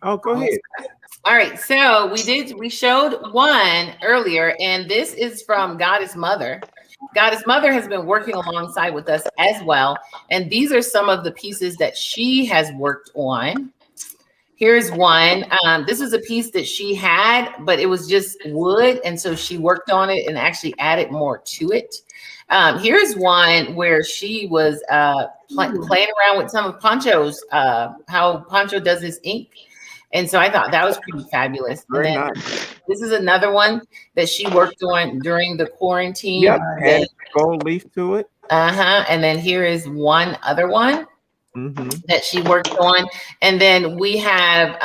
Oh, go ahead. All right, so we showed one earlier, and this is from Goddess Mother. Goddess Mother has been working alongside with us as well, and these are some of the pieces that she has worked on. Here's one. This is a piece that she had, but it was just wood, and so she worked on it and actually added more to it. Here's one where she was playing around with some of Pancho's, how Pancho does his ink. And so I thought that was pretty fabulous. Very and then nice. This is another one that she worked on during the quarantine. Yep, had gold leaf to it. And then here is one other one that she worked on. And then we have,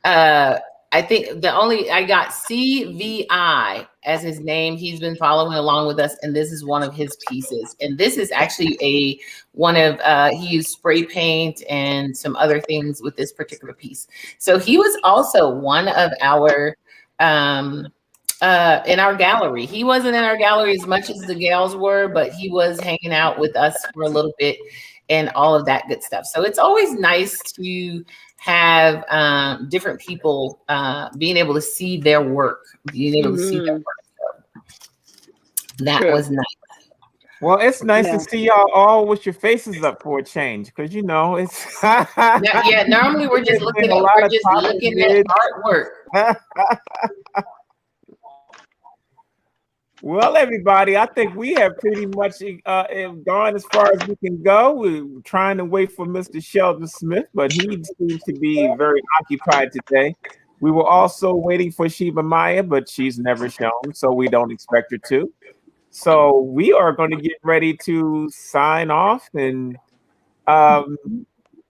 I think I got CVI as his name. He's been following along with us, and this is one of his pieces. And this is actually he used spray paint and some other things with this particular piece. So he was also one of our in our gallery. He wasn't in our gallery as much as the gals were, but he was hanging out with us for a little bit and all of that good stuff. So it's always nice to have different people being able to see their work, being able to see their work. So that was nice. Well, it's nice to see y'all all with your faces up for a change, because you know it's normally we're just looking at artwork. Well, everybody, I think we have pretty much gone as far as we can go. We're trying to wait for Mr. Sheldon Smith, but he seems to be very occupied today. We were also waiting for Sheba Maya, but she's never shown, so we don't expect her to. So we are going to get ready to sign off and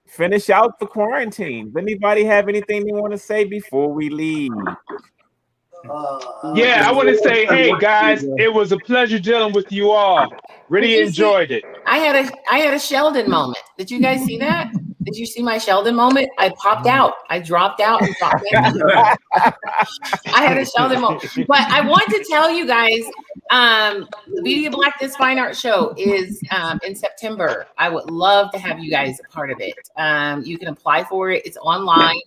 finish out the quarantine. Does anybody have anything they want to say before we leave? Yeah, I want to say, hey guys, it was a pleasure dealing with you all. Really enjoyed it. I had a Sheldon moment. Did you guys see that? Did you see my Sheldon moment? I popped out. I dropped out and dropped back in. I had a Sheldon moment. But I want to tell you guys, The Beauty of Blackness Fine Art Show is in September. I would love to have you guys a part of it. You can apply for it. It's online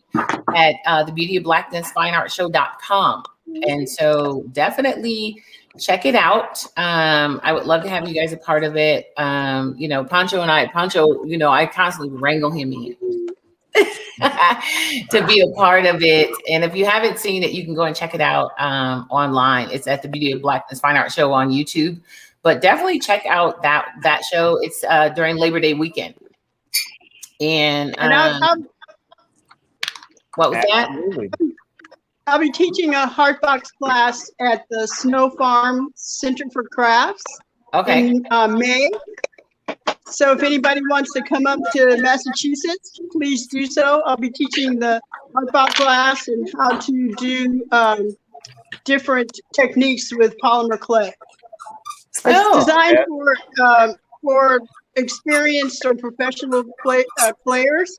at the Beauty of Blackness Fine Art Show.com. And so definitely check it out. I would love to have you guys a part of it. You know, Pancho, you know, I constantly wrangle him in to be a part of it. And if you haven't seen it, you can go and check it out online. It's at the Beauty of Blackness Fine Art Show on YouTube. But definitely check out that show. It's during Labor Day weekend. And what was that? I'll be teaching a Heartbox class at the Snow Farm Center for Crafts in May. So if anybody wants to come up to Massachusetts, please do so. I'll be teaching the Heartbox class and how to do different techniques with polymer clay. It's designed for experienced or professional players.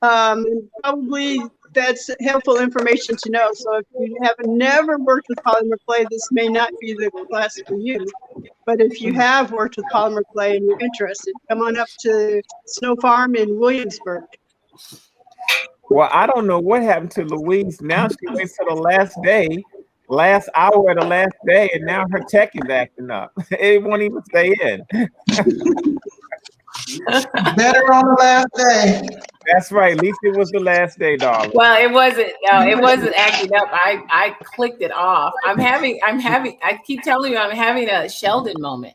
Probably that's helpful information to know. So if you have never worked with polymer clay, this may not be the class for you. But if you have worked with polymer clay and you're interested, come on up to Snow Farm in Williamsburg. Well, I don't know what happened to Louise. Now she waits till the last hour of the last day, and now her tech is acting up. It won't even stay in. Better on the last day. That's right. At least it was the last day, darling. Well, it wasn't. It wasn't acting up. I clicked it off. I keep telling you, I'm having a Sheldon moment.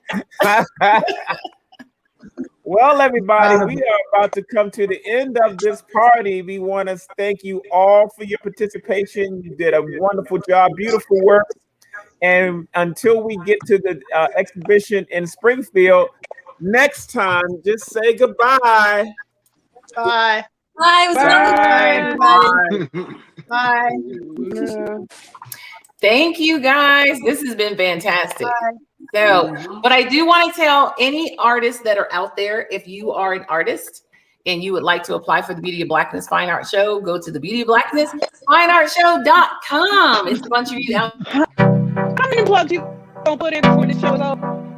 Well, everybody, we are about to come to the end of this party. We want to thank you all for your participation. You did a wonderful job, beautiful work. And until we get to the exhibition in Springfield next time, just say goodbye. Bye. Bye. Bye. Bye. Bye. Thank you, guys. This has been fantastic. Bye. So, but I do want to tell any artists that are out there, if you are an artist and you would like to apply for the Beauty of Blackness Fine Art Show, go to the Beauty of Blackness Fine Art Show.com. It's a bunch of you out. How many plugs you gonna put in before the show's over?